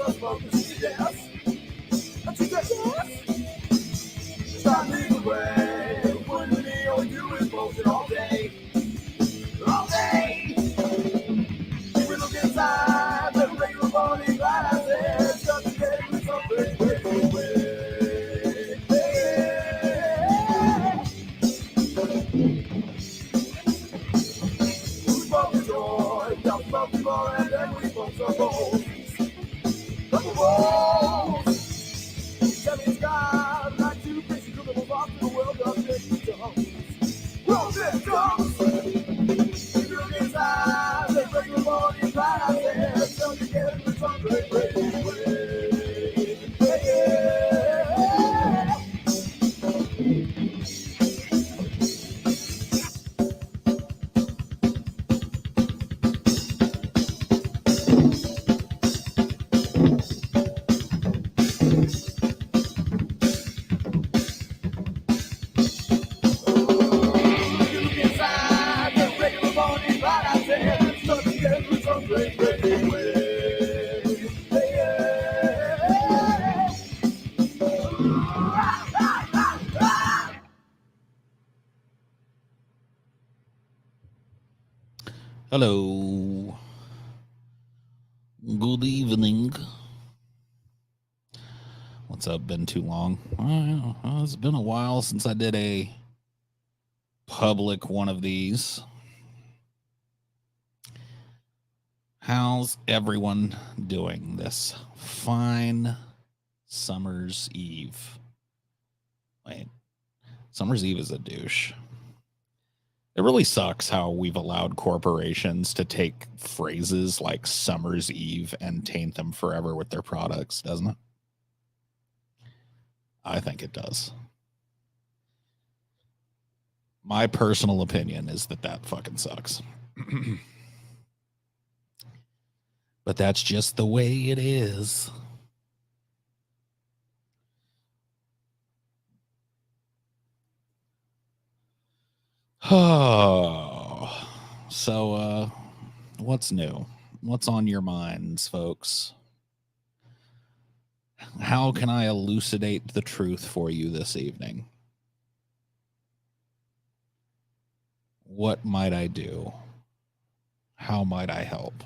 the smoke. And she said yes. And she said yes. Stop me away. Wouldn't be all you do is bullshit all day. All day. If we look inside the regular body, glad I said, stuck together with something way. We smoke the joy, y'all smoke the more, and then we smoke some balls. Some balls. Seven skies, like two fishes looking for off to the world of victims. World victims. If you look inside the regular body, glad I said, stuck together with something way. Hello. Good evening. What's up? Been too long? It's been a while since I did a public one of these. How's everyone doing this fine summer's eve? Wait, summer's eve is a douche. It really sucks how we've allowed corporations to take phrases like summer's eve and taint them forever with their products, doesn't it? I think it does. My personal opinion is that fucking sucks. But that's just the way it is. Oh, so what's new? What's on your minds, folks? How can I elucidate the truth for you this evening? What might I do? How might I help?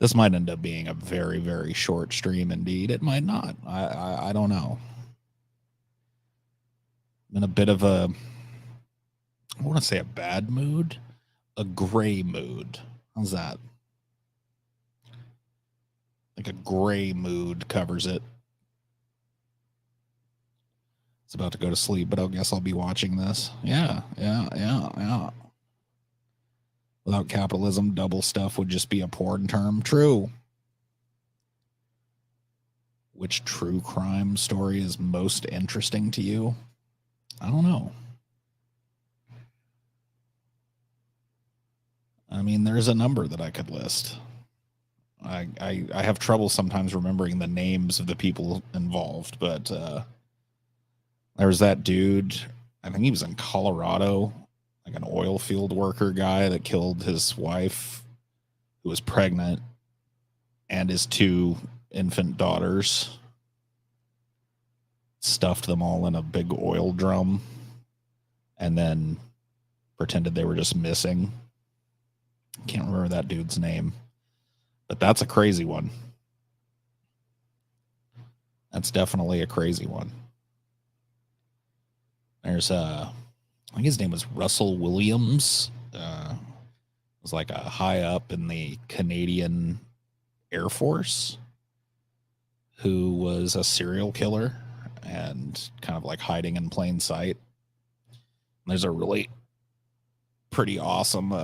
This might end up being a very, very short stream indeed. It might not. I don't know. I'm in a bit of a, I want to say a bad mood, a gray mood. How's that? Like a gray mood covers it. It's about to go to sleep, but I guess I'll be watching this. Yeah. Without capitalism, double stuff would just be a porn term. True. Which true crime story is most interesting to you? I don't know. I mean, there's a number that I could list. I have trouble sometimes remembering the names of the people involved, but there was that dude, I think he was in Colorado, like an oil field worker guy that killed his wife who was pregnant and his two infant daughters, stuffed them all in a big oil drum, and then pretended they were just missing. I can't remember that dude's name, but that's a crazy one. That's definitely a crazy one. There's I think his name was Russell Williams. Was like a high up in the Canadian Air Force who was a serial killer and kind of like hiding in plain sight. There's a really pretty awesome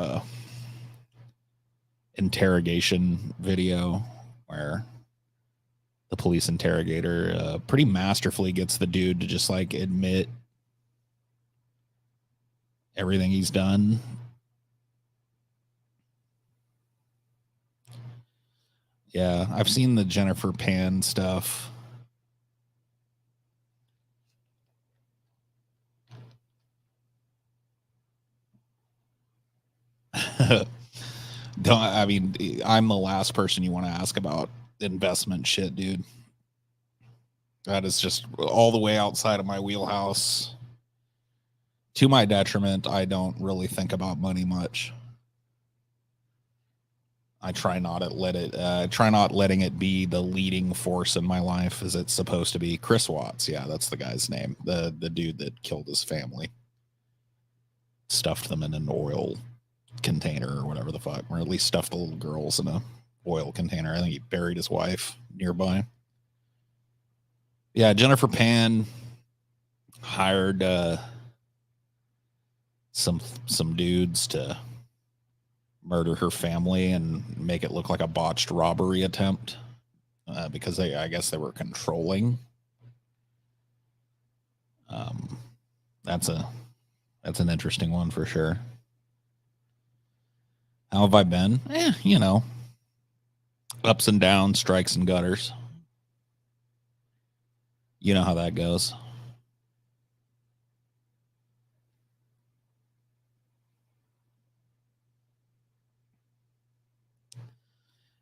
interrogation video where the police interrogator pretty masterfully gets the dude to just like admit everything he's done. Yeah, I've seen the Jennifer Pan stuff. I mean, I'm the last person you want to ask about investment shit, dude. That is just all the way outside of my wheelhouse. To my detriment, I don't really think about money much. I try not letting it be the leading force in my life as it's supposed to be. Chris Watts, yeah, that's the guy's name. The dude that killed his family, stuffed them in an oil container or whatever the fuck, or at least stuffed the little girls in a oil container. I think he buried his wife nearby. Yeah, Jennifer Pan hired some dudes to murder her family and make it look like a botched robbery attempt because I guess they were controlling. Um, that's an interesting one for sure. How have I been? Ups and downs, strikes and gutters. You know how that goes.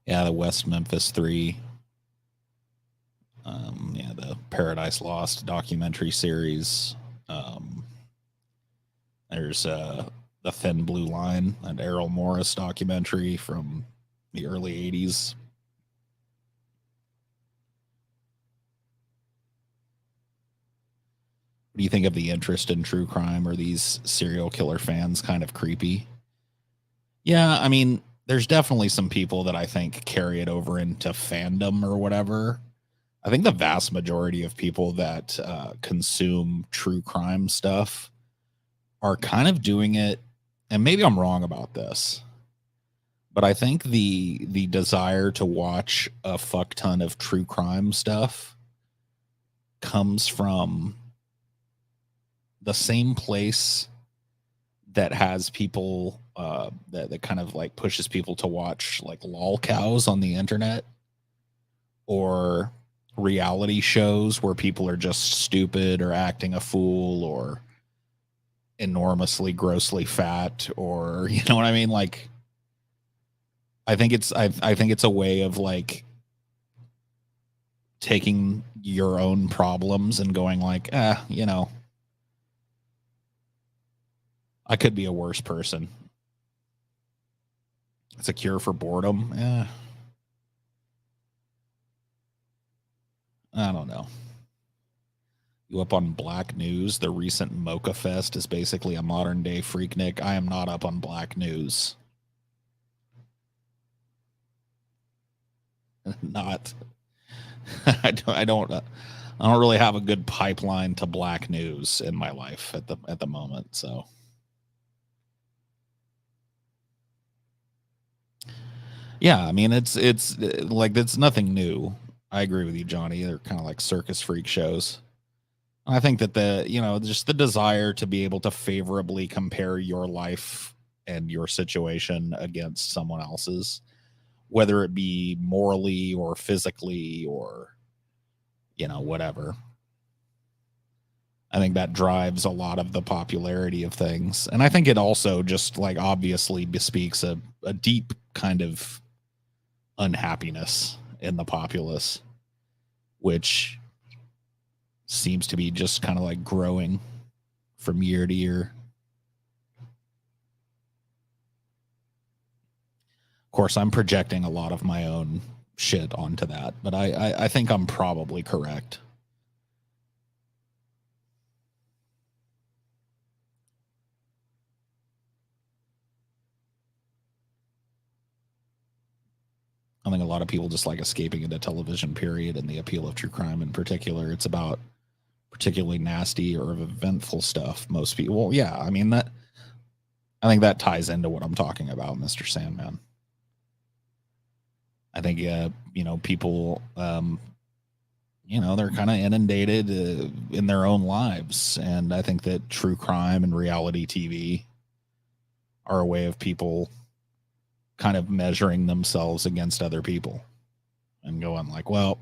Yeah, the West Memphis 3. Yeah, the Paradise Lost documentary series. There's the Thin Blue Line, an Errol Morris documentary from the early 80s. What do you think of the interest in true crime? Are these serial killer fans kind of creepy? Yeah, I mean, there's definitely some people that I think carry it over into fandom or whatever. I think the vast majority of people that consume true crime stuff are kind of doing it, and maybe I'm wrong about this, but I think the desire to watch a fuck ton of true crime stuff comes from the same place that has people that kind of like pushes people to watch like lol cows on the internet or reality shows where people are just stupid or acting a fool or enormously grossly fat, or you know what I mean? Like I think it's a way of like taking your own problems and going like, I could be a worse person. It's a cure for boredom. I don't know. You up on Black News? The recent Mocha Fest is basically a modern day Freaknik. I am not up on Black News. Not. I don't really have a good pipeline to Black News in my life at the moment. So yeah, I mean it's like it's nothing new. I agree with you, Johnny. They're kind of like circus freak shows. I think that just the desire to be able to favorably compare your life and your situation against someone else's, whether it be morally or physically or, whatever. I think that drives a lot of the popularity of things. And I think it also just like obviously bespeaks a deep kind of unhappiness in the populace, which seems to be just kind of like growing from year to year. Of course, I'm projecting a lot of my own shit onto that, but I think I'm probably correct. I think a lot of people just like escaping into television, period, and the appeal of true crime in particular. It's about particularly nasty or eventful stuff. Most people, well, yeah, I mean that. I think that ties into what I'm talking about, Mr. Sandman. I think, people, they're kind of inundated in their own lives, and I think that true crime and reality TV are a way of people kind of measuring themselves against other people and going like, well,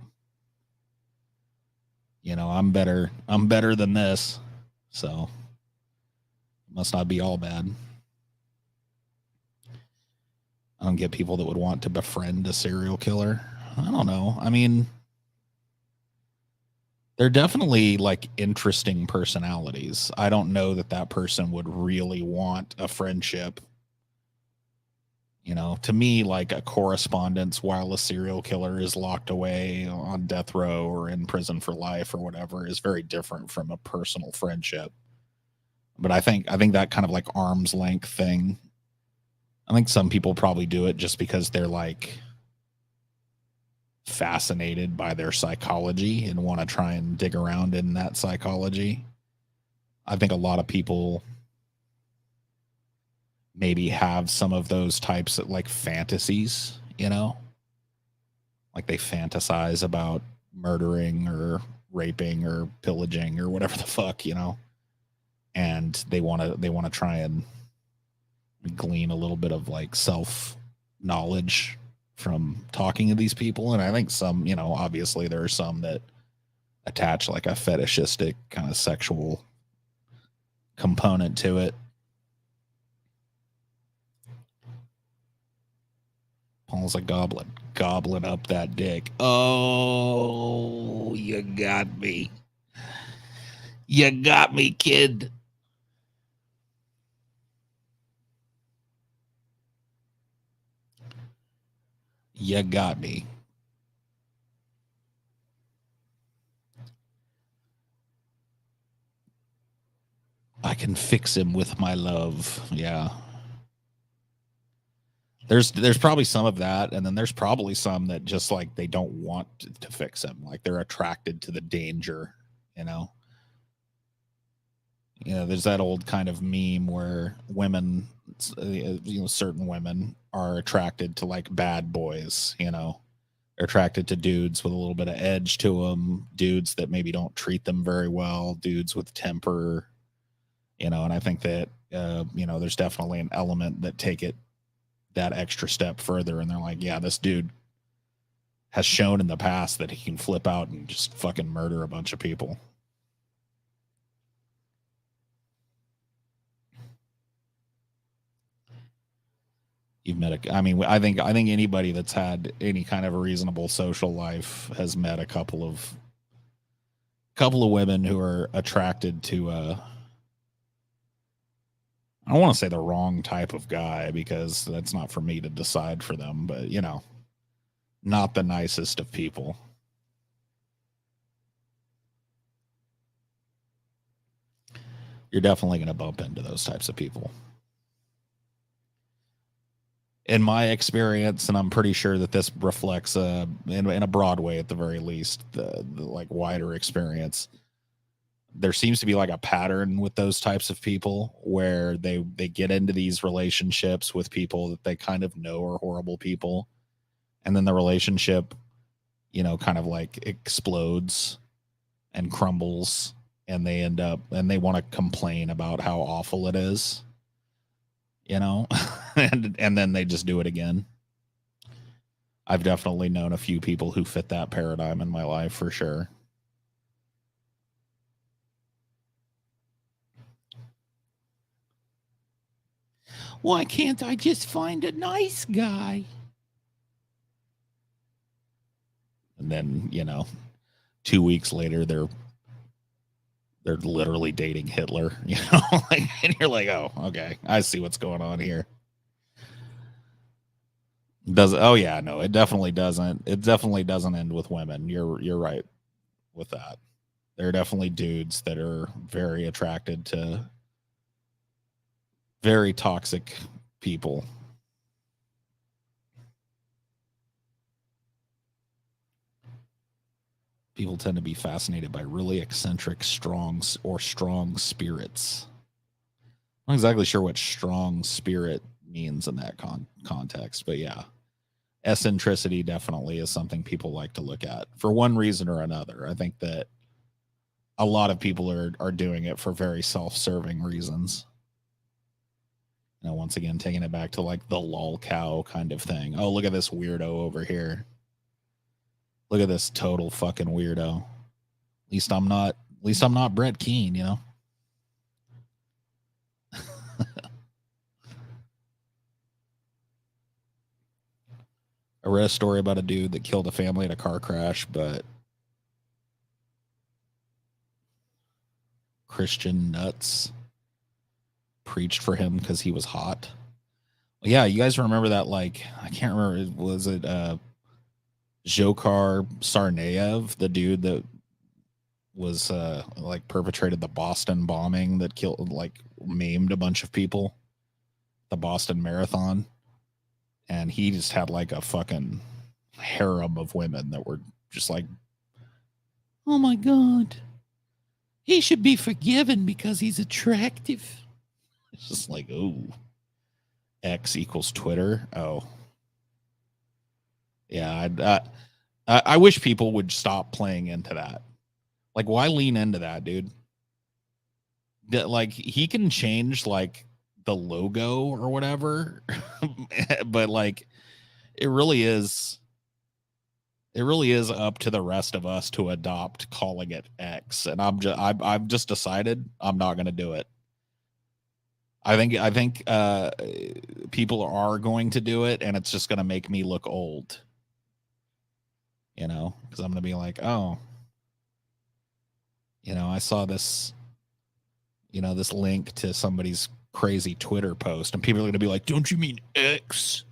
I'm better than this, so it must not be all bad. I don't get people that would want to befriend a serial killer. I don't know. I mean, they're definitely like interesting personalities. I don't know that that person would really want a friendship. You know, to me, like a correspondence while a serial killer is locked away on death row or in prison for life or whatever is very different from a personal friendship. But I think that kind of like arm's length thing. I think some people probably do it just because they're like fascinated by their psychology and want to try and dig around in that psychology. I think a lot of people maybe have some of those types of like fantasies, you know, like they fantasize about murdering or raping or pillaging or whatever the fuck, you know, and they want to try and glean a little bit of like self knowledge from talking to these people. And I think some, you know, obviously there are some that attach like a fetishistic kind of sexual component to it. Paul's a goblin. Goblin up that dick. Oh, you got me. You got me, kid. You got me. I can fix him with my love. Yeah. There's probably some of that, and then there's probably some that just like they don't want to fix him. Like they're attracted to the danger, you know. You know, there's that old kind of meme where women, you know, certain women are attracted to like bad boys, you know. They're attracted to dudes with a little bit of edge to them, dudes that maybe don't treat them very well, dudes with temper, you know. And I think that, you know, there's definitely an element that take it that extra step further. And they're like, yeah, this dude has shown in the past that he can flip out and just fucking murder a bunch of people. You've met a, I mean, I think anybody that's had any kind of a reasonable social life has met a couple of women who are attracted to I don't want to say the wrong type of guy because that's not for me to decide for them, but you know, not the nicest of people. You're definitely going to bump into those types of people. In my experience, and I'm pretty sure that this reflects in a broad way at the very least, the like wider experience. There seems to be like a pattern with those types of people where they get into these relationships with people that they kind of know are horrible people, and then the relationship, you know, kind of like explodes and crumbles, and they end up and they want to complain about how awful it is, you know, and then they just do it again. I've definitely known a few people who fit that paradigm in my life for sure. Why can't I just find a nice guy? And then, you know, 2 weeks later, they're literally dating Hitler, you know, like, and you're like, oh, okay, I see what's going on here. Does oh yeah, no, it definitely doesn't. It definitely doesn't end with women. You're right with that. There are definitely dudes that are very attracted to very toxic people. People tend to be fascinated by really eccentric, strong spirits. I'm not exactly sure what strong spirit means in that context, but yeah, eccentricity definitely is something people like to look at for one reason or another. I think that a lot of people are doing it for very self-serving reasons. You know, once again, taking it back to like the lol cow kind of thing. Oh, look at this weirdo over here. Look at this total fucking weirdo. At least I'm not Brett Keane, you know. I read a story about a dude that killed a family in a car crash, but Christian nuts preached for him because he was hot. Yeah, you guys remember that? Like, I can't remember. Was it Dzhokhar Tsarnaev, the dude that was like perpetrated the Boston bombing that killed, like, maimed a bunch of people, the Boston Marathon, and he just had like a fucking harem of women that were just like, oh my god, he should be forgiven because he's attractive. It's just like, oh, X equals Twitter. Oh, yeah. I wish people would stop playing into that. Like, why lean into that, dude? Like, he can change like the logo or whatever, but like, it really is up to the rest of us to adopt calling it X. And I've just decided I'm not going to do it. I think people are going to do it, and it's just going to make me look old. You know, because I'm going to be like, oh, you know, I saw this, you know, this link to somebody's crazy Twitter post, and people are going to be like, don't you mean X?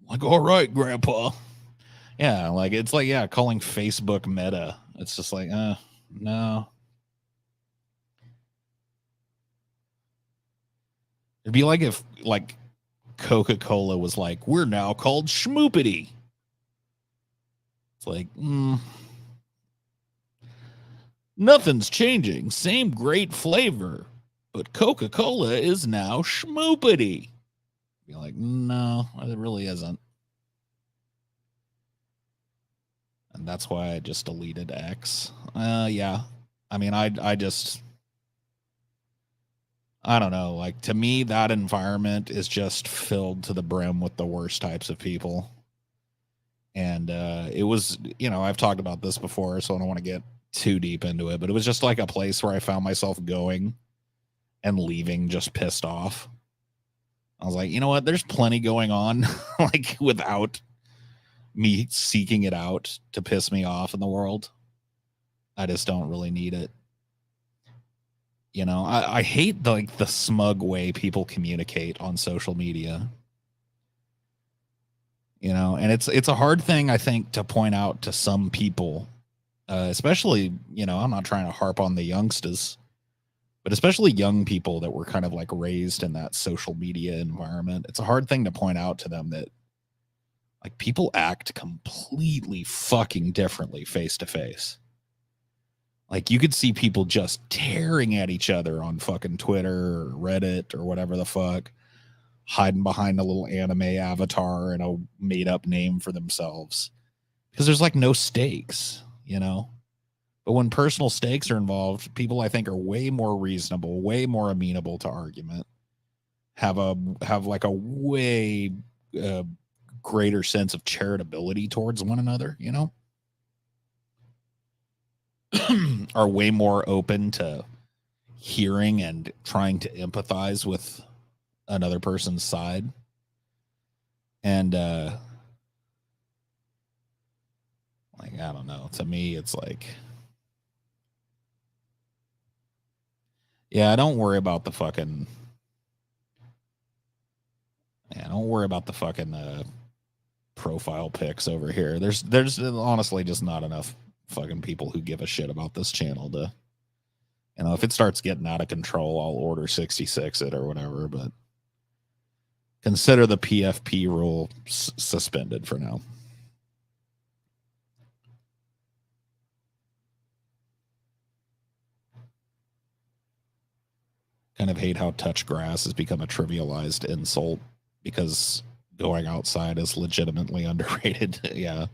I'm like, all right, Grandpa. Yeah, like, it's like, yeah, calling Facebook Meta. It's just like, no. It'd be like if, like, Coca-Cola was like, we're now called Schmoopity. It's like, nothing's changing. Same great flavor. But Coca-Cola is now Schmoopity. Be like, no, it really isn't. And that's why I just deleted X. Yeah. I mean, I don't know. Like, to me, that environment is just filled to the brim with the worst types of people. And it was, you know, I've talked about this before, so I don't want to get too deep into it, but it was just like a place where I found myself going and leaving just pissed off. I was like, you know what? There's plenty going on, like, without me seeking it out to piss me off in the world. I just don't really need it. You know, I hate the smug way people communicate on social media. You know, and it's a hard thing, I think, to point out to some people, especially, you know, I'm not trying to harp on the youngsters, but especially young people that were kind of like raised in that social media environment. It's a hard thing to point out to them that, like, people act completely fucking differently face to face. Like, you could see people just tearing at each other on fucking Twitter or Reddit or whatever the fuck, hiding behind a little anime avatar and a made up name for themselves because there's like no stakes, you know? But when personal stakes are involved, people, I think, are way more reasonable, way more amenable to argument, have like a way greater sense of charitability towards one another, you know? Are way more open to hearing and trying to empathize with another person's side. And like, I don't know, to me it's like, yeah, don't worry about the fucking profile pics over here. There's honestly just not enough fucking people who give a shit about this channel to, you know, if it starts getting out of control, I'll order 66 it or whatever, but consider the PFP rule suspended for now. Kind of hate how touch grass has become a trivialized insult because going outside is legitimately underrated. Yeah.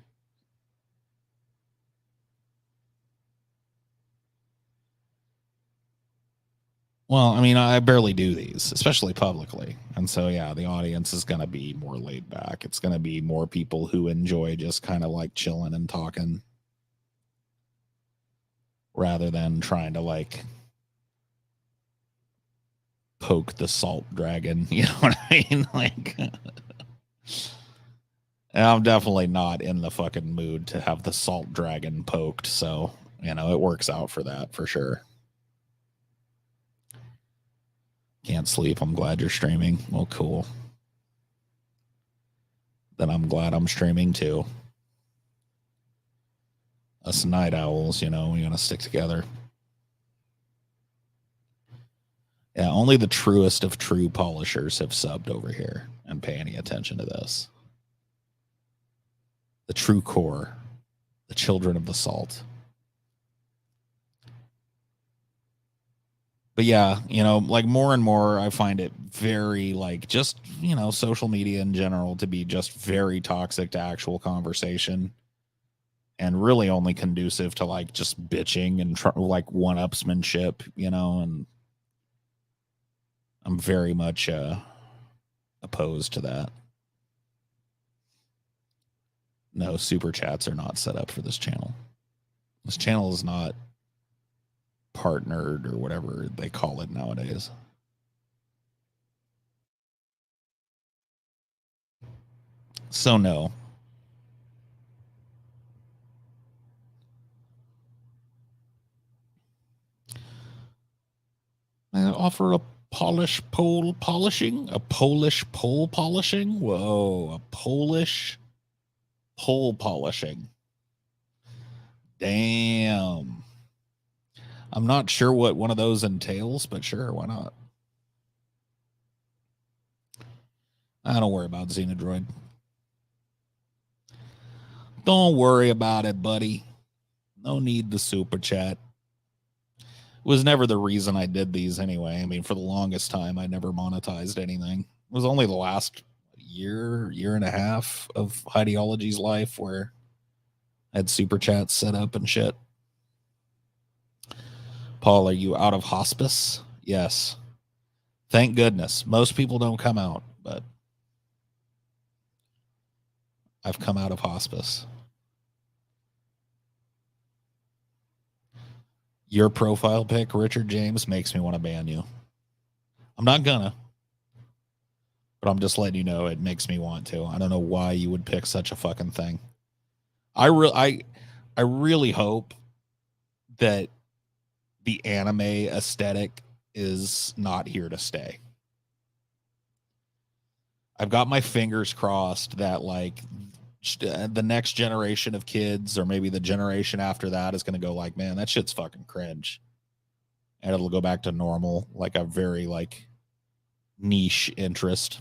Well, I mean, I barely do these, especially publicly. And so, yeah, the audience is going to be more laid back. It's going to be more people who enjoy just kind of like chilling and talking rather than trying to like poke the salt dragon. You know what I mean? Like, And I'm definitely not in the fucking mood to have the salt dragon poked, so it works out for that for sure. Can't sleep. I'm glad you're streaming. Well, cool. Then I'm glad I'm streaming too. Us night owls, we gotta stick together. Yeah, only the truest of true polishers have subbed over here and pay any attention to this. The true core, the children of the salt. But yeah, like more and more, I find it very like just, social media in general to be just very toxic to actual conversation and really only conducive to like just bitching and like one-upsmanship, and I'm very much opposed to that. No, super chats are not set up for this channel. This channel is not partnered or whatever they call it nowadays. So no. I offer a Polish pole polishing? A Polish pole polishing? Whoa, a Polish pole polishing. Damn. I'm not sure what one of those entails, but sure, why not? I don't worry about Xenodroid. Don't worry about it, buddy. No need to super chat. It was never the reason I did these anyway. I mean, for the longest time, I never monetized anything. It was only the last year and a half of Ideology's life where I had super chats set up and shit. Paul, are you out of hospice? Yes. Thank goodness. Most people don't come out, but I've come out of hospice. Your profile pic, Richard James, makes me want to ban you. I'm not gonna, but I'm just letting you know it makes me want to. I don't know why you would pick such a fucking thing. I really hope that the anime aesthetic is not here to stay. I've got my fingers crossed that like the next generation of kids or maybe the generation after that is going to go like, man, that shit's fucking cringe. And it'll go back to normal, like a very like niche interest.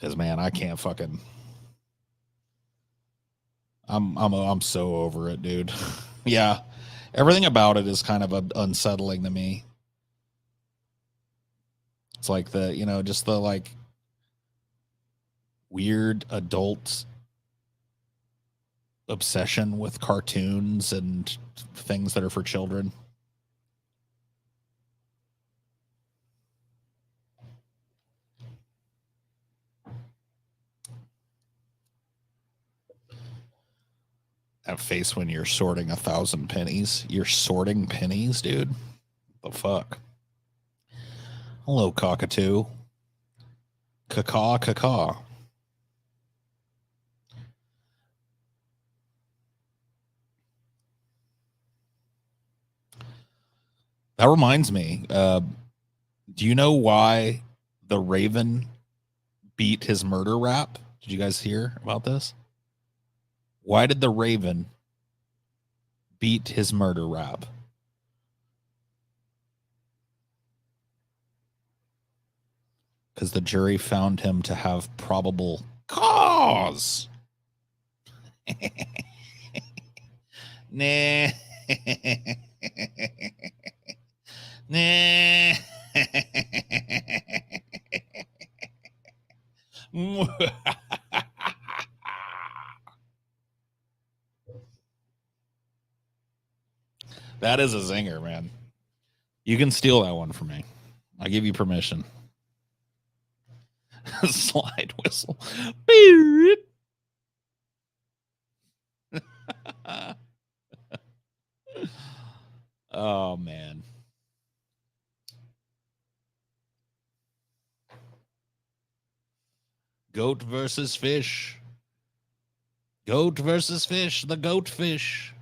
Cause man, I can't fucking I'm so over it, dude. Yeah. Everything about it is kind of unsettling to me. It's like just the like weird adult obsession with cartoons and things that are for children. That face when you're sorting 1,000 pennies. You're sorting pennies, dude? The fuck? Hello, cockatoo. Caw, caw. That reminds me. Do you know why the Raven beat his murder rap? Did you guys hear about this? Why did the Raven beat his murder rap? Because the jury found him to have probable cause. Nah. Nah. That is a zinger, man. You can steal that one from me. I give you permission. Slide whistle. Oh, man. Goat versus fish. Goat versus fish, the goat fish.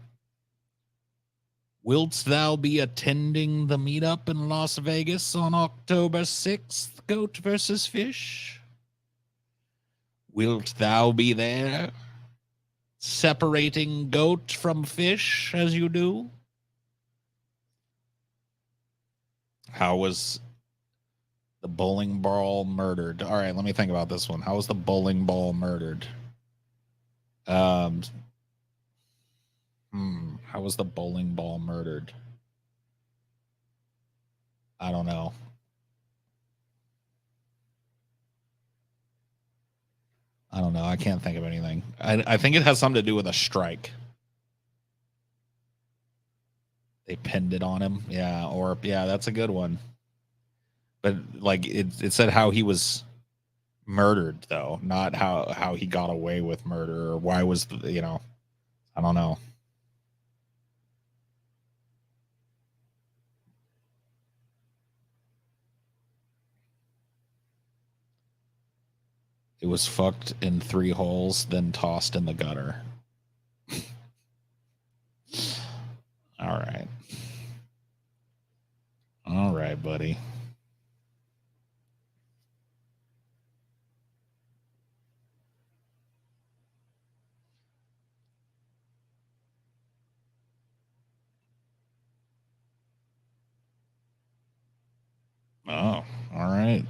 Wilt thou be attending the meetup in Las Vegas on October 6th, Goat versus Fish? Wilt thou be there, separating goat from fish as you do? How was the bowling ball murdered? All right, let me think about this one. How was the bowling ball murdered? How was the bowling ball murdered? I don't know. I don't know. I can't think of anything. I think it has something to do with a strike. They pinned it on him. Yeah, or yeah, that's a good one. But like it said how he was murdered though, not how he got away with murder or why was I don't know. It was fucked in 3 holes, then tossed in the gutter. All right. All right, buddy. Oh, all right.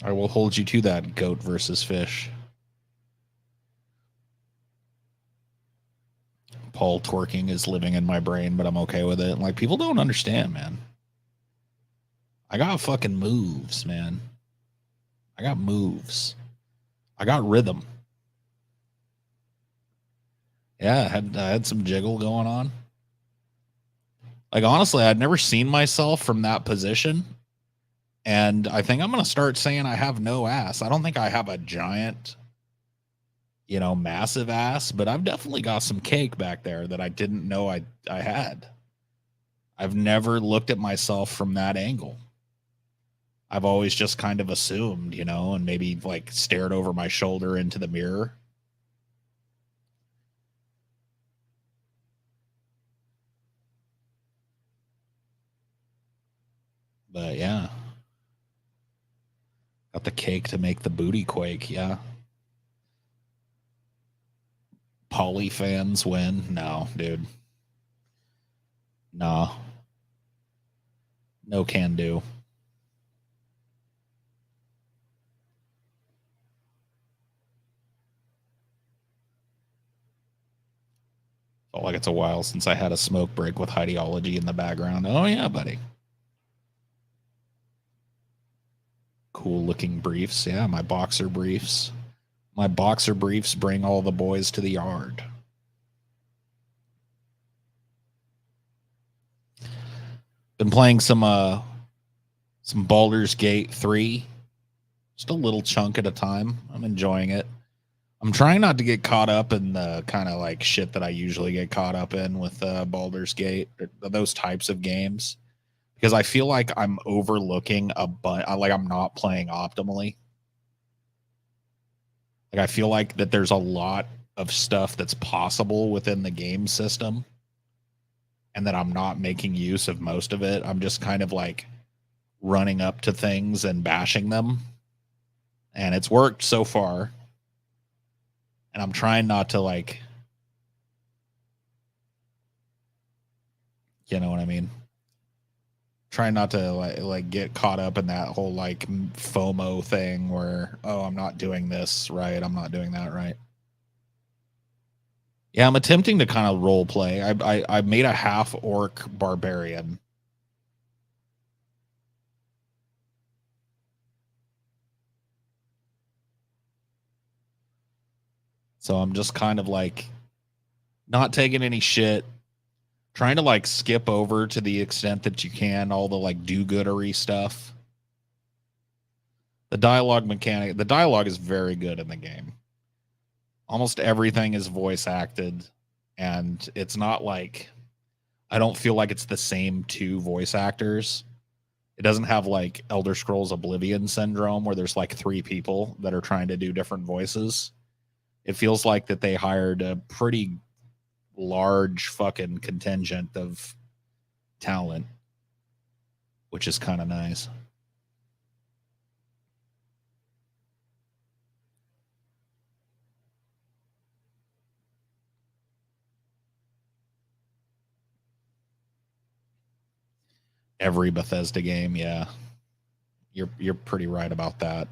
I will hold you to that, goat versus fish. Paul twerking is living in my brain, but I'm okay with it. Like, people don't understand, man. I got fucking moves, man. I got moves. I got rhythm. Yeah, I had some jiggle going on. Like, honestly, I'd never seen myself from that position. And I think I'm going to start saying I have no ass. I don't think I have a giant, massive ass, but I've definitely got some cake back there that I didn't know I had. I've never looked at myself from that angle. I've always just kind of assumed, and maybe like stared over my shoulder into the mirror. But yeah. Got the cake to make the booty quake, yeah. Poly fans win? No, dude. No. No can do. Felt like it's a while since I had a smoke break with ideology in the background. Oh yeah, buddy. Cool looking briefs. Yeah, my boxer briefs. My boxer briefs bring all the boys to the yard. Been playing some Baldur's Gate 3. Just a little chunk at a time. I'm enjoying it. I'm trying not to get caught up in the kind of like shit that I usually get caught up in with Baldur's Gate, those types of games, because I feel like I'm overlooking like I'm not playing optimally. Like I feel like that there's a lot of stuff that's possible within the game system and that I'm not making use of most of it. I'm just kind of like running up to things and bashing them. And it's worked so far. And I'm trying not to like, you know what I mean? Trying not to like get caught up in that whole like FOMO thing where, oh, I'm not doing this right. I'm not doing that right. Yeah, I'm attempting to kind of role play. I made a half orc barbarian. So I'm just kind of like not taking any shit, trying to like skip over to the extent that you can all the like do-goodery stuff. The dialogue is very good in the game. Almost everything is voice acted, and it's not like I don't feel like it's the same 2 voice actors. It doesn't have like Elder Scrolls Oblivion syndrome where there's like 3 people that are trying to do different voices. It feels like that they hired a pretty large fucking contingent of talent, which is kind of nice. Every Bethesda game, yeah. You're pretty right about that.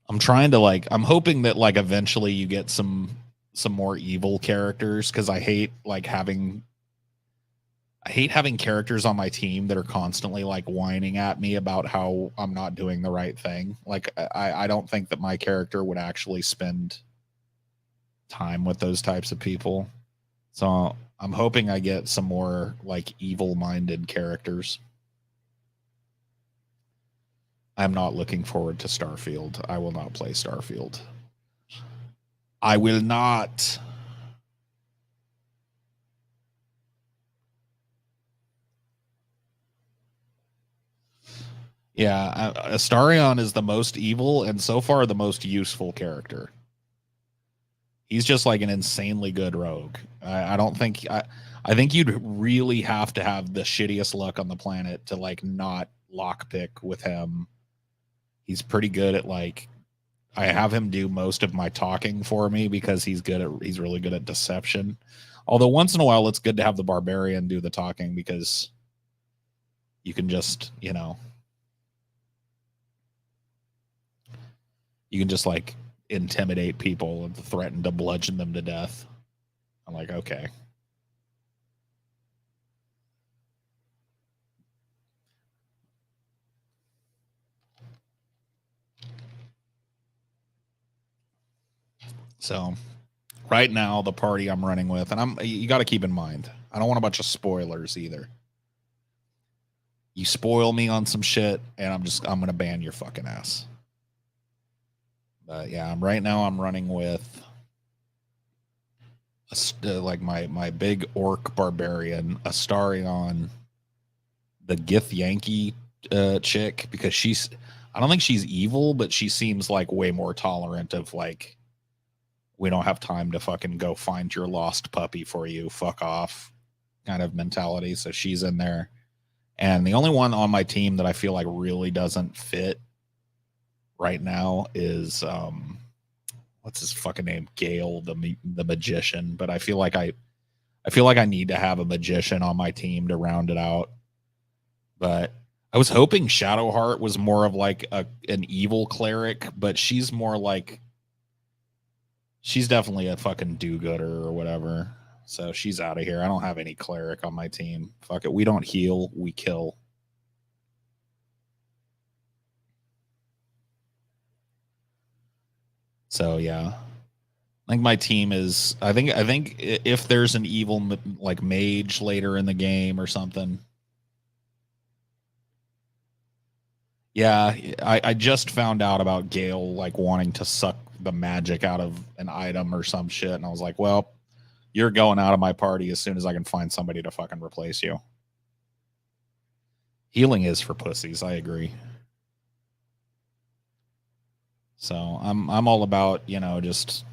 I'm trying to like I'm hoping that like eventually you get some more evil characters cuz I hate having characters on my team that are constantly like whining at me about how I'm not doing the right thing. Like I don't think that my character would actually spend time with those types of people. So I'm hoping I get some more like evil-minded characters. I'm not looking forward to Starfield. I will not play Starfield. I will not. Yeah, Astarion is the most evil and so far the most useful character. He's just like an insanely good rogue. I don't think I think you'd really have to have the shittiest luck on the planet to like not lockpick with him. He's pretty good at like I have him do most of my talking for me because he's really good at deception. Although once in a while it's good to have the barbarian do the talking because you can just, you can just like intimidate people and threaten to bludgeon them to death. I'm like, okay. So right now the party I'm running with, and you got to keep in mind, I don't want a bunch of spoilers either. You spoil me on some shit, and I'm gonna ban your fucking ass. But yeah, right now I'm running with like my big orc barbarian, Astarion, the Gith Yankee chick, because I don't think she's evil, but she seems like way more tolerant of like we don't have time to fucking go find your lost puppy for you. Fuck off kind of mentality. So she's in there. And the only one on my team that I feel like really doesn't fit right now is what's his fucking name? Gale, the magician. But I feel like I need to have a magician on my team to round it out. But I was hoping Shadowheart was more of like an evil cleric, but she's more like she's definitely a fucking do-gooder or whatever. So she's out of here. I don't have any cleric on my team. Fuck it. We don't heal, we kill. So yeah. I think my team is I think if there's an evil like mage later in the game or something. Yeah, I just found out about Gale like wanting to suck the magic out of an item or some shit, and I was like, well, you're going out of my party as soon as I can find somebody to fucking replace you. Healing is for pussies, I agree. So I'm all about, just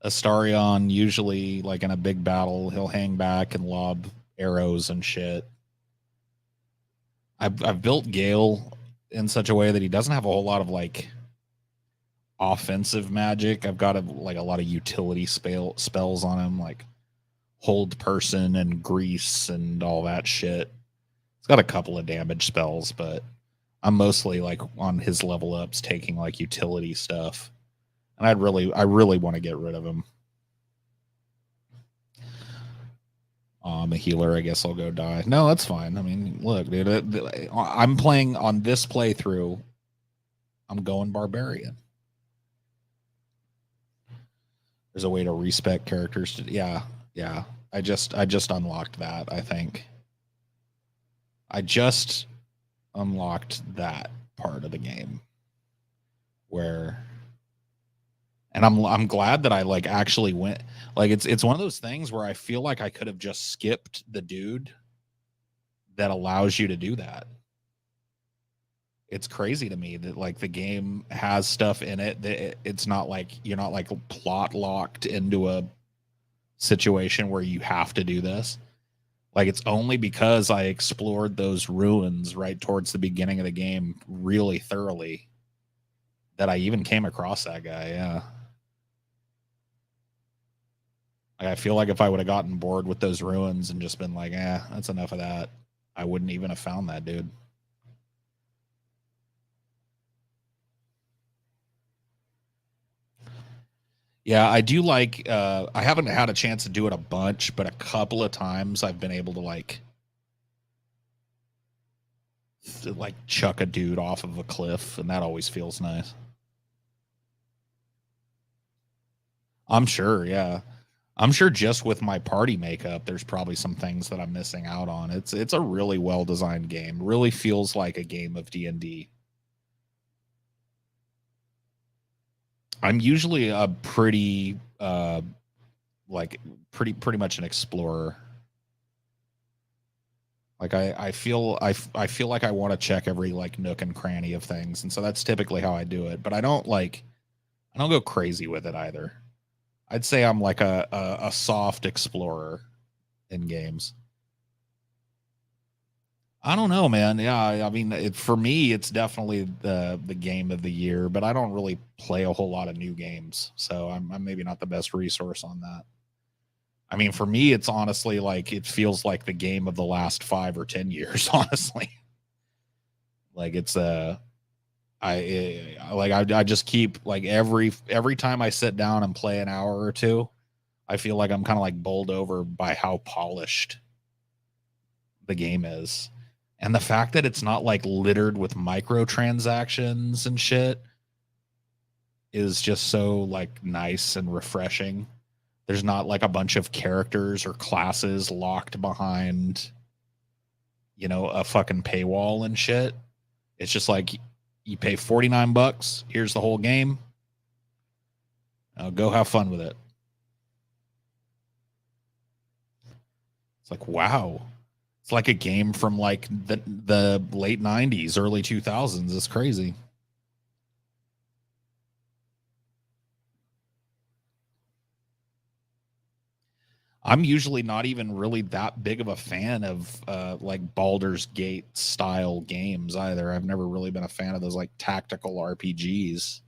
Astarion, usually like in a big battle, he'll hang back and lob arrows and shit. I've built Gale in such a way that he doesn't have a whole lot of like offensive magic. I've got like a lot of utility spells on him, like hold person and grease and all that shit. It's got a couple of damage spells, but I'm mostly like on his level ups taking like utility stuff. And I really want to get rid of him. I'm a healer. I guess I'll go die. No, that's fine. I mean, look, dude, I'm playing on this playthrough. I'm going barbarian. There's a way to respec characters. Yeah. I just unlocked that. I think I just unlocked that part of the game where, and I'm glad that I like actually went. Like it's one of those things where I feel like I could have just skipped the dude that allows you to do that. It's crazy to me that like the game has stuff in it that it's not like you're not like plot locked into a situation where you have to do this. Like it's only because I explored those ruins right towards the beginning of the game really thoroughly that I even came across that guy. Yeah. Like, I feel like if I would have gotten bored with those ruins and just been like, that's enough of that, I wouldn't even have found that dude. Yeah, I do like I haven't had a chance to do it a bunch, but a couple of times I've been able to like chuck a dude off of a cliff, and that always feels nice. I'm sure, yeah. I'm sure just with my party makeup, there's probably some things that I'm missing out on. It's a really well designed game. Really feels like a game of D&D. I'm usually a pretty like pretty much an explorer. Like I feel like I want to check every like nook and cranny of things, and so that's typically how I do it. But I don't go crazy with it either. I'd say I'm like a soft explorer in games. I don't know, man. Yeah, I mean, for me, it's definitely the game of the year. But I don't really play a whole lot of new games, so I'm maybe not the best resource on that. I mean, for me, it's honestly like it feels like the game of the last 5 or 10 years. Honestly, like it's I just keep like every time I sit down and play an hour or two, I feel like I'm kind of like bowled over by how polished the game is. And the fact that it's not like littered with microtransactions and shit is just so like nice and refreshing. There's not like a bunch of characters or classes locked behind, a fucking paywall and shit. It's just like you pay $49, here's the whole game. Go have fun with it. It's like, wow. It's like a game from like the late 90s, early 2000s. It's crazy. I'm usually not even really that big of a fan of like Baldur's Gate style games either. I've never really been a fan of those like tactical RPGs.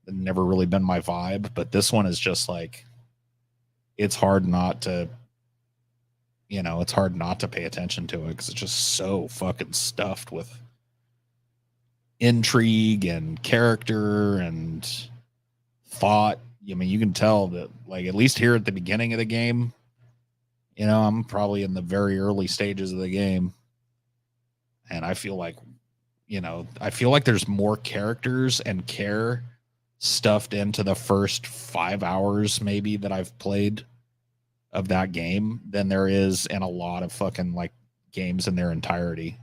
Never really been my vibe, but this one is just like it's hard not to it's hard not to pay attention to it because it's just so fucking stuffed with intrigue and character and thought. I mean, you can tell that, like, at least here at the beginning of the game, I'm probably in the very early stages of the game. And I feel like there's more characters and care stuffed into the first 5 hours, maybe, that I've played of that game than there is in a lot of fucking, like, games in their entirety.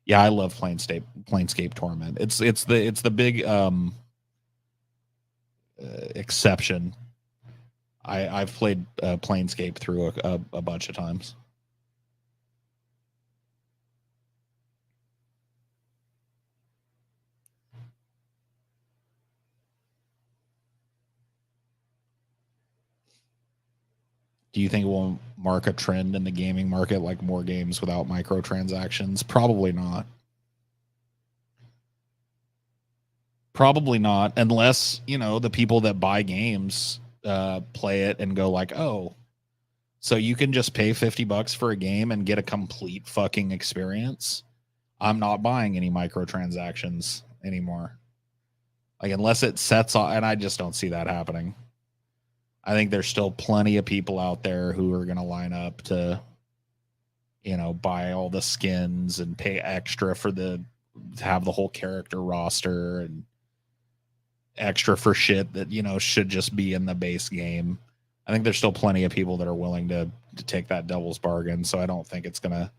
Yeah, I love Planescape Torment. It's the big exception. I've played Planescape through a bunch of times. Do you think it will mark a trend in the gaming market, like more games without microtransactions? Probably not. Probably not, unless the people that buy games play it and go like, oh, so you can just pay $50 for a game and get a complete fucking experience. I'm not buying any microtransactions anymore. Like unless it sets off, and I just don't see that happening. I think there's still plenty of people out there who are going to line up to, buy all the skins and pay extra to have the whole character roster and extra for shit that, should just be in the base game. I think there's still plenty of people that are willing to take that devil's bargain. So I don't think it's going to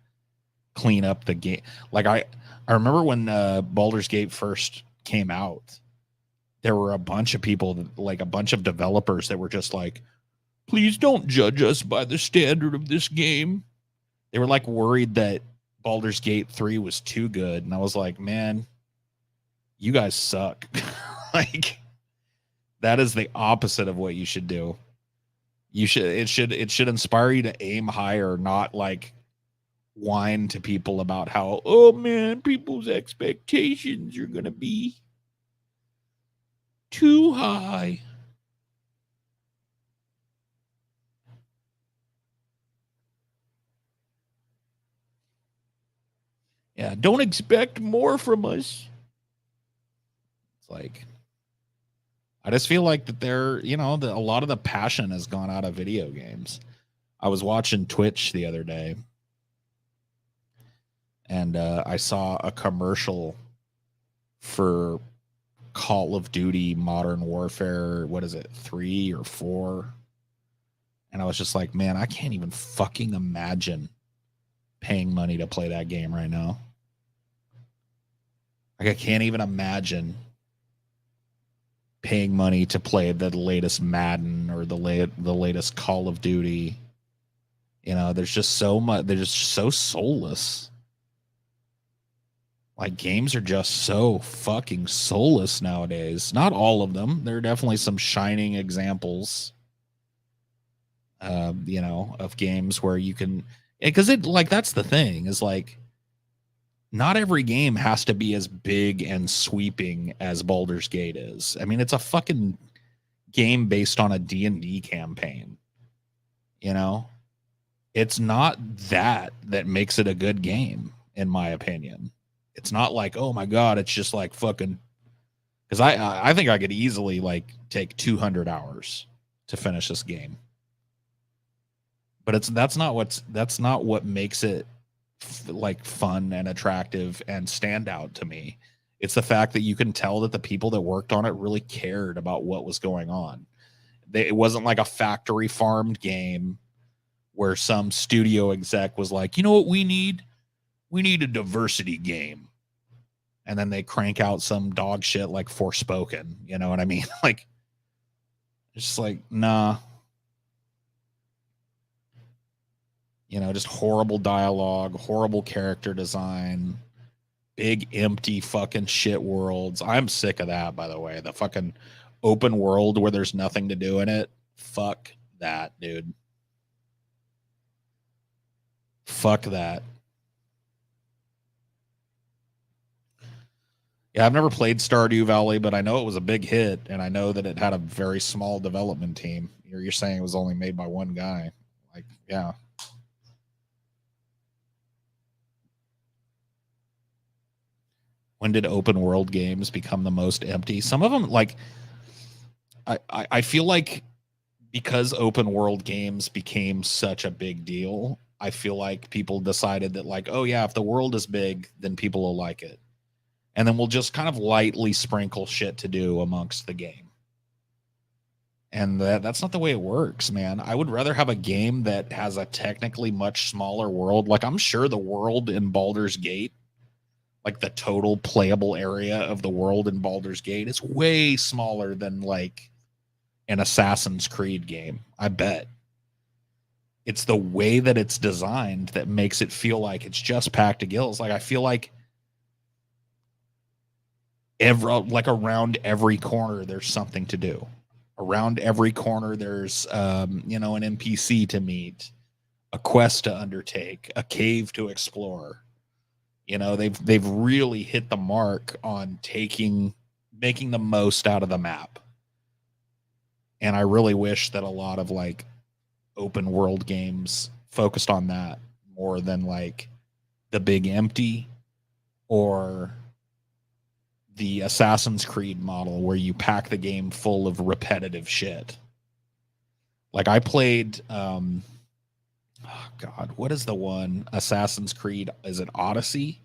clean up the game. Like I remember when Baldur's Gate first came out, there were a bunch of people, like a bunch of developers that were just like, please don't judge us by the standard of this game. They were like worried that Baldur's Gate 3 was too good. And I was like, man, you guys suck. Like, that is the opposite of what you should do. It should inspire you to aim higher, not like whine to people about how, oh man, people's expectations are gonna be too high. Yeah, don't expect more from us. It's like, I just feel like that a lot of the passion has gone out of video games. I was watching Twitch the other day, and I saw a commercial for Call of Duty Modern Warfare. What is it, 3 or 4? And I was just like, man, I can't even fucking imagine paying money to play that game right now. Like, I can't even imagine paying money to play the latest Madden or the latest Call of Duty. You know, there's just so much. They're just so soulless. Like, games are just so fucking soulless nowadays. Not all of them. There are definitely some shining examples, of games where you can, because that's the thing is like, not every game has to be as big and sweeping as Baldur's Gate is. I mean, it's a fucking game based on a D&D campaign. You know, it's not that makes it a good game, in my opinion. It's not like, oh my god, it's just like fucking, because I think I could easily like take 200 hours to finish this game. But that's not what makes it like fun and attractive and stand out to me. It's the fact that you can tell that the people that worked on it really cared about what was going on. It wasn't like a factory farmed game where some studio exec was like, you know what we need? We need a diversity game. And then they crank out some dog shit like Forspoken. You know what I mean? Like, it's just like, nah. You know, just horrible dialogue, horrible character design, big empty fucking shit worlds. I'm sick of that, by the way. The fucking open world where there's nothing to do in it. Fuck that, dude. Fuck that. Yeah, I've never played Stardew Valley, but I know it was a big hit, and I know that it had a very small development team. You're saying it was only made by one guy. Like, yeah. When did open world games become the most empty? Some of them, like, I feel like because open world games became such a big deal, I feel like people decided that, like, oh yeah, if the world is big, then people will like it. And then we'll just kind of lightly sprinkle shit to do amongst the game. And that's not the way it works, man. I would rather have a game that has a technically much smaller world. Like, I'm sure the world in Baldur's Gate, like the total playable area of the world in Baldur's Gate, is way smaller than like an Assassin's Creed game. I bet. It's the way that it's designed that makes it feel like it's just packed to gills. Like, I feel like around every corner there's something to do. Around every corner there's an NPC to meet, a quest to undertake, a cave to explore. You know, they've really hit the mark on making the most out of the map. And I really wish that a lot of like open world games focused on that more than like the big empty or the Assassin's Creed model where you pack the game full of repetitive shit. Like, I played oh god, what is the one Assassin's Creed? Is it Odyssey?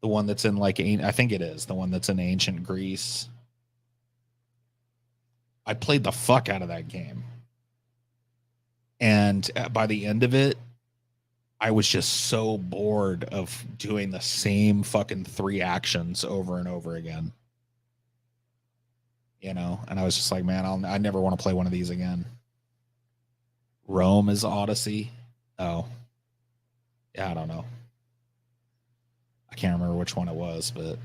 The one that's in like, I think it is the one that's in ancient Greece. I played the fuck out of that game. And by the end of it, I was just so bored of doing the same fucking 3 actions over and over again. You know, and I was just like, man, I never want to play one of these again. Rome is Odyssey. Oh, yeah, I don't know. I can't remember which one it was, but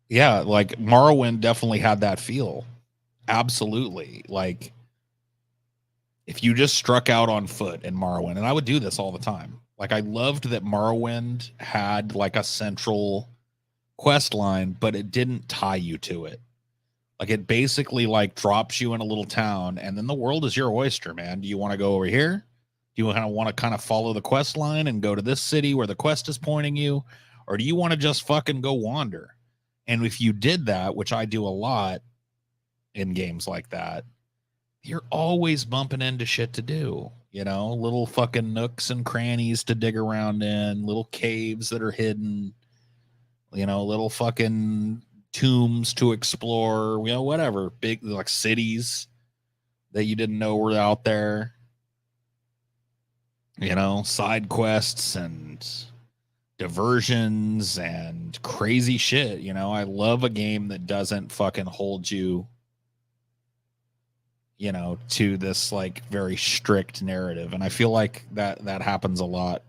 yeah, like Morrowind definitely had that feel. Absolutely. Like if you just struck out on foot in Morrowind, and I would do this all the time. Like I loved that Morrowind had like a central quest line, but it didn't tie you to it. Like it basically like drops you in a little town, and then the world is your oyster, man. Do you want to go over here? Do you want to kind of follow the quest line and go to this city where the quest is pointing you, or do you want to just fucking go wander? And if you did that, which I do a lot in games like that, you're always bumping into shit to do. You know, little fucking nooks and crannies to dig around in, little caves that are hidden, you know, little fucking tombs to explore, you know, whatever, big like cities that you didn't know were out there, you know, side quests and diversions and crazy shit. You know, I love a game that doesn't fucking hold you, you know, to this like very strict narrative. And I feel like that happens a lot.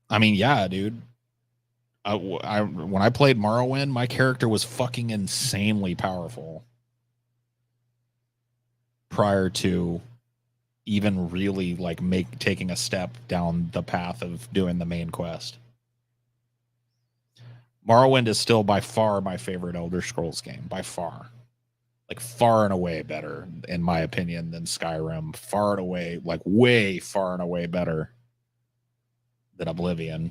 I mean, yeah, dude. When I played Morrowind, my character was fucking insanely powerful prior to even really like taking a step down the path of doing the main quest. Morrowind is still by far my favorite Elder Scrolls game, by far. Like far and away better, in my opinion, than Skyrim. Far and away, like way far and away better than Oblivion.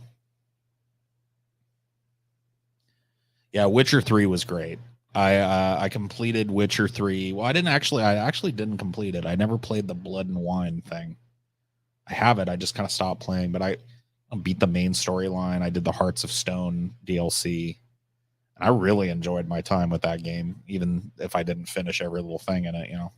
Yeah, Witcher 3 was great. I completed Witcher 3. Well, I actually didn't complete it. I never played the Blood and Wine thing. I have it. I just kind of stopped playing, but I beat the main storyline. I did the Hearts of Stone DLC. And I really enjoyed my time with that game, even if I didn't finish every little thing in it, you know.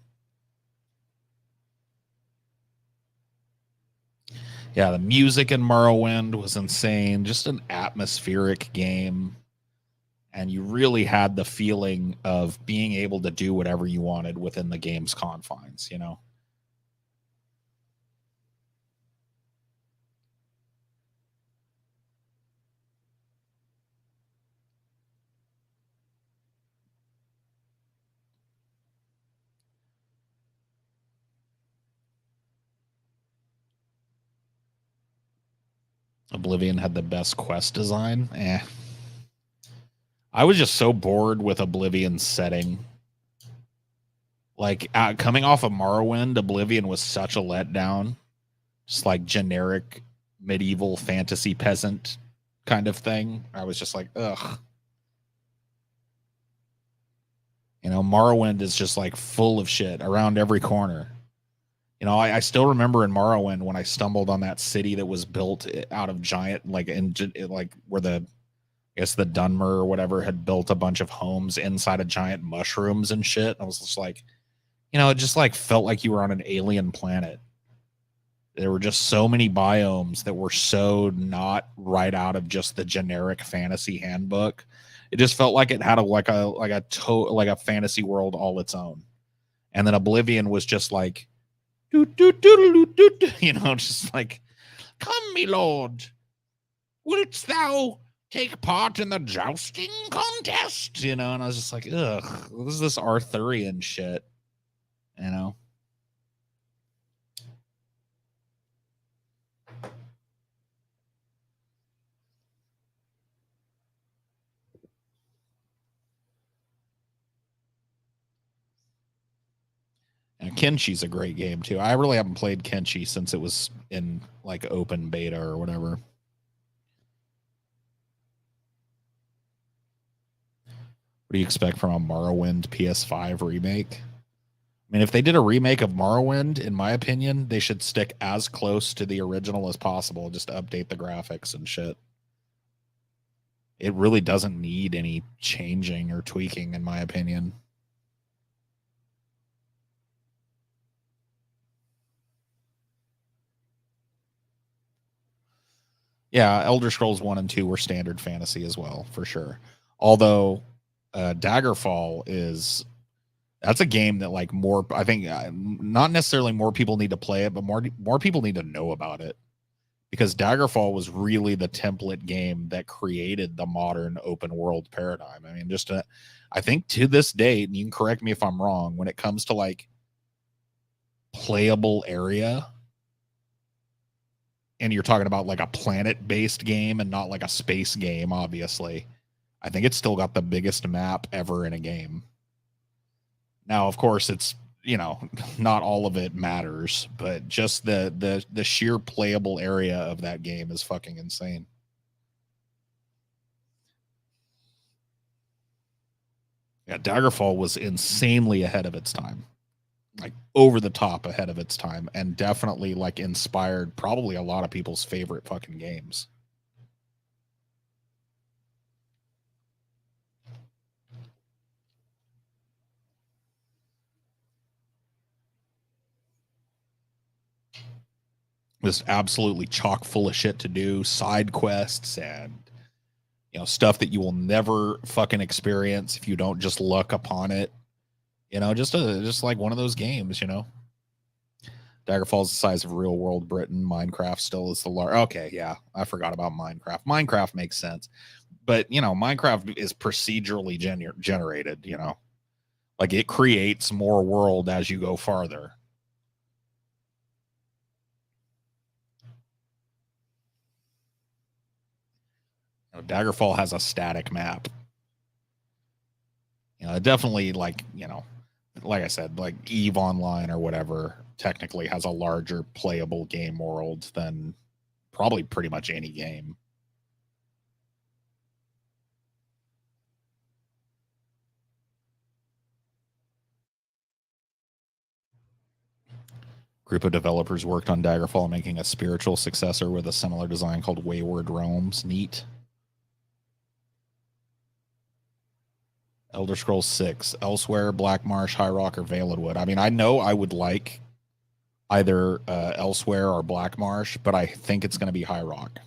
Yeah, the music in Morrowind was insane. Just an atmospheric game. And you really had the feeling of being able to do whatever you wanted within the game's confines, you know. Oblivion had the best quest design. I was just so bored with Oblivion's setting. Like coming off of Morrowind, Oblivion was such a letdown. Just like generic medieval fantasy peasant kind of thing. I was just like, ugh. You know, Morrowind is just like full of shit around every corner. You know, I still remember in Morrowind when I stumbled on that city that was built out of giant, like where I guess the Dunmer or whatever had built a bunch of homes inside of giant mushrooms and shit. I was just like, you know, it just like felt like you were on an alien planet. There were just so many biomes that were so not right out of just the generic fantasy handbook. It just felt like it had like a fantasy world all its own. And then Oblivion was just like, you know, just like, come, me lord, wilt thou take part in the jousting contest? You know, and I was just like, ugh, what is this Arthurian shit? You know? And Kenshi's a great game too. I really haven't played Kenshi since it was in like open beta or whatever. What do you expect from a Morrowind PS5 remake? I mean, if they did a remake of Morrowind, in my opinion, they should stick as close to the original as possible, just to update the graphics and shit. It really doesn't need any changing or tweaking, in my opinion. Yeah, Elder Scrolls 1 and 2 were standard fantasy as well, for sure. Although Daggerfall is that's a game that like more I think not necessarily more people need to play it, but more people need to know about it, because Daggerfall was really the template game that created the modern open world paradigm. I mean, I think to this day, and you can correct me if I'm wrong, when it comes to like playable area, and you're talking about like a planet based game and not like a space game, obviously, I think it's still got the biggest map ever in a game. Now, of course, it's, you know, not all of it matters, but just the sheer playable area of that game is fucking insane. Yeah, Daggerfall was insanely ahead of its time. Like over the top ahead of its time, and definitely like inspired probably a lot of people's favorite fucking games. Just absolutely chock full of shit to do, side quests and, you know, stuff that you will never fucking experience if you don't just luck upon it. You know, just like one of those games, you know. Daggerfall's the size of real world Britain. Minecraft still is the large. Okay, yeah, I forgot about Minecraft. Minecraft makes sense, but you know, Minecraft is procedurally generated. You know, like it creates more world as you go farther. You know, Daggerfall has a static map. You know, it definitely like, you know, like I said, like Eve Online or whatever technically has a larger playable game world than probably pretty much any game. Group of developers worked on Daggerfall, making a spiritual successor with a similar design called Wayward Realms. Neat. Elder Scrolls 6, Elsewhere, Black Marsh, High Rock, or Valenwood. I mean, I know I would like either Elsewhere or Black Marsh, but I think it's going to be High Rock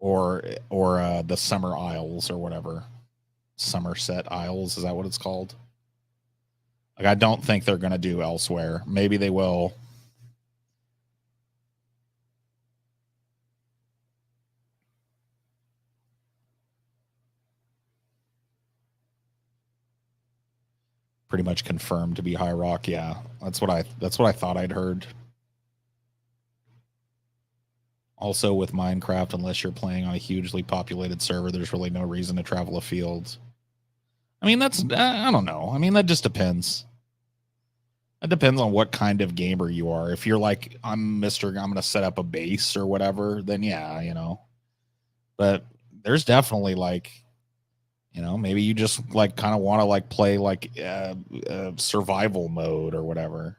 or the Summer Isles or whatever. Somerset Isles, is that what it's called? Like, I don't think they're going to do Elsewhere. Maybe they will. Pretty much confirmed to be High Rock. Yeah, that's what I thought I'd heard. Also, with Minecraft, unless you're playing on a hugely populated server, there's really no reason to travel afield. I mean, that's I don't know. I mean, that just depends. It depends on what kind of gamer you are. If you're like, I'm going to set up a base or whatever, then yeah, you know. But there's definitely like, you know, maybe you just like kind of want to like play like survival mode or whatever.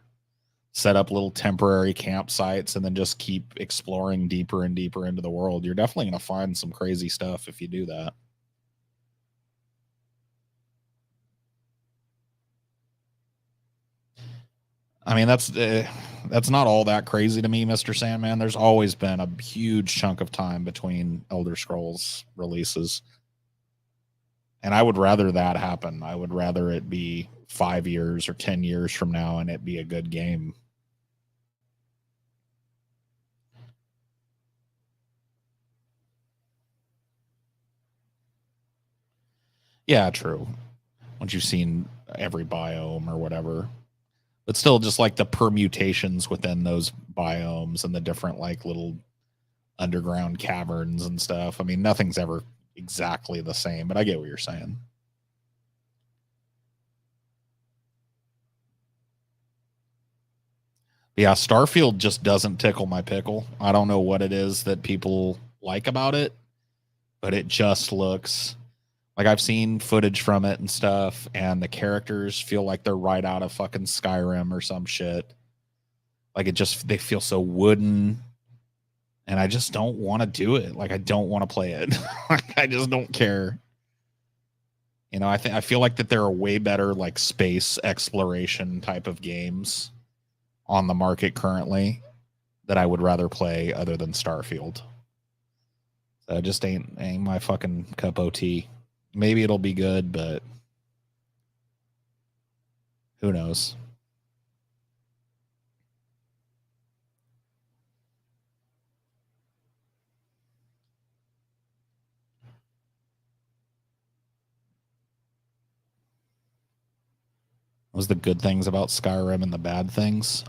Set up little temporary campsites and then just keep exploring deeper and deeper into the world. You're definitely going to find some crazy stuff if you do that. I mean, that's not all that crazy to me, Mr. Sandman. There's always been a huge chunk of time between Elder Scrolls releases. And I would rather that happen. I would rather it be 5 years or 10 years from now and it be a good game. Yeah, true. Once you've seen every biome or whatever. But still, just like the permutations within those biomes and the different like little underground caverns and stuff. I mean, nothing's ever exactly the same, but I get what you're saying. Yeah, Starfield just doesn't tickle my pickle. I don't know what it is that people like about it, but it just looks Like I've seen footage from it and stuff, and the characters feel like they're right out of fucking Skyrim or some shit. Like they feel so wooden, and I just don't want to do it. Like I don't want to play it. Like I just don't care. You know, I feel like that there are way better like space exploration type of games on the market currently that I would rather play other than Starfield. So it just ain't my fucking cup of tea. Maybe it'll be good, but who knows? What was the good things about Skyrim and the bad things?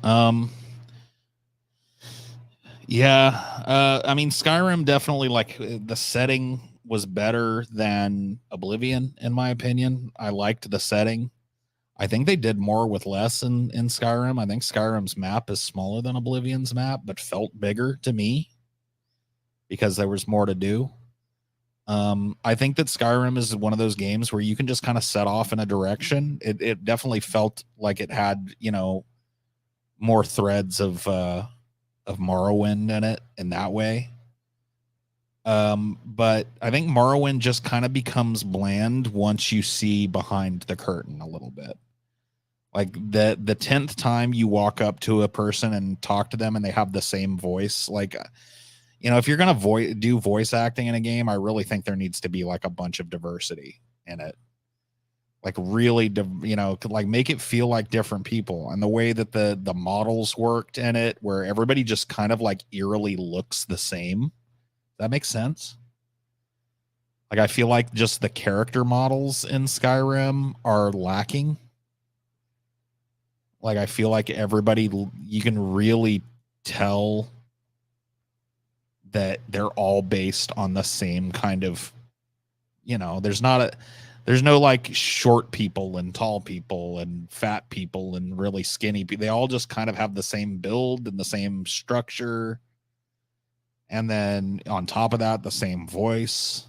Yeah, I mean Skyrim definitely like the setting was better than Oblivion in my opinion. I liked the setting. I think they did more with less in Skyrim. I think Skyrim's map is smaller than Oblivion's map, but felt bigger to me because there was more to do. I think that Skyrim is one of those games where you can just kind of set off in a direction. It definitely felt like it had, you know, more threads of Morrowind in it in that way. But I think Morrowind just kind of becomes bland once you see behind the curtain a little bit. Like the 10th time you walk up to a person and talk to them and they have the same voice, like you know, if you're gonna do voice acting in a game, I really think there needs to be like a bunch of diversity in it. Like really, you know, like make it feel like different people. And the way that the models worked in it, where everybody just kind of like eerily looks the same. That makes sense. Like I feel like just the character models in Skyrim are lacking. Like I feel like everybody, you can really tell that they're all based on the same kind of, you know, there's no like short people and tall people and fat people and really skinny people. They all just kind of have the same build and the same structure. And then on top of that, the same voice.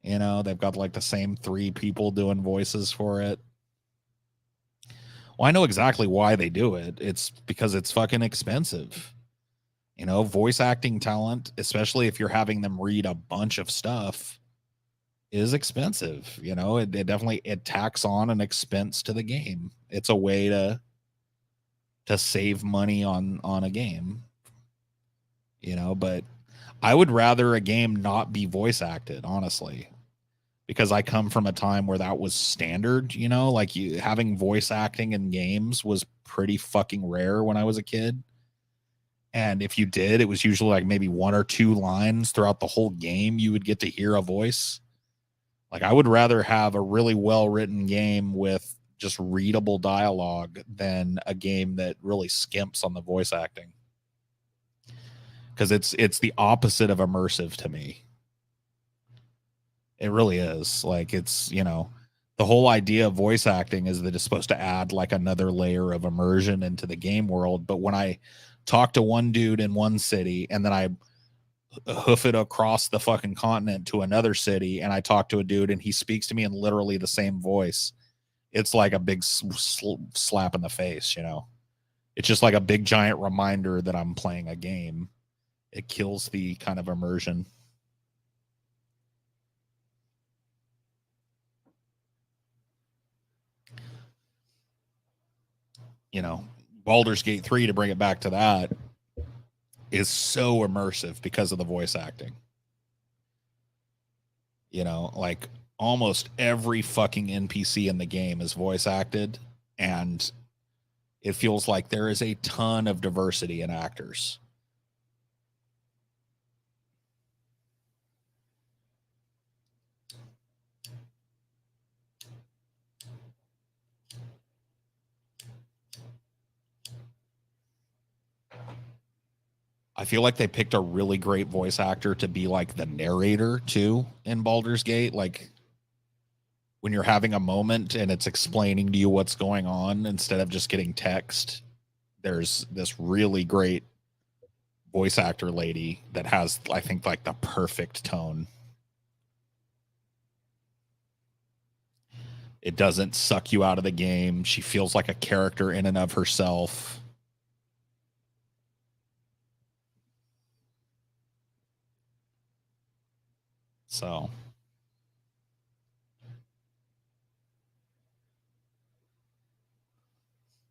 You know, they've got like the same 3 people doing voices for it. Well, I know exactly why they do it. It's because it's fucking expensive. You know, voice acting talent, especially if you're having them read a bunch of stuff, is expensive. You know, it definitely it tacks on an expense to the game. It's a way to save money on a game. You know, but I would rather a game not be voice acted, honestly, because I come from a time where that was standard. You know, like you having voice acting in games was pretty fucking rare when I was a kid. And if you did, it was usually like maybe 1 or 2 lines throughout the whole game you would get to hear a voice. Like I would rather have a really well-written game with just readable dialogue than a game that really skimps on the voice acting. Cuz it's the opposite of immersive to me. It really is. Like it's, you know, the whole idea of voice acting is that it's supposed to add like another layer of immersion into the game world, but when I talk to one dude in one city and then I hoof it across the fucking continent to another city and I talk to a dude and he speaks to me in literally the same voice, it's like a big slap in the face, you know. It's just like a big giant reminder that I'm playing a game. It kills the kind of immersion. You know, Baldur's Gate 3, to bring it back to that, is so immersive because of the voice acting. You know, like almost every fucking NPC in the game is voice acted, and it feels like there is a ton of diversity in actors. I feel like they picked a really great voice actor to be like the narrator too in Baldur's Gate. Like when you're having a moment and it's explaining to you what's going on instead of just getting text, there's this really great voice actor lady that has, I think, like the perfect tone. It doesn't suck you out of the game. She feels like a character in and of herself. So,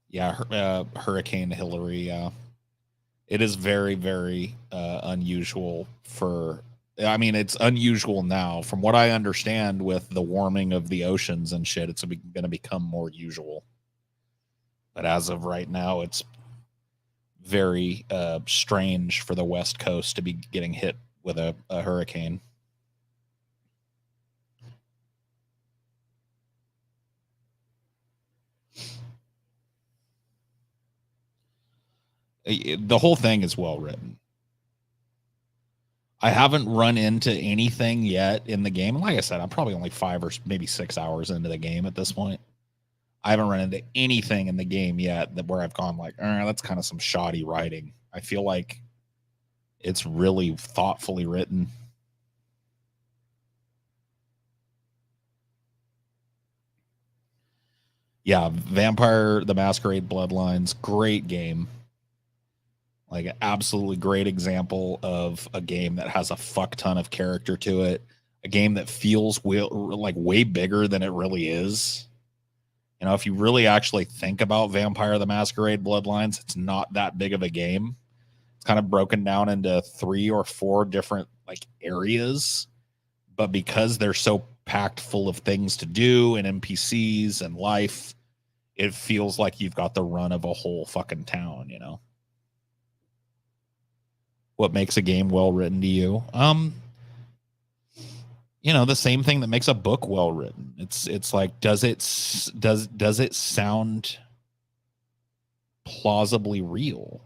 yeah, Hurricane Hillary. It is very, very unusual for. I mean, it's unusual now. From what I understand, with the warming of the oceans and shit, it's going to become more usual. But as of right now, it's very strange for the West Coast to be getting hit with a hurricane. The whole thing is well written. I haven't run into anything yet in the game. Like I said, I'm probably only 5 or maybe 6 hours into the game at this point. I haven't run into anything in the game yet that where I've gone like, that's kind of some shoddy writing. I feel like it's really thoughtfully written. Yeah, Vampire the Masquerade Bloodlines, great game. Like an absolutely great example of a game that has a fuck ton of character to it. A game that feels like way bigger than it really is. You know, if you really actually think about Vampire the Masquerade Bloodlines, it's not that big of a game. It's kind of broken down into 3 or 4 different like areas, but because they're so packed full of things to do and NPCs and life, it feels like you've got the run of a whole fucking town, you know. What makes a game well written to you? You know, the same thing that makes a book well written. It's like, does it sound plausibly real?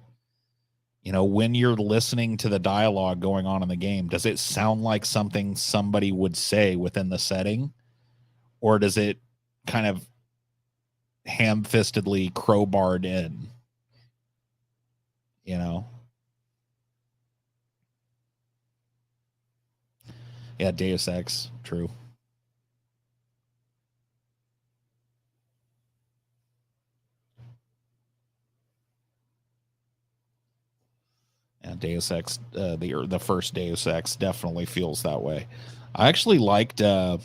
You know, when you're listening to the dialogue going on in the game, does it sound like something somebody would say within the setting? Or does it kind of ham-fistedly crowbarred in? You know? Yeah, Deus Ex, true. Yeah, Deus Ex, the first Deus Ex definitely feels that way. I actually liked Deus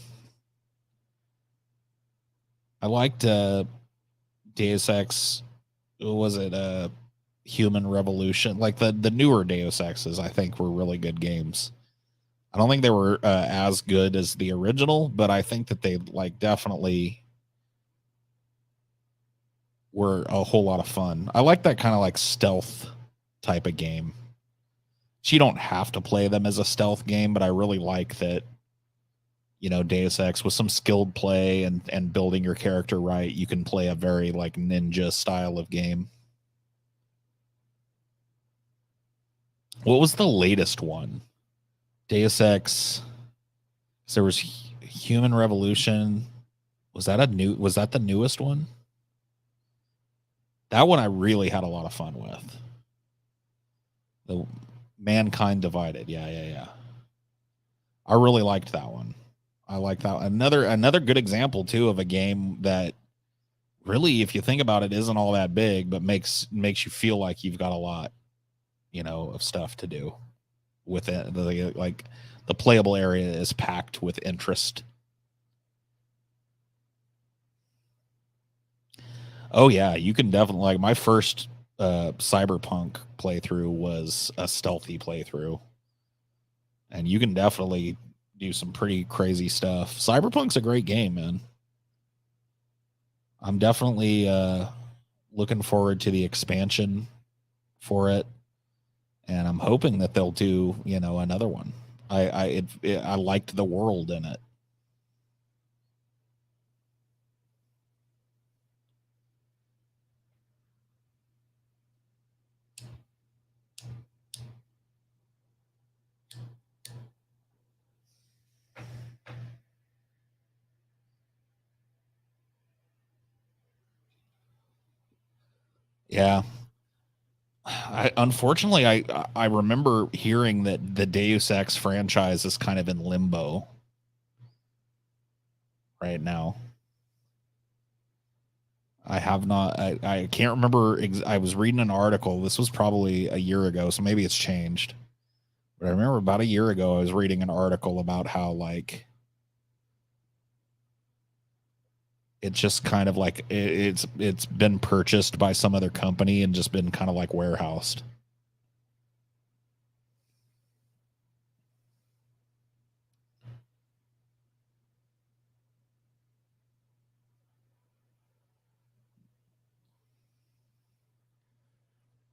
Ex. What was it Human Revolution? Like the newer Deus Exes, I think were really good games. I don't think they were as good as the original, but I think that they like definitely were a whole lot of fun. I like that kind of like stealth type of game. So you don't have to play them as a stealth game, but I really like that, you know, Deus Ex with some skilled play and building your character right, you can play a very like ninja style of game. What was the latest one? Deus Ex. So there was Human Revolution. Was that the newest one? That one I really had a lot of fun with. The Mankind Divided. Yeah, yeah, yeah. I really liked that one. I like that. Another good example too of a game that really, if you think about it, isn't all that big, but makes you feel like you've got a lot, you know, of stuff to do with it. Like the playable area is packed with interest. Oh yeah, you can definitely like my first Cyberpunk playthrough was a stealthy playthrough, and you can definitely do some pretty crazy stuff. Cyberpunk's a great game, man. I'm definitely looking forward to the expansion for it, and I'm hoping that they'll do, you know, another one. I liked the world in it. Yeah. Unfortunately, I remember hearing that the Deus Ex franchise is kind of in limbo right now. I have not. I can't remember. I was reading an article. This was probably a year ago, so maybe it's changed. But I remember about a year ago, I was reading an article about how like it's just kind of like it's been purchased by some other company and just been kind of like warehoused.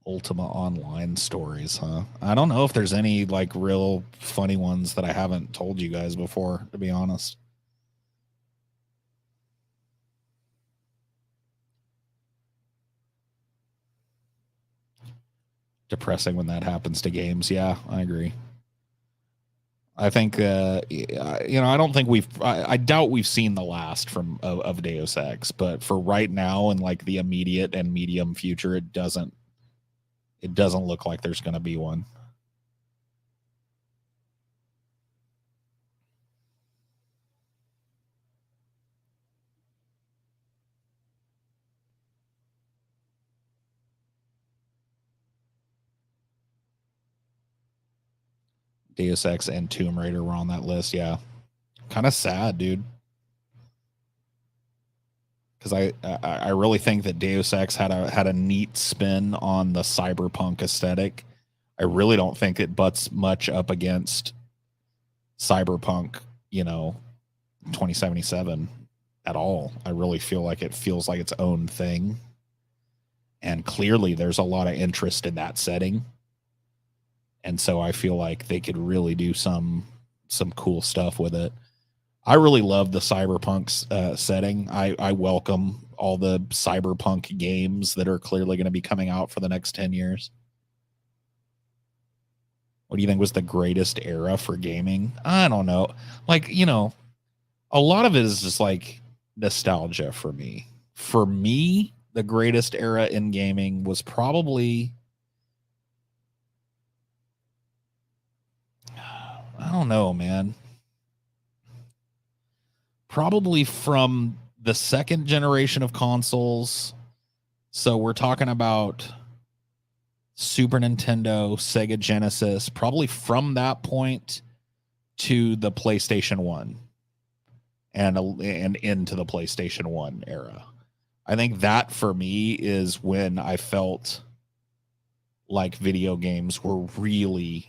Ultima Online stories, huh? I don't know if there's any like real funny ones that I haven't told you guys before, to be honest. Depressing when that happens to games. Yeah, I agree. I think, I don't think I doubt we've seen the last of Deus Ex, but for right now and like the immediate and medium future, it doesn't look like there's going to be one. Deus Ex and Tomb Raider were on that list. Yeah, kind of sad, dude. Because I really think that Deus Ex had a neat spin on the cyberpunk aesthetic. I really don't think it butts much up against cyberpunk, you know, 2077 at all. I really feel like it feels like its own thing. And clearly there's a lot of interest in that setting. And so I feel like they could really do some cool stuff with it. I really love the cyberpunk setting. I welcome all the cyberpunk games that are clearly going to be coming out for the next 10 years. What do you think was the greatest era for gaming? I don't know. Like, a lot of it is just like nostalgia for me. For me, the greatest era in gaming was probably, I don't know, man. Probably from the second generation of consoles. So we're talking about Super Nintendo, Sega Genesis, probably from that point to the PlayStation 1 and into the PlayStation 1 era. I think that for me is when I felt like video games were really,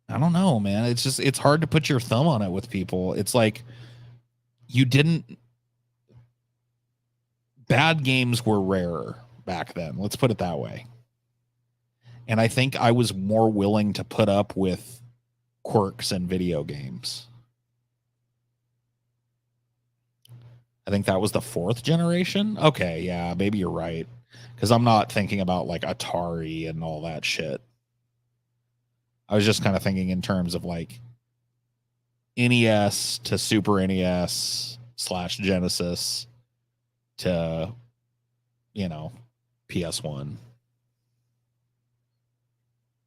I don't know, man. It's hard to put your thumb on it with people. It's like you didn't, bad games were rarer back then. Let's put it that way. And I think I was more willing to put up with quirks in video games. I think that was the fourth generation. Okay, yeah, maybe you're right. Because I'm not thinking about like Atari and all that shit. I was just kind of thinking in terms of like NES to Super NES / Genesis to, PS1.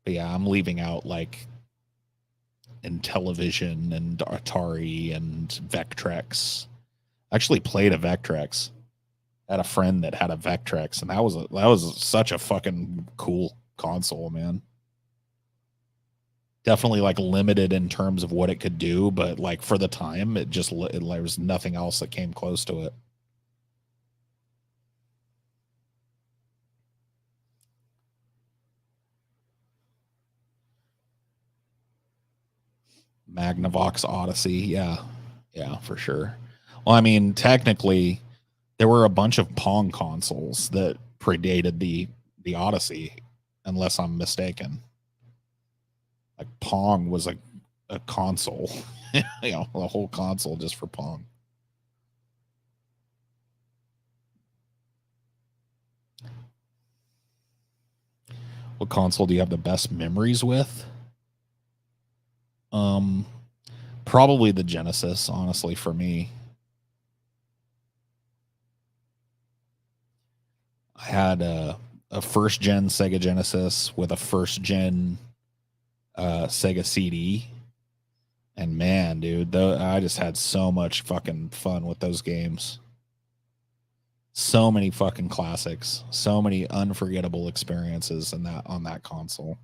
But yeah, I'm leaving out like Intellivision and Atari and Vectrex. I actually played a Vectrex. I had a friend that had a Vectrex, and that was such a fucking cool console, man. Definitely like limited in terms of what it could do, but like for the time, there was nothing else that came close to it. Magnavox Odyssey, yeah, for sure. Well, I mean, technically, there were a bunch of Pong consoles that predated the Odyssey, unless I'm mistaken. Like Pong was a console, a whole console just for Pong. What console do you have the best memories with? Um, Probably the Genesis, honestly, for me. I had a first gen Sega Genesis with a first gen Sega CD. And man, dude, I just had so much fucking fun with those games. So many fucking classics, so many unforgettable experiences on that console.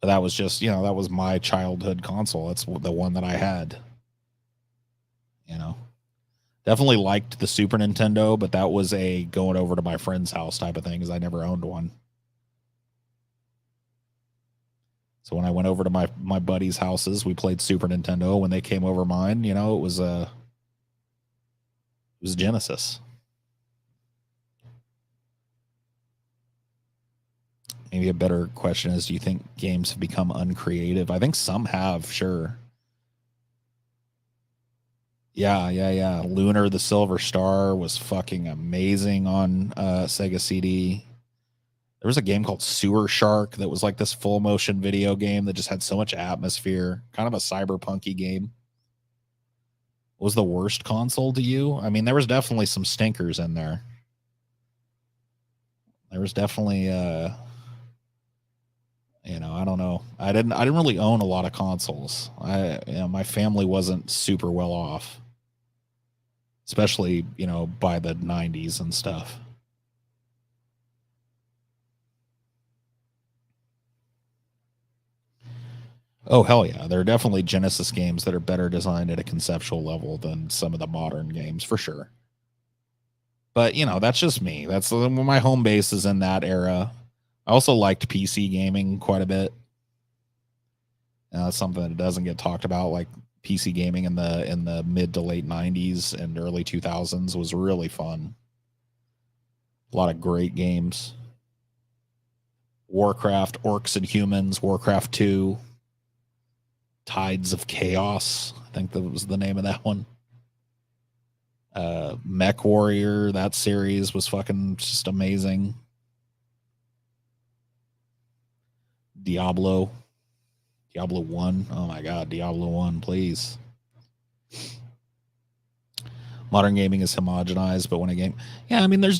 But that was just, that was my childhood console. That's the one that I had. You know, definitely liked the Super Nintendo, but that was a going over to my friend's house type of thing because I never owned one. So when I went over to my buddies' houses, we played Super Nintendo. When they came over mine, it was Genesis. Maybe a better question is, do you think games have become uncreative? I think some have, sure. Yeah. Lunar the Silver Star was fucking amazing on Sega CD. There was a game called Sewer Shark that was like this full motion video game that just had so much atmosphere, kind of a cyberpunky game. What was the worst console to you? I mean, there was definitely some stinkers in there. There was definitely I don't know. I didn't really own a lot of consoles. My family wasn't super well off. Especially, by the 90s and stuff. Oh, hell yeah. There are definitely Genesis games that are better designed at a conceptual level than some of the modern games, for sure. But, that's just me. That's my home base is in that era. I also liked PC gaming quite a bit. That's something that doesn't get talked about. Like PC gaming in the mid to late 90s and early 2000s was really fun. A lot of great games. Warcraft, Orcs and Humans, Warcraft 2, Tides of Chaos. I think that was the name of that one. Mech Warrior, that series was fucking just amazing. Diablo 1. Oh my god, Diablo 1, please. Modern gaming is homogenized, but when a game, yeah, I mean, there's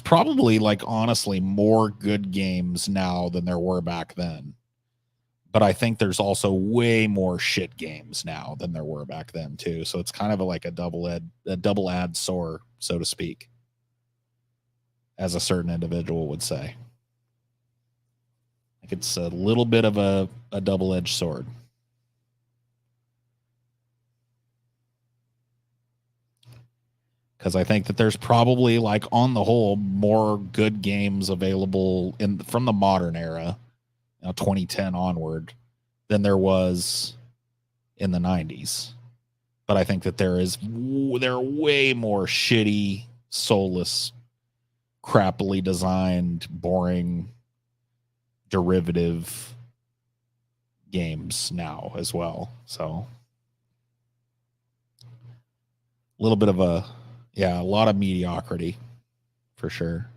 probably honestly more good games now than there were back then. But I think there's also way more shit games now than there were back then too. So it's kind of like a double ad sore, so to speak, as a certain individual would say. Like it's a little bit of a double-edged sword. Because I think that there's probably, like, on the whole, more good games available from the modern era, 2010 onward, than there was in the 90s. But I think that there are way more shitty, soulless, crappily designed, boring, derivative games now as well. So a little bit of a lot of mediocrity for sure.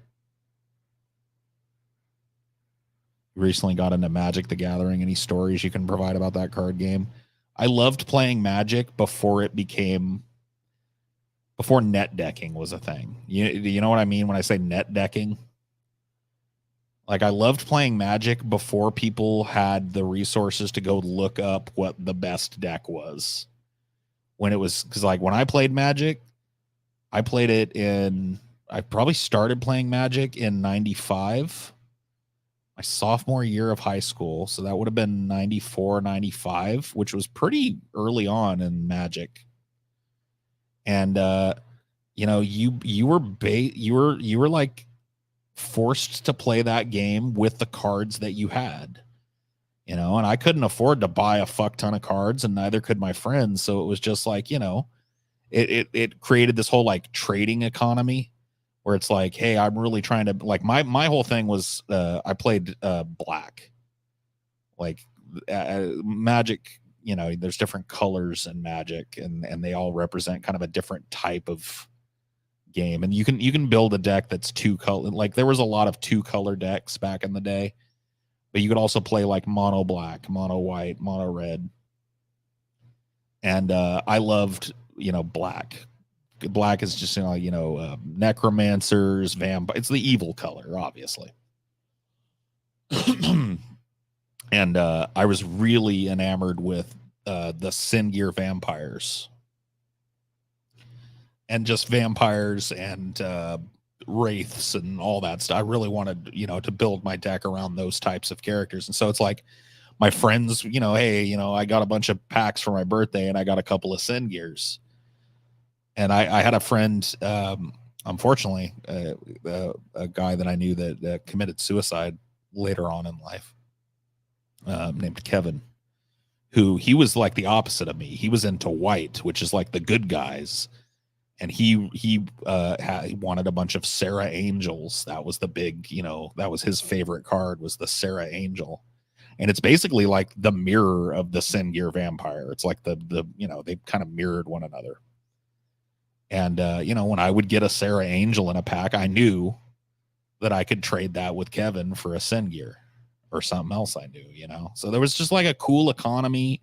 Recently got into Magic the Gathering. Any stories you can provide about that card game? I loved playing Magic before net decking was a thing. You know what I mean when I say net decking? Like, I loved playing Magic before people had the resources to go look up what the best deck was. When it was, because like when I played Magic, I probably started playing Magic in 95, my sophomore year of high school. So that would have been 94, 95, which was pretty early on in Magic. And, you were like forced to play that game with the cards that you had, and I couldn't afford to buy a fuck ton of cards, and neither could my friends. So it was just like, it created this whole like trading economy where it's like, hey, I'm really trying to, like, my whole thing was I played black, like Magic. There's different colors in Magic, and they all represent kind of a different type of game, and you can build a deck that's two color. Like, there was a lot of two color decks back in the day, but you could also play like mono black, mono white, mono red. And I loved, black. Black is just, necromancers, vampire. It's the evil color, obviously. And I was really enamored with the Sin Gear vampires. and just vampires and wraiths and all that stuff. I really wanted, to build my deck around those types of characters. And so it's like my friends, hey, I got a bunch of packs for my birthday and I got a couple of Sin Gears. And I had a friend, unfortunately, a guy that I knew that committed suicide later on in life, named Kevin, who he was like the opposite of me. He was into white, which is like the good guys. And he wanted a bunch of Sarah Angels. That was the big, that was his favorite card, was the Sarah Angel. And it's basically like the mirror of the Sin Gear vampire. It's like the they kind of mirrored one another. And when I would get a Sarah Angel in a pack, I knew that I could trade that with Kevin for a Sin Gear or something else I knew, So there was just like a cool economy.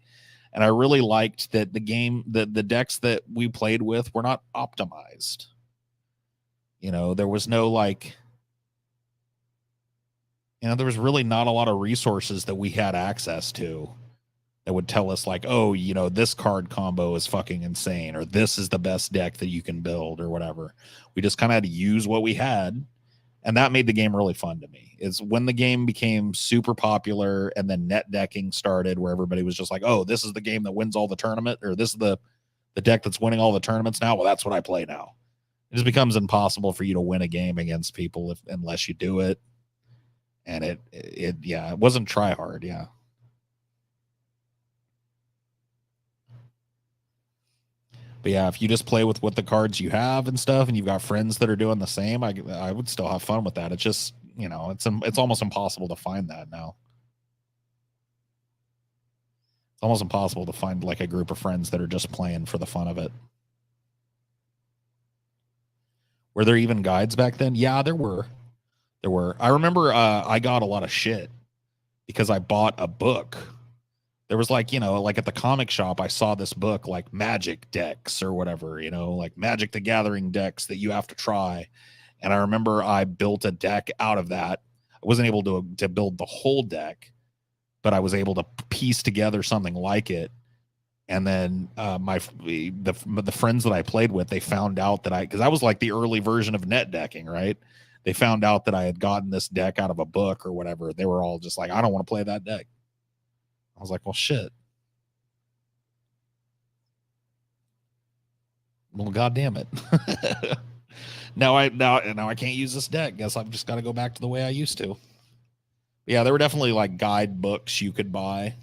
And I really liked that the game, the decks that we played with were not optimized. There was no there was really not a lot of resources that we had access to that would tell us like, oh, this card combo is fucking insane, or this is the best deck that you can build, or whatever. We just kind of had to use what we had. And that made the game really fun to me. Is when the game became super popular and then net decking started, where everybody was just like, oh, this is the game that wins all the tournament, or this is the deck that's winning all the tournaments now. Well, that's what I play now. It just becomes impossible for you to win a game against people unless you do it. And it wasn't try hard. Yeah. But yeah, if you just play with what the cards you have and stuff, and you've got friends that are doing the same, I would still have fun with that. It's just, it's almost impossible to find that now. It's almost impossible to find like a group of friends that are just playing for the fun of it. Were there even guides back then? Yeah, there were. There were. I remember I got a lot of shit because I bought a book. There was like at the comic shop, I saw this book like Magic decks or whatever, like Magic the Gathering decks that you have to try. And I remember I built a deck out of that. I wasn't able to build the whole deck, but I was able to piece together something like it. And then the friends that I played with, they found out that because I was like the early version of net decking, right? They found out that I had gotten this deck out of a book or whatever. They were all just like, I don't want to play that deck. I was like, well, shit. Well, God damn it. now I can't use this deck. Guess I've just got to go back to the way I used to. Yeah, there were definitely like guide books you could buy.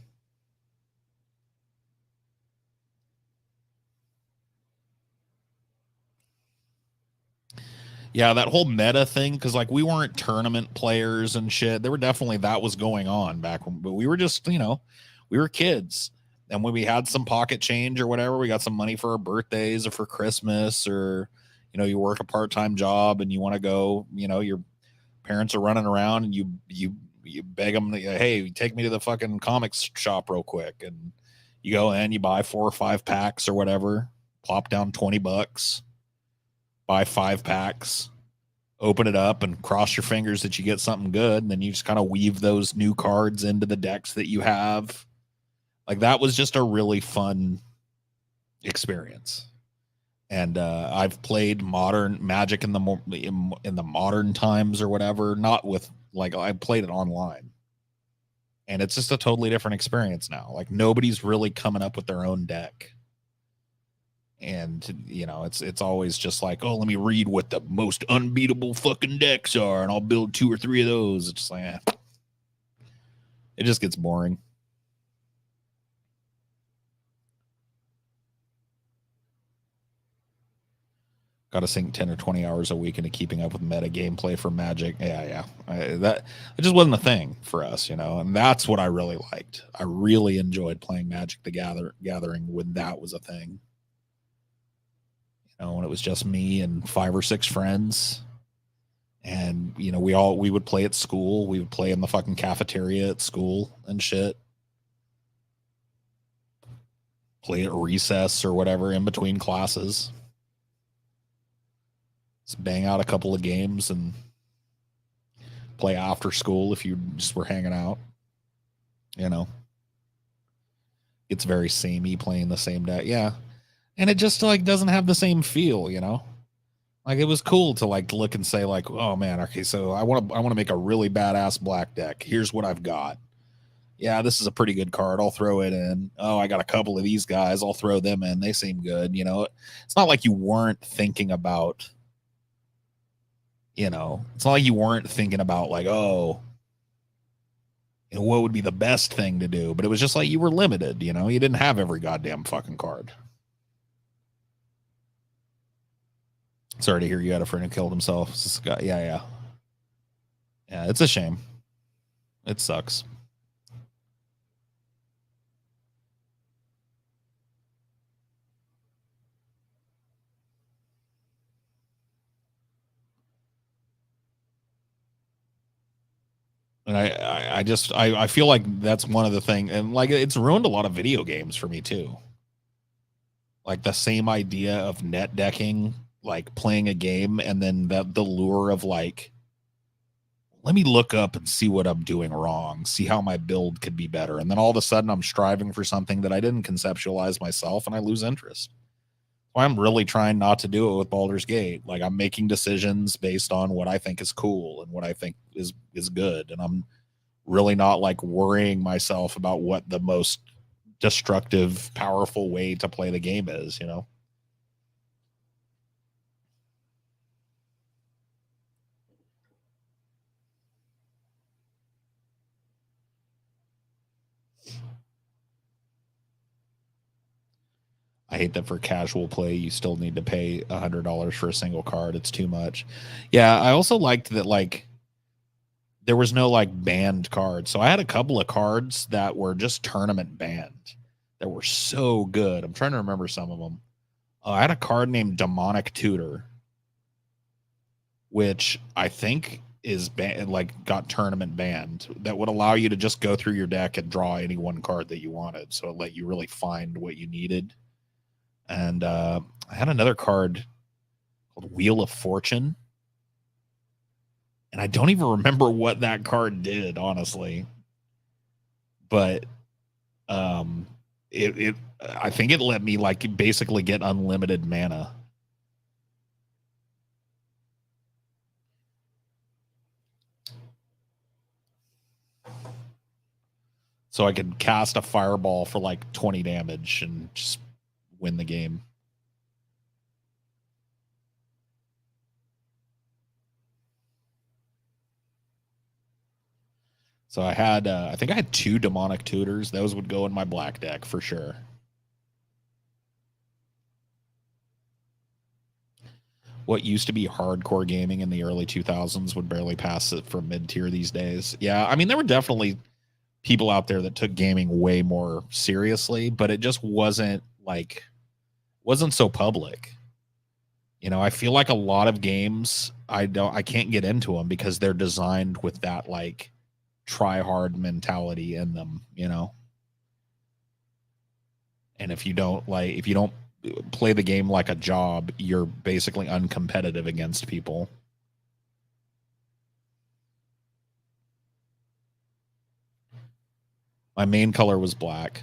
Yeah, that whole meta thing, because like we weren't tournament players and shit. There were definitely that was going on back when, but we were just, we were kids. And when we had some pocket change or whatever, we got some money for our birthdays or for Christmas, or, you work a part-time job and you want to go, your parents are running around and you beg them, hey, take me to the fucking comics shop real quick. And you go in, you buy 4 or 5 packs or whatever, plop down $20, buy 5 packs, open it up and cross your fingers that you get something good. And then you just kind of weave those new cards into the decks that you have. Like that was just a really fun experience. And I've played modern Magic in the modern times or whatever, not with like I played it online. And it's just a totally different experience now. Like nobody's really coming up with their own deck. And it's always just like, oh, let me read what the most unbeatable fucking decks are and I'll build 2 or 3 of those. It's just like it just gets boring. Got to sink 10 or 20 hours a week into keeping up with meta gameplay for Magic. Yeah. That it just wasn't a thing for us, and that's what I really liked. I really enjoyed playing Magic the Gathering when that was a thing. When it was just me and 5 or 6 friends. And, we would play at school. We would play in the fucking cafeteria at school and shit. Play at recess or whatever in between classes. Just bang out a couple of games and play after school if you just were hanging out. It's very samey playing the same deck. Yeah. And it just like doesn't have the same feel, you know? Like it was cool to like look and say like, oh man, okay, so I want to make a really badass black deck. Here's what I've got. Yeah, this is a pretty good card. I'll throw it in. Oh, I got a couple of these guys. I'll throw them in. They seem good. You know, it's not like you weren't thinking about, it's not like you weren't thinking about like, oh, what would be the best thing to do? But it was just like you were limited, you didn't have every goddamn fucking card. Sorry to hear you had a friend who killed himself. Yeah. Yeah, it's a shame. It sucks. And I feel like that's one of the things, and like it's ruined a lot of video games for me too. Like the same idea of net decking, like playing a game, and then the lure of like, let me look up and see what I'm doing wrong, see how my build could be better, and then all of a sudden I'm striving for something that I didn't conceptualize myself, and I lose interest. So I'm really trying not to do it with Baldur's Gate. Like I'm making decisions based on what I think is cool and what I think is good, and I'm really not like worrying myself about what the most destructive, powerful way to play the game is, I hate that for casual play, you still need to pay $100 for a single card. It's too much. Yeah, I also liked that like there was no like banned cards. So I had a couple of cards that were just tournament banned that were so good. I'm trying to remember some of them. I had a card named Demonic Tutor, which I think is like got tournament banned, that would allow you to just go through your deck and draw any one card that you wanted. So it let you really find what you needed. And I had another card called Wheel of Fortune. And I don't even remember what that card did, honestly. But it I think it let me like basically get unlimited mana. So I could cast a fireball for like 20 damage and just win the game. So I think I had 2 Demonic Tutors. Those would go in my black deck for sure. What used to be hardcore gaming in the early 2000s would barely pass it for mid-tier these days. Yeah, I mean, there were definitely people out there that took gaming way more seriously, but it just wasn't so public. I feel like a lot of games I can't get into them because they're designed with that like try hard mentality in them, And if you don't play the game like a job, you're basically uncompetitive against people. My main color was black.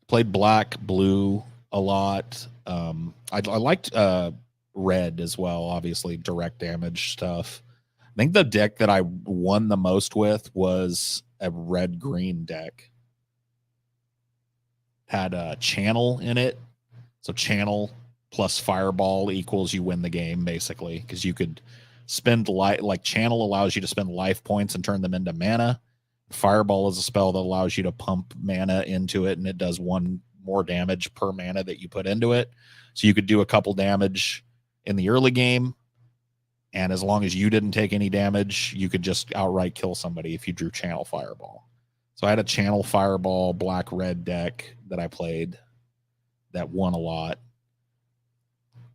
Played black, blue a lot. I liked red as well, obviously direct damage stuff. I think the deck that I won the most with was a red green deck. Had a channel in it. So channel plus fireball equals you win the game, basically, because you could spend like channel allows you to spend life points and turn them into mana. Fireball is a spell that allows you to pump mana into it, and it does 1 more damage per mana that you put into it. So you could do a couple damage in the early game, and as long as you didn't take any damage, you could just outright kill somebody if you drew channel fireball. So I had a channel fireball black red deck that I played that won a lot.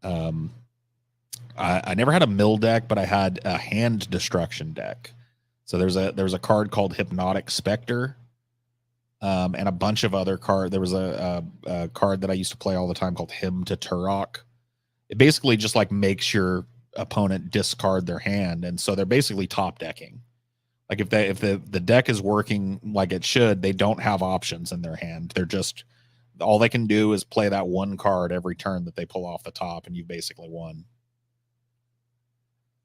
I never had a mill deck, but I had a hand destruction deck. So there's a card called Hypnotic Spectre, and a bunch of other cards. There was a card that I used to play all the time called Hymn to Turok. It basically just like makes your opponent discard their hand, and so they're basically top decking. Like if the deck is working like it should, they don't have options in their hand. They're just all they can do is play that one card every turn that they pull off the top, and you basically won.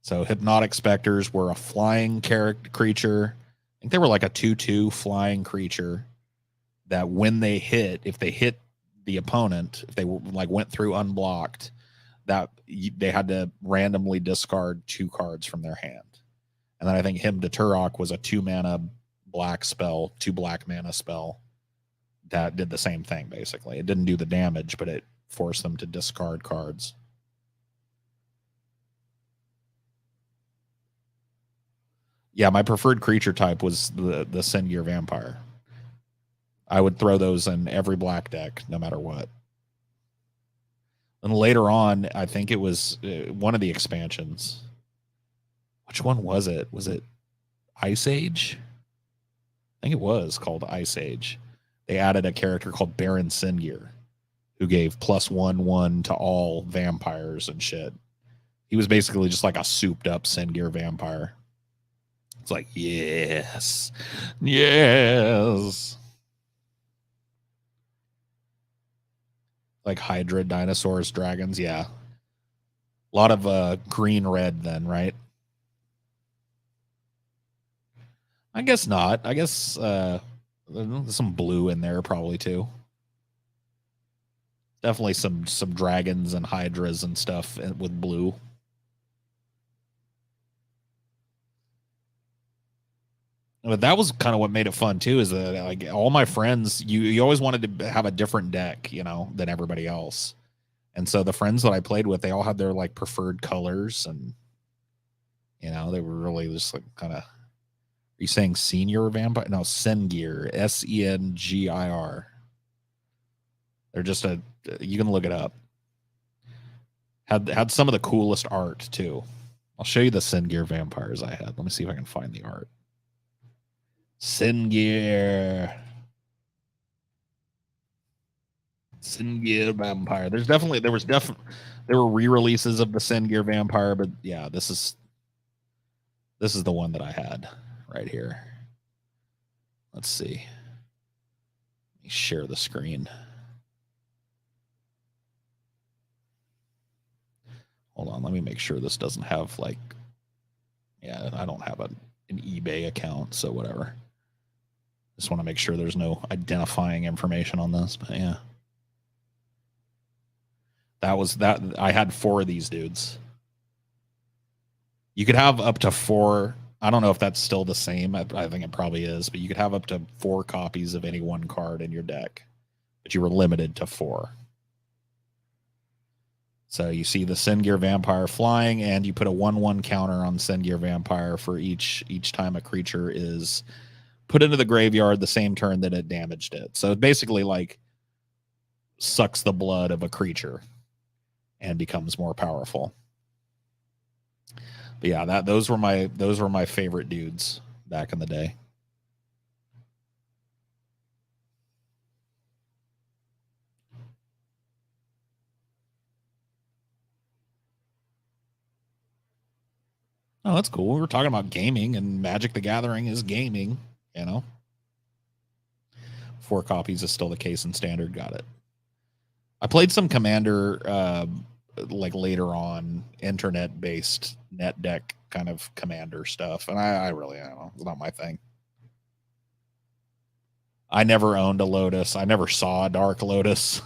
So Hypnotic Specters were a flying creature. I think they were like a 2/2 flying creature that when they hit, if they hit the opponent, if they like went through unblocked, that they had to randomly discard 2 cards from their hand. And then I think Hymn to Turok was a 2-mana black spell, 2 black mana spell that did the same thing, basically. It didn't do the damage, but it forced them to discard cards. Yeah, my preferred creature type was the Sengir Vampire. I would throw those in every black deck, no matter what. And later on, I think it was one of the expansions. Which one was it? Was it Ice Age? I think it was called Ice Age. They added a character called Baron Sengir, who gave +1/1 to all vampires and shit. He was basically just like a souped up Sengir vampire. It's like, yes. Yes. Like Hydra, dinosaurs, dragons, yeah. A lot of green red then, right? I guess not. I guess there's some blue in there probably too. Definitely some dragons and hydras and stuff with blue. But that was kind of what made it fun too, is that like all my friends, you always wanted to have a different deck, you know, than everybody else. And so the friends that I played with, they all had their like preferred colors, and you know, they were really just like kind of. Are you saying senior vampire? No, Sengir, Sengir. They're just you can look it up. Had some of the coolest art too. I'll show you the Sengir vampires I had. Let me see if I can find the art. Sengir vampire. There were re-releases of the Sengir vampire, but yeah, this is the one that I had right here. Let's see. Let me share the screen. Hold on, let me make sure this doesn't have like, yeah, I don't have an eBay account, so whatever. Just want to make sure there's no identifying information on this, but yeah. That I had 4 of these dudes. You could have up to 4. I don't know if that's still the same. I think it probably is, but you could have up to 4 copies of any one card in your deck, but you were limited to 4. So you see the Sengir Vampire flying, and you put a 1/1 counter on Sengir Vampire for each time a creature is put into the graveyard the same turn that it damaged it. So it basically like sucks the blood of a creature and becomes more powerful. But yeah, those were my favorite dudes back in the day. Oh, that's cool. We were talking about gaming, and Magic the Gathering is gaming, you know. 4 copies is still the case in standard. Got it. I played some Commander like later on, internet-based net deck kind of Commander stuff, and I really, I don't know, it's not my thing. I never owned a Lotus. I never saw a Dark Lotus.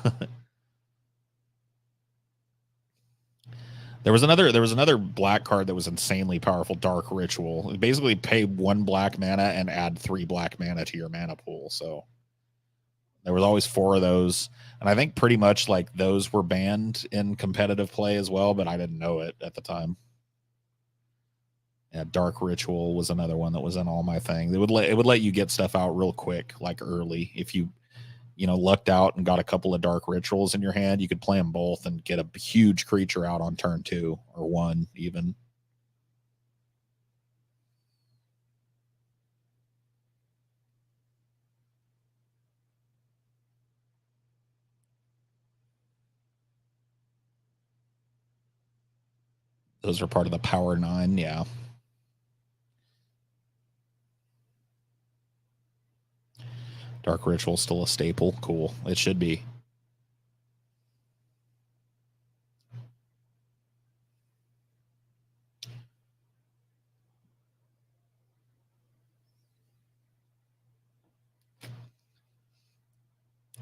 There was another black card that was insanely powerful, Dark Ritual. Basically pay 1 black mana and add 3 black mana to your mana pool. So there was always 4 of those. And I think pretty much like those were banned in competitive play as well, but I didn't know it at the time. Yeah, Dark Ritual was another one that was in all my things. It would let you get stuff out real quick, like early. If you lucked out and got a couple of Dark Rituals in your hand, you could play them both and get a huge creature out on turn 2 or 1 even. Those are part of the Power 9, yeah. Dark Ritual still a staple. Cool. It should be.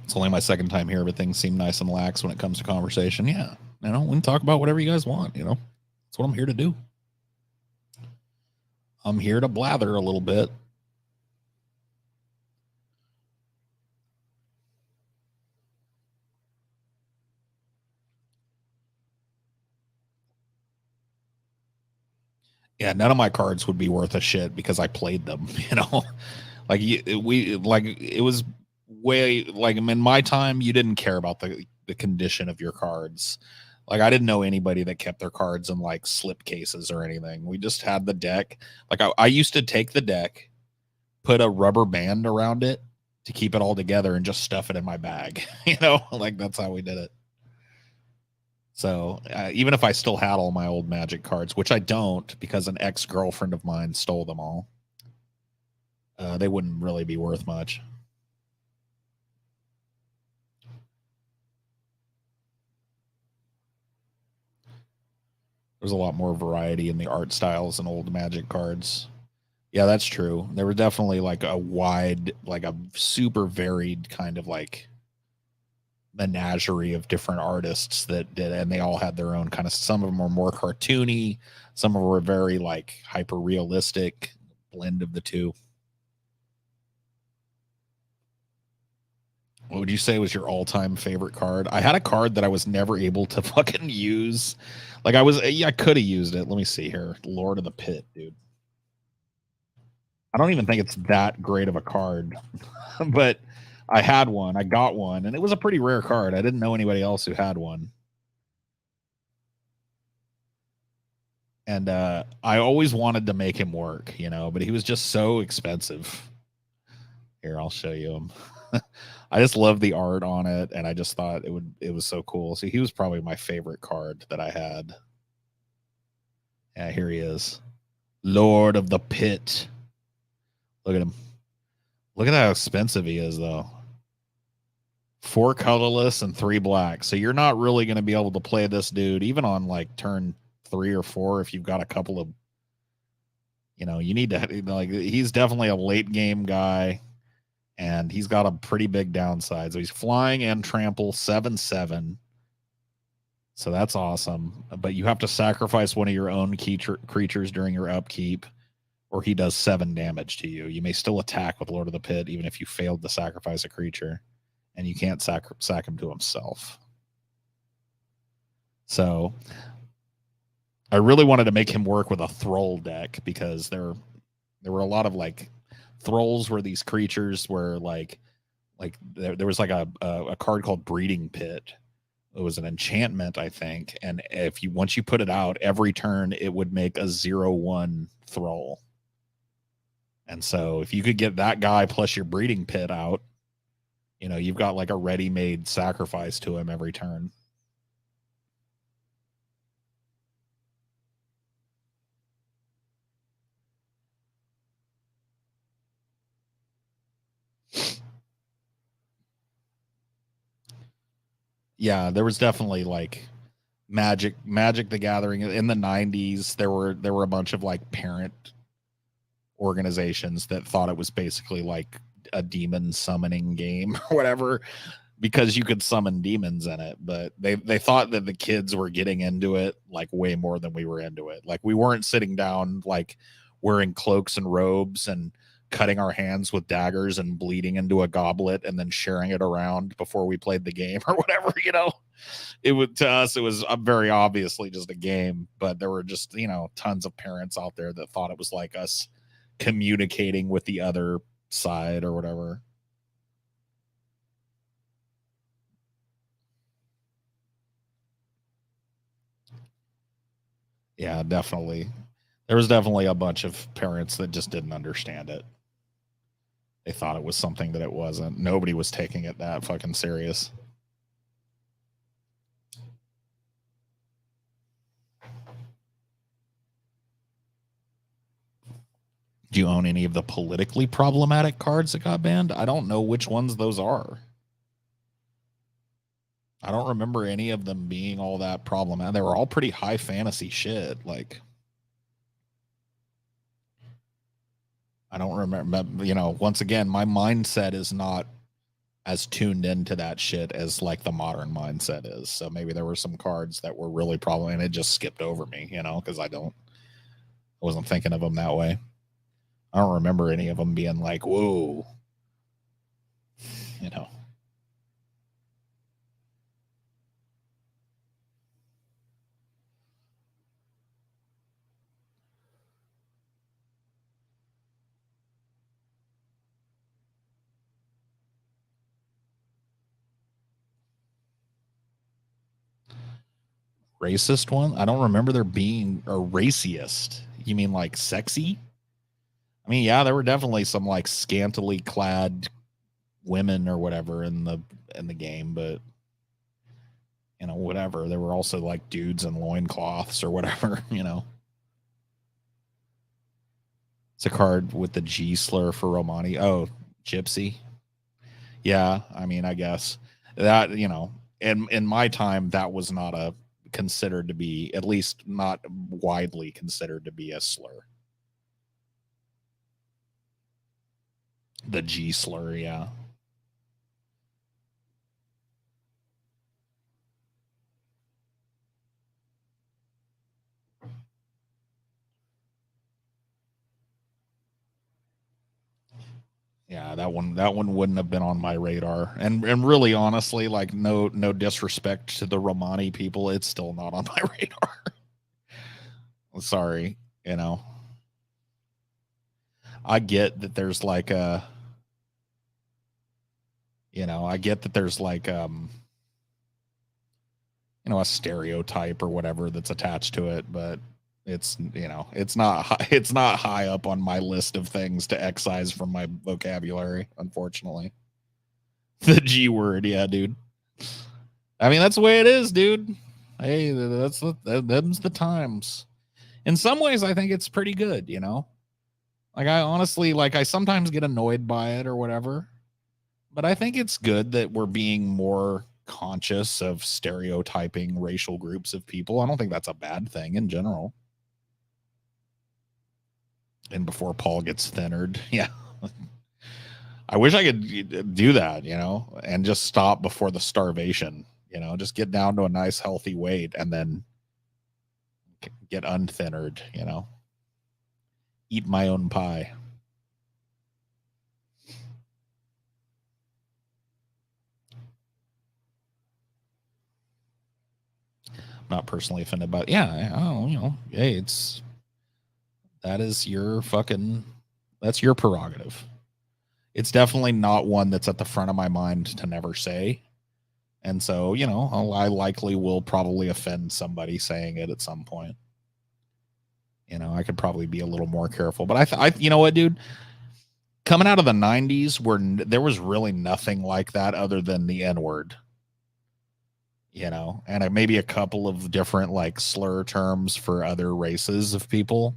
It's only my second time here, but things seem nice and lax when it comes to conversation. Yeah, we can talk about whatever you guys want. That's what I'm here to do. I'm here to blather a little bit. Yeah, none of my cards would be worth a shit because I played them. Like it was way like in my time, you didn't care about the condition of your cards. Like I didn't know anybody that kept their cards in like slip cases or anything. We just had the deck. Like I used to take the deck, put a rubber band around it to keep it all together, and just stuff it in my bag. Like that's how we did it. So even if I still had all my old Magic cards, which I don't because an ex girlfriend of mine stole them all, they wouldn't really be worth much. There's a lot more variety in the art styles and old Magic cards. Yeah, that's true. There were definitely like a wide, like a super varied kind of like menagerie of different artists that did, and they all had their own kind of. Some of them were more cartoony, some of them were very like hyper realistic, blend of the two. What would you say was your all-time favorite card? I had a card that I was never able to fucking use. Like I could have used it. Let me see here. Lord of the Pit, dude. I don't even think it's that great of a card, but I had one. I got one, and it was a pretty rare card. I didn't know anybody else who had one. And I always wanted to make him work, but he was just so expensive. Here, I'll show you him. I just love the art on it, and I just thought it was so cool. So he was probably my favorite card that I had. Yeah, here he is. Lord of the Pit. Look at him. Look at how expensive he is, though. 4 colorless and 3 black. So you're not really going to be able to play this dude even on like turn 3 or 4 if you've got a couple of, you need to, like, he's definitely a late game guy, and he's got a pretty big downside. So he's flying and trample 7/7. So that's awesome. But you have to sacrifice one of your own creatures during your upkeep, or he does 7 damage to you. You may still attack with Lord of the Pit, even if you failed to sacrifice a creature, and you can't sack him to himself. So I really wanted to make him work with a Thrall deck because there were a lot of like Thralls were these creatures where like there was like a card called Breeding Pit. It was an enchantment, I think, and if you once you put it out, every turn it would make a 0/1 Thrall. And so if you could get that guy plus your Breeding Pit out, you've got like a ready-made sacrifice to him every turn. Yeah, there was definitely like Magic the Gathering in the 90s. There were a bunch of like parent organizations that thought it was basically like a demon summoning game or whatever, because you could summon demons in it, but they thought that the kids were getting into it like way more than we were into it. Like we weren't sitting down like wearing cloaks and robes and cutting our hands with daggers and bleeding into a goblet and then sharing it around before we played the game or whatever. It would, to us it was very obviously just a game, but there were just tons of parents out there that thought it was like us communicating with the other side or whatever. Yeah, definitely. There was definitely a bunch of parents that just didn't understand it. They thought it was something that it wasn't. Nobody was taking it that fucking serious. Do you own any of the politically problematic cards that got banned? I don't know which ones those are. I don't remember any of them being all that problematic. They were all pretty high fantasy shit. Like, I don't remember, once again, my mindset is not as tuned into that shit as like the modern mindset is. So maybe there were some cards that were really problematic and it just skipped over me, because I wasn't thinking of them that way. I don't remember any of them being like, whoa, you know. Racist one? I don't remember there being a raciest. You mean like sexy? I mean, yeah, there were definitely some like scantily clad women or whatever in the game, but whatever. There were also like dudes in loincloths or whatever. It's a card with the G slur for Romani. Oh, Gypsy. Yeah, I mean, I guess that, in my time, that was not a considered to be, at least not widely considered to be a slur. The G slur, yeah. Yeah, that one wouldn't have been on my radar. And really honestly, like no disrespect to the Romani people, it's still not on my radar. Sorry, you know. I get that there's like a I get that there's like a stereotype or whatever that's attached to it, but it's not high up on my list of things to excise from my vocabulary, unfortunately. The G word, yeah, dude. I mean, that's the way it is, dude. Hey, them's the times. In some ways, I think it's pretty good. Like I honestly, like I sometimes get annoyed by it or whatever, but I think it's good that we're being more conscious of stereotyping racial groups of people. I don't think that's a bad thing in general. And before Paul gets thinnered, yeah. I wish I could do that, and just stop before the starvation, just get down to a nice healthy weight and then get unthinnered. Eat my own pie. Not personally offended, but yeah, hey, that is your fucking, that's your prerogative. It's definitely not one that's at the front of my mind to never say. And so, I likely will probably offend somebody saying it at some point. I could probably be a little more careful, but you know what, dude? Coming out of the 90s where there was really nothing like that other than the N word, and maybe a couple of different like slur terms for other races of people.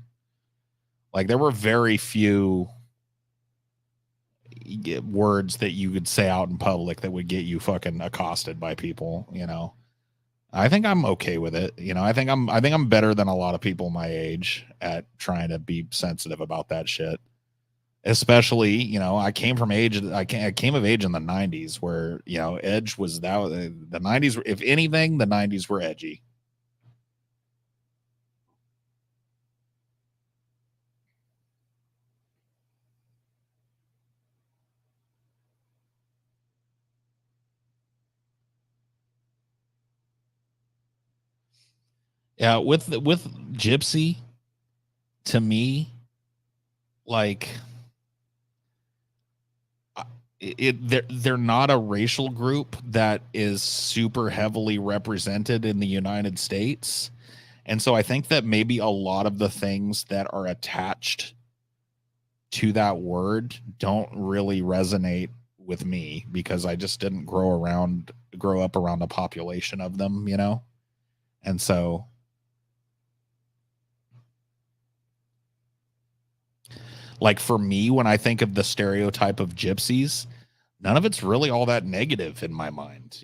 Like there were very few words that you could say out in public that would get you fucking accosted by people. I think I'm okay with it. I think I'm better than a lot of people my age at trying to be sensitive about that shit. Especially, I came from age. I came of age in the '90s, where edge was that the '90s. If anything, the '90s were edgy. Yeah, with Gypsy, to me, like they're not a racial group that is super heavily represented in the United States. And so I think that maybe a lot of the things that are attached to that word don't really resonate with me because I just didn't grow up around a population of them. And so like for me, when I think of the stereotype of gypsies, none of it's really all that negative in my mind.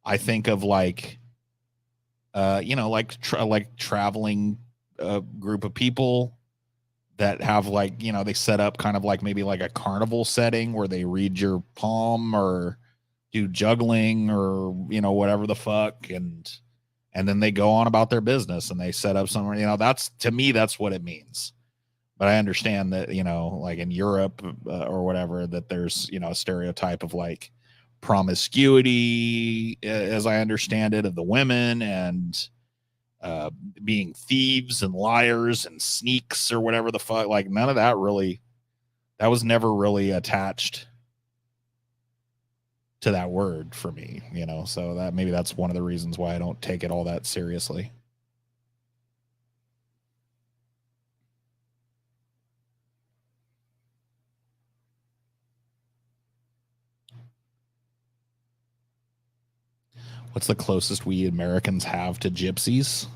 I think of like like traveling group of people that have like, you know, they set up kind of like maybe like a carnival setting where they read your palm or do juggling or, you know, whatever the fuck. And then they go on about their business and they set up somewhere, you know, that's, to me, that's what it means. But I understand that, you know, like in Europe or whatever, that there's, you know, a stereotype of like promiscuity, as I understand it, of the women, and being thieves and liars and sneaks or whatever the fuck. Like none of that really, that was never really attached to that word for me, you know. So that maybe that's one of the reasons why I don't take it all that seriously. What's the closest we Americans have to gypsies?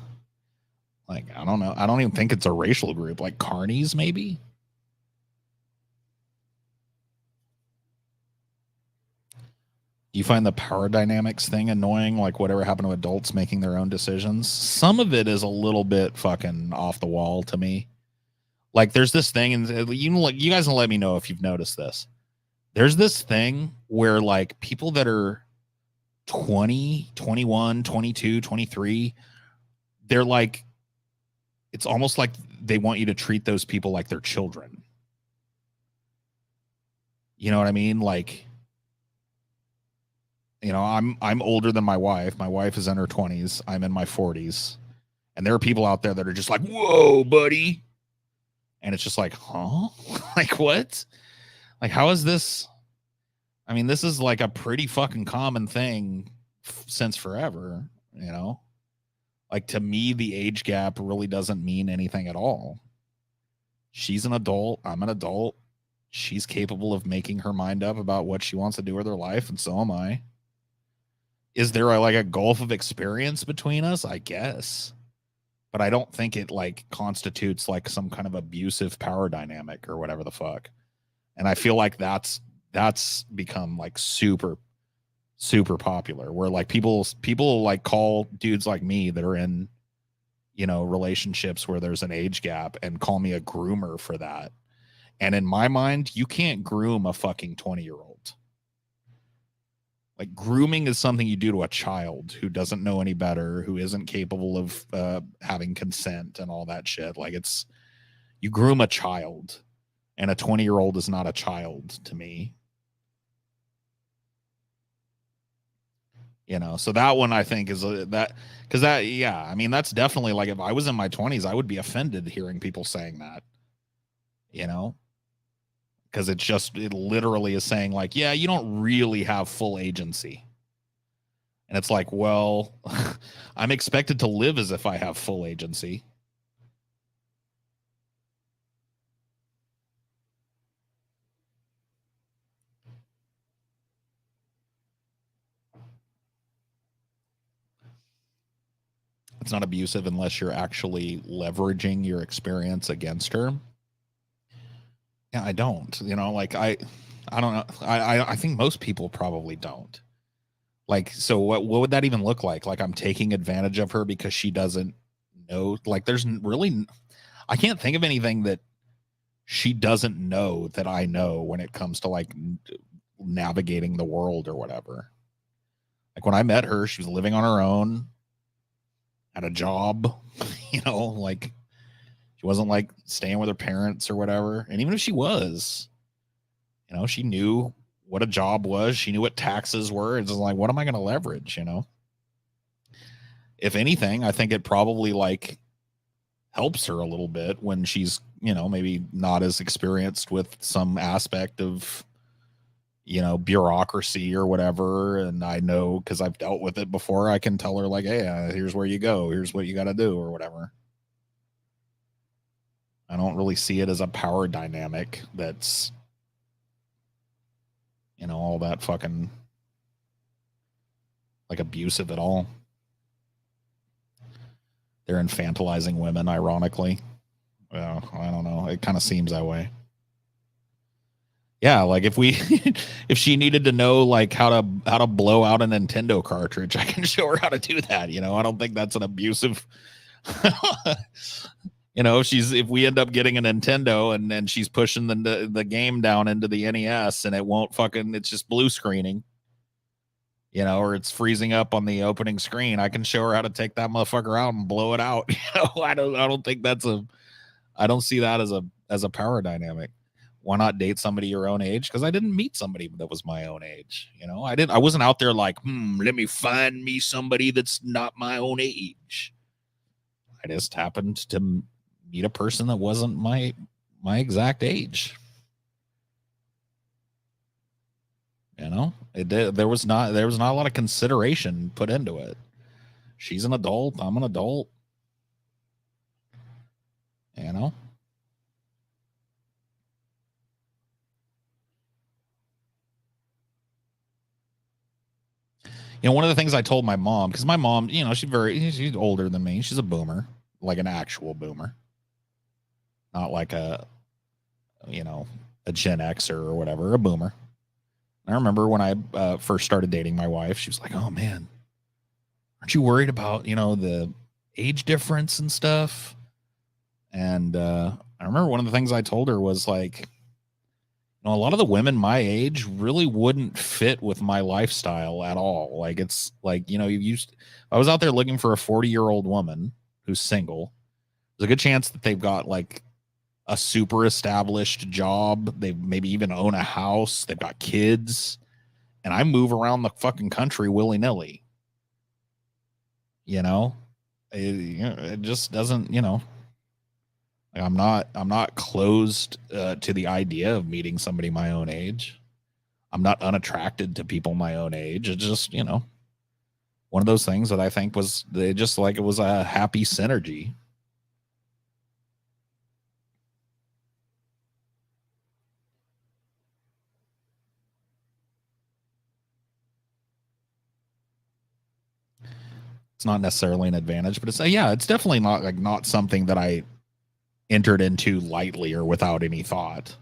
Like, I don't know. I don't even think it's a racial group. Like carnies, maybe? Do you find the power dynamics thing annoying? Like whatever happened to adults making their own decisions? Some of it is a little bit fucking off the wall to me. Like there's this thing, and you guys will let me know if you've noticed this. There's this thing where like people that are 20, 21, 22, 23, they're like, it's almost like they want you to treat those people like they're children. You know what I mean? Like, you know, I'm older than my wife. My wife is in her 20s. I'm in my 40s. And there are people out there that are just like, "Whoa, buddy." And it's just like, "Huh?" Like what? Like how is this? I mean, this is like a pretty fucking common thing since forever, you know? Like to me, the age gap really doesn't mean anything at all. She's an adult. I'm an adult. She's capable of making her mind up about what she wants to do with her life, and so am I. Is there like a gulf of experience between us? I guess. But I don't think it like constitutes like some kind of abusive power dynamic or whatever the fuck. And I feel like that's become like super popular, where like people like call dudes like me that are in, you know, relationships where there's an age gap and call me a groomer for that. And in my mind, you can't groom a fucking 20-year-old. Like grooming is something you do to a child who doesn't know any better, who isn't capable of having consent and all that shit. Like it's, you groom a child, and a 20-year-old is not a child to me. You know, so that one I think is that, because that, yeah, I mean, that's definitely like if I was in my 20s, I would be offended hearing people saying that, you know, because it's just, it literally is saying like, yeah, you don't really have full agency. And it's like, well, I'm expected to live as if I have full agency. It's not abusive unless you're actually leveraging your experience against her. Yeah, I don't. You know, like I don't know. I think most people probably don't. Like, so what would that even look like? Like I'm taking advantage of her because she doesn't know. Like there's really, I can't think of anything that she doesn't know that I know when it comes to like navigating the world or whatever. Like when I met her, she was living on her own, had a job, you know, like she wasn't like staying with her parents or whatever. And even if she was, you know, she knew what a job was. She knew what taxes were. It's just like, what am I going to leverage, you know? If anything, I think it probably like helps her a little bit when she's, you know, maybe not as experienced with some aspect of, you know, bureaucracy or whatever. And I know because I've dealt with it before, I can tell her like, hey, here's where you go. Here's what you got to do or whatever. I don't really see it as a power dynamic that's, you know, all that fucking like abusive at all. They're infantilizing women, ironically. Well, I don't know. It kind of seems that way. Yeah, like if we if she needed to know like how to blow out a Nintendo cartridge, I can show her how to do that, you know. I don't think that's an abusive If we end up getting a Nintendo and then she's pushing the game down into the NES and it won't fucking, it's just blue screening, or it's freezing up on the opening screen, I can show her how to take that motherfucker out and blow it out. I don't think I don't see that as a power dynamic. Why not date somebody your own age? Because I didn't meet somebody that was my own age. I wasn't out there like, let me find me somebody that's not my own age. I just happened to meet a person that wasn't my exact age. There was not a lot of consideration put into it. She's an adult. I'm an adult. You know. One of the things I told my mom, because my mom, she's older than me. She's a boomer, like an actual boomer, not like a Gen Xer or whatever, a boomer. I remember when I first started dating my wife, she was like, "Oh man, aren't you worried about the age difference and stuff?" And I remember one of the things I told her was like, a lot of the women my age really wouldn't fit with my lifestyle at all. Like it's like, I was out there looking for a 40-year-old woman who's single. There's a good chance that they've got like a super established job. They maybe even own a house. They've got kids. And I move around the fucking country willy-nilly. It just doesn't, I'm not closed to the idea of meeting somebody my own age. I'm not unattracted to people my own age. It's just, one of those things that I think was just like it was a happy synergy. It's not necessarily an advantage, but it's definitely not something that I entered into lightly or without any thought.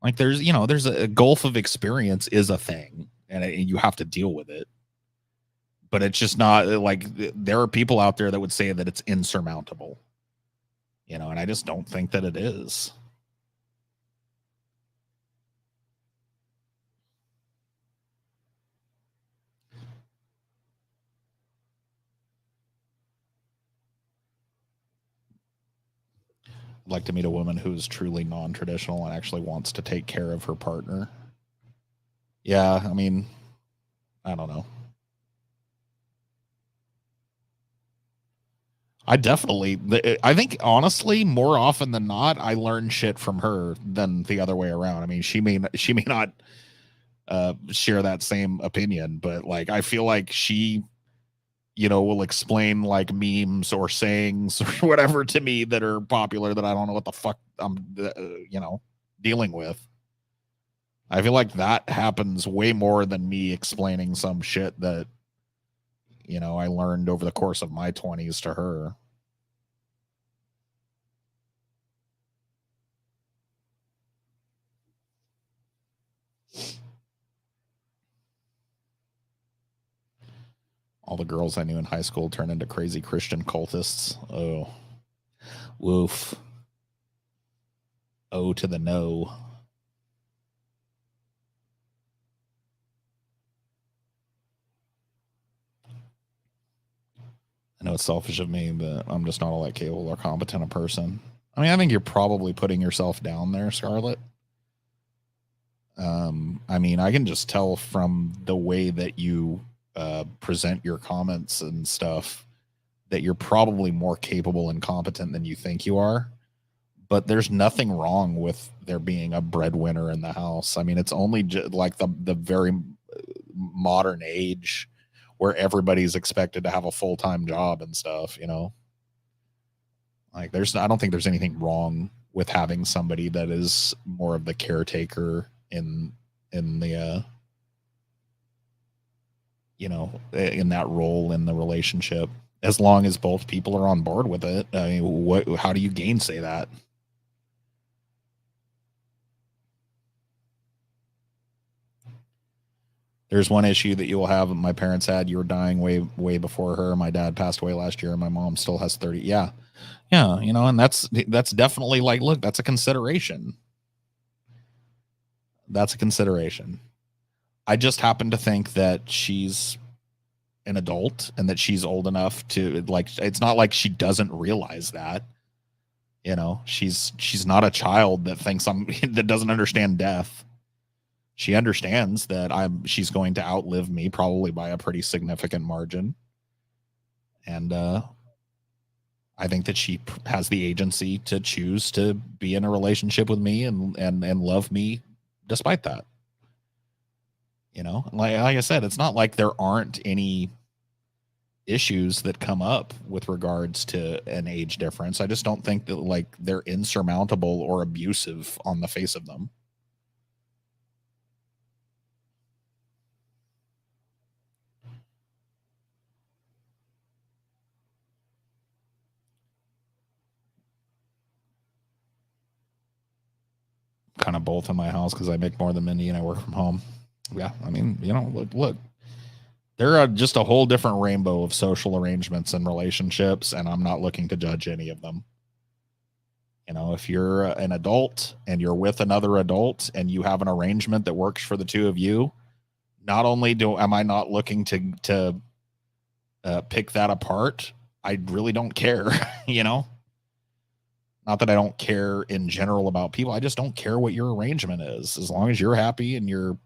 Like there's a gulf of experience is a thing, and you have to deal with it. But it's just not like there are people out there that would say that it's insurmountable, and I just don't think that it is. I'd like to meet a woman who's truly non-traditional and actually wants to take care of her partner. Yeah, I mean, I don't know. I think honestly, more often than not, I learn shit from her than the other way around. I mean, she may not share that same opinion, but like I feel like she, will explain like memes or sayings or whatever to me that are popular that I don't know what the fuck I'm, dealing with. I feel like that happens way more than me explaining some shit that, I learned over the course of my 20s to her. All the girls I knew in high school turned into crazy Christian cultists. Oh, woof. Oh, to the no. I know it's selfish of me, but I'm just not all that capable or competent a person. I mean, I think you're probably putting yourself down there, Scarlett. I mean, I can just tell from the way that you present your comments and stuff that you're probably more capable and competent than you think you are. But there's nothing wrong with there being a breadwinner in the house. I mean, it's only like the very modern age where everybody's expected to have a full-time job and stuff, Like I don't think there's anything wrong with having somebody that is more of the caretaker in the in that role in the relationship, as long as both people are on board with it. I mean, how do you gainsay that? There's one issue that you will have. My parents had. You were dying way before her. My dad passed away last year, and my mom still has 30. Yeah, yeah, and that's definitely like, look, that's a consideration. That's a consideration. I just happen to think that she's an adult and that she's old enough to, like, it's not like she doesn't realize that. She's not a child that thinks that doesn't understand death. She understands that she's going to outlive me probably by a pretty significant margin. And I think that she has the agency to choose to be in a relationship with me and love me despite that. Like I said, it's not like there aren't any issues that come up with regards to an age difference. I just don't think that, like, they're insurmountable or abusive on the face of them. Kind of both in my house because I make more than Mindy and I work from home. Yeah, I mean, look, there are just a whole different rainbow of social arrangements and relationships, and I'm not looking to judge any of them. If you're an adult and you're with another adult and you have an arrangement that works for the two of you, not only am I not looking to pick that apart, I really don't care. Not that I don't care in general about people. I just don't care what your arrangement is. As long as you're happy and your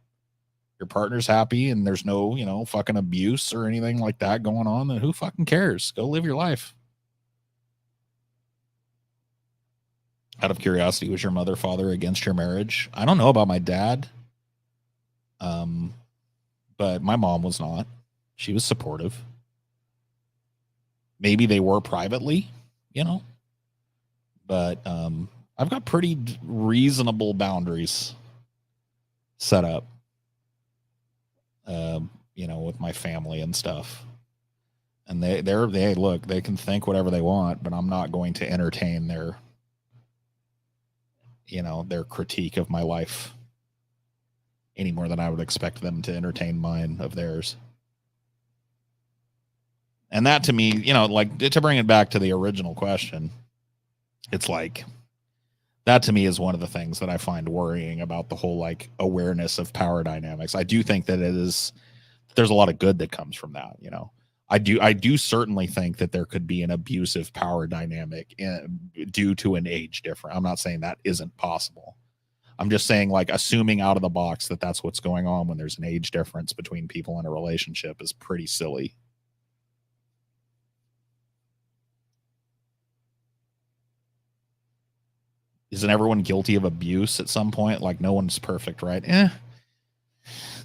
partner's happy and there's no, fucking abuse or anything like that going on, then who fucking cares? Go live your life. Out of curiosity, was your mother, father against your marriage? I don't know about my dad. But my mom was not. She was supportive. Maybe they were privately, but I've got pretty reasonable boundaries set up, with my family and stuff. And they look, they can think whatever they want, but I'm not going to entertain their critique of my life any more than I would expect them to entertain mine of theirs. And that, to me, like, to bring it back to the original question, it's like, that to me is one of the things that I find worrying about the whole, like, awareness of power dynamics. I do think that there's a lot of good that comes from that. I do certainly think that there could be an abusive power dynamic due to an age difference. I'm not saying that isn't possible. I'm just saying, like, assuming out of the box that that's what's going on when there's an age difference between people in a relationship is pretty silly. Isn't everyone guilty of abuse at some point? Like, no one's perfect, right?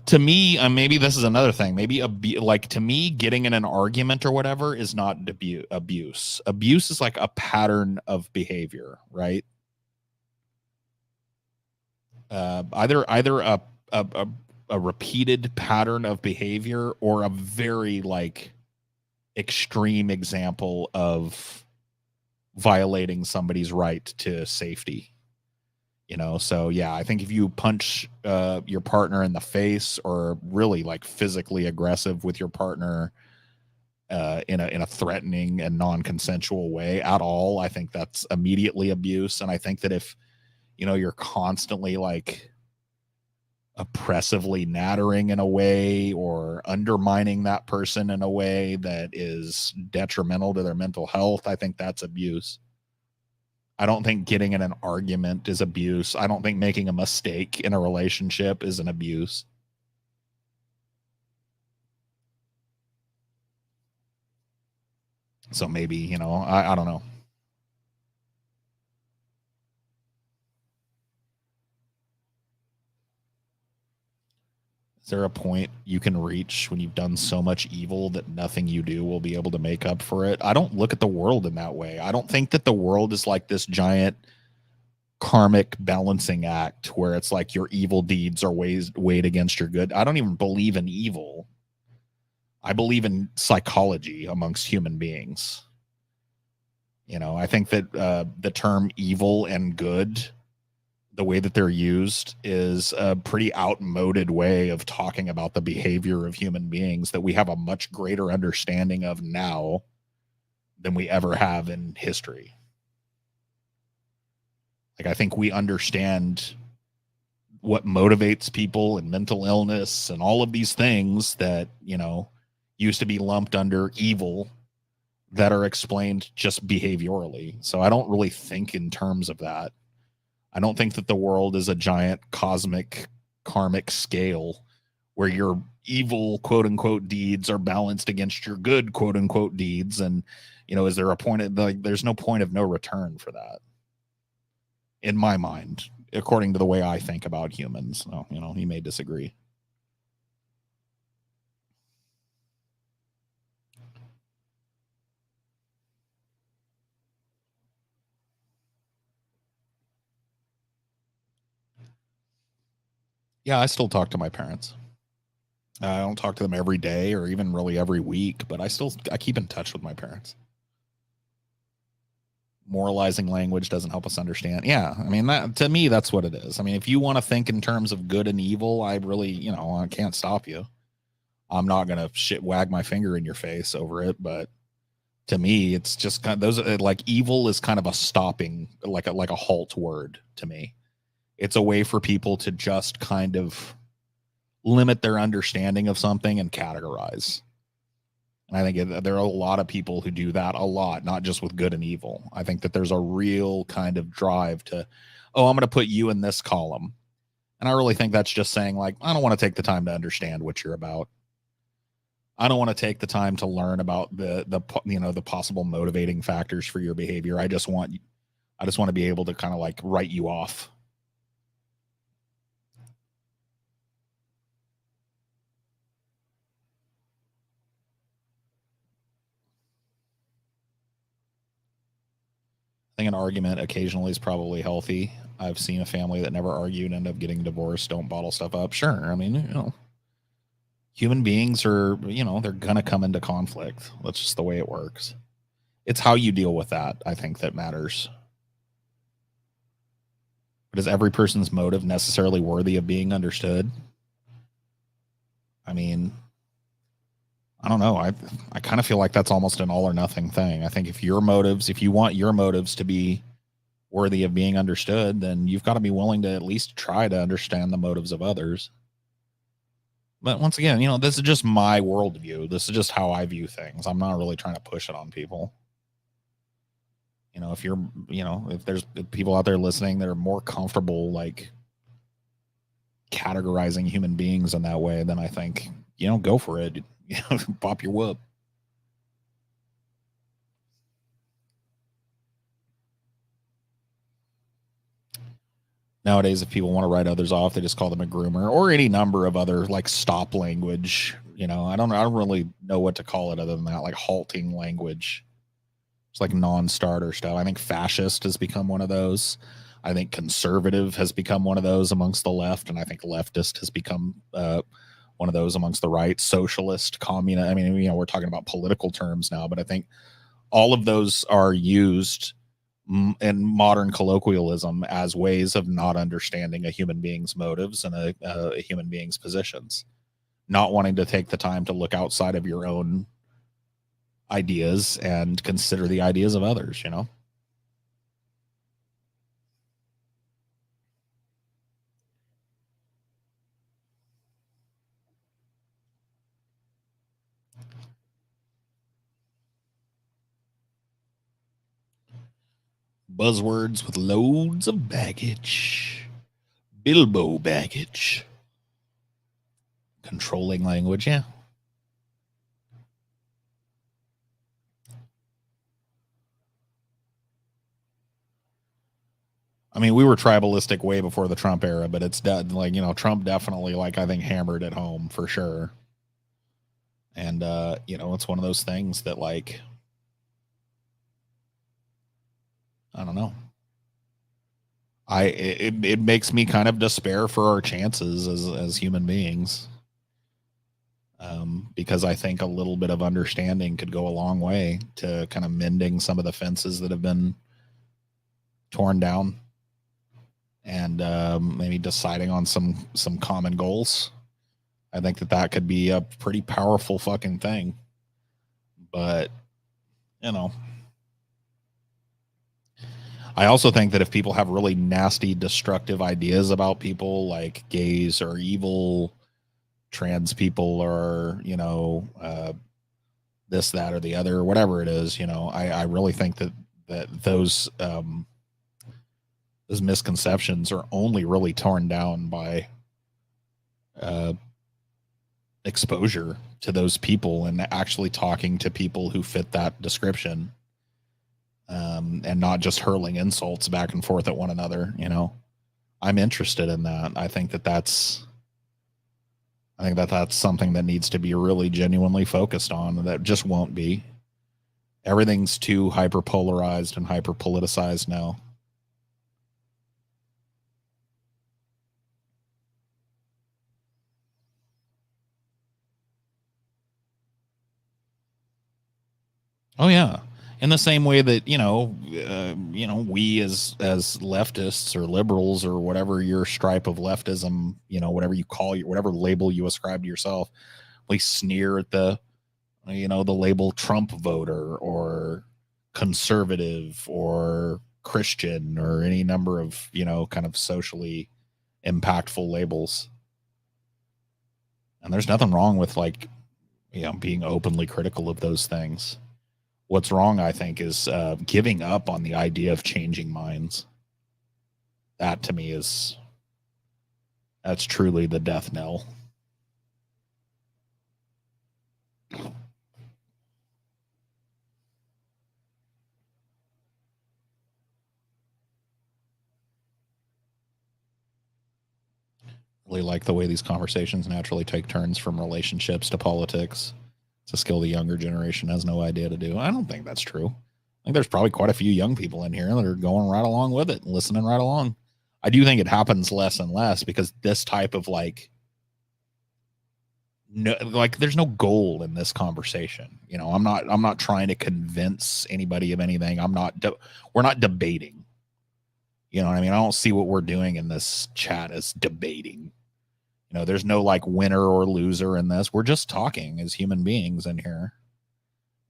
To me, maybe this is another thing. Maybe like, to me, getting in an argument or whatever is not abuse. Abuse is like a pattern of behavior, right? Either a repeated pattern of behavior or a very, like, extreme example of violating somebody's right to safety. So yeah, I think if you punch your partner in the face or really, like, physically aggressive with your partner in a threatening and non-consensual way at all, I think that's immediately abuse. And I think that if you're constantly, like, oppressively nattering in a way or undermining that person in a way that is detrimental to their mental health, I think that's abuse. I don't think getting in an argument is abuse. I don't think making a mistake in a relationship is an abuse. So maybe, I don't know. Is there a point you can reach when you've done so much evil that nothing you do will be able to make up for it? I don't look at the world in that way. I don't think that the world is like this giant karmic balancing act where it's like your evil deeds are weighed against your good. I don't even believe in evil. I believe in psychology amongst human beings. I think that the term evil and good the way that they're used is a pretty outmoded way of talking about the behavior of human beings that we have a much greater understanding of now than we ever have in history. Like, I think we understand what motivates people and mental illness and all of these things that, used to be lumped under evil, that are explained just behaviorally. So I don't really think in terms of that. I don't think that the world is a giant cosmic karmic scale where your evil quote unquote deeds are balanced against your good quote unquote deeds. And, is there a point of, like, there's no point of no return for that in my mind, according to the way I think about humans. So, he may disagree. Yeah, I still talk to my parents. I don't talk to them every day or even really every week, but I keep in touch with my parents. Moralizing language doesn't help us understand. Yeah, I mean, that, to me, that's what it is. I mean, if you want to think in terms of good and evil, I really, I can't stop you. I'm not gonna wag my finger in your face over it, but to me, it's just kind of those, like, evil is kind of a stopping, like a halt word to me. It's a way for people to just kind of limit their understanding of something and categorize. And I think there are a lot of people who do that a lot, not just with good and evil. I think that there's a real kind of drive to, oh, I'm going to put you in this column. And I really think that's just saying, like, I don't want to take the time to understand what you're about. I don't want to take the time to learn about the possible motivating factors for your behavior. I just want to be able to kind of like write you off. I think an argument occasionally is probably healthy. I've seen a family that never argued and end up getting divorced, don't bottle stuff up. Sure. I mean, human beings are, they're going to come into conflict. That's just the way it works. It's how you deal with that, I think, that matters. But is every person's motive necessarily worthy of being understood? I mean, I don't know. I kind of feel like that's almost an all or nothing thing. I think if you want your motives to be worthy of being understood, then you've got to be willing to at least try to understand the motives of others. But once again, this is just my worldview. This is just how I view things. I'm not really trying to push it on people. If there's people out there listening that are more comfortable, like, categorizing human beings in that way, then I think, go for it. Pop your whoop. Nowadays, if people want to write others off, they just call them a groomer or any number of other, like, stop language. I don't really know what to call it other than that, like halting language. It's like non-starter stuff. I think fascist has become one of those. I think conservative has become one of those amongst the left, and I think leftist has become one of those amongst the right. Socialist, communist. I mean, we're talking about political terms now, but I think all of those are used in modern colloquialism as ways of not understanding a human being's motives and a human being's positions, not wanting to take the time to look outside of your own ideas and consider the ideas of others. Buzzwords with loads of baggage. Bilbo baggage. Controlling language, yeah. I mean, we were tribalistic way before the Trump era, but it's Trump definitely, like, I think, hammered it home for sure. And it's one of those things that, like, I don't know. It makes me kind of despair for our chances as human beings. Because I think a little bit of understanding could go a long way to kind of mending some of the fences that have been torn down and maybe deciding on some common goals. I think that could be a pretty powerful fucking thing. But, you know, I also think that if people have really nasty, destructive ideas about people, like gays or evil, trans people, or, this, that, or the other, whatever it is, I really think that those misconceptions are only really torn down by uh, exposure to those people and actually talking to people who fit that description, and not just hurling insults back and forth at one another. I'm interested in that. I think that's something that needs to be really genuinely focused on. That just won't be. Everything's too hyper polarized and hyper politicized now. Oh yeah, in the same way that we as leftists or liberals or whatever your stripe of leftism, whatever you call you, whatever label you ascribe to yourself, we sneer at the label Trump voter or conservative or Christian or any number of kind of socially impactful labels. And there's nothing wrong with being openly critical of those things. What's wrong, I think, is giving up on the idea of changing minds. That to me that's truly the death knell. Really like the way these conversations naturally take turns from relationships to politics. It's a skill the younger generation has no idea to do. I don't think that's true. I think there's probably quite a few young people in here that are going right along with it and listening right along. I do think it happens less and less because this type of there's no goal in this conversation. I'm not trying to convince anybody of anything. We're not debating. You know what I mean? I don't see what we're doing in this chat as debating. There's no winner or loser in this. We're just talking as human beings in here.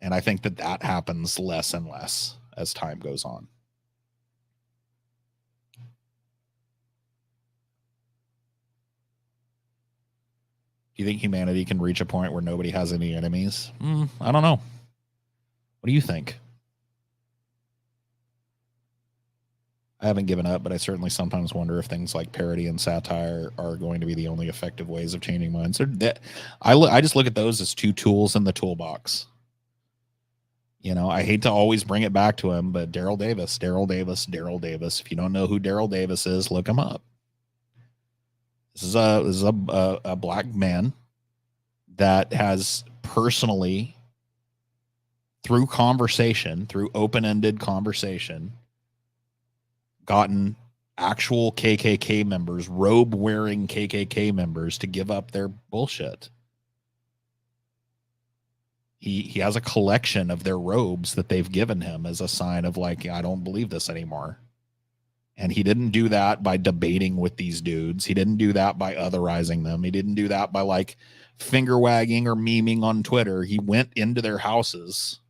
And I think that happens less and less as time goes on. Do you think humanity can reach a point where nobody has any enemies? I don't know. What do you think? I haven't given up, but I certainly sometimes wonder if things like parody and satire are going to be the only effective ways of changing minds. I just look at those as two tools in the toolbox. I hate to always bring it back to him, but Daryl Davis. If you don't know who Daryl Davis is, look him up. This is a black man that has personally, through open-ended conversation, gotten actual KKK members, robe-wearing KKK members, to give up their bullshit. He has a collection of their robes that they've given him as a sign of I don't believe this anymore. And he didn't do that by debating with these dudes. He didn't do that by otherizing them. He didn't do that by finger wagging or memeing on Twitter. He went into their houses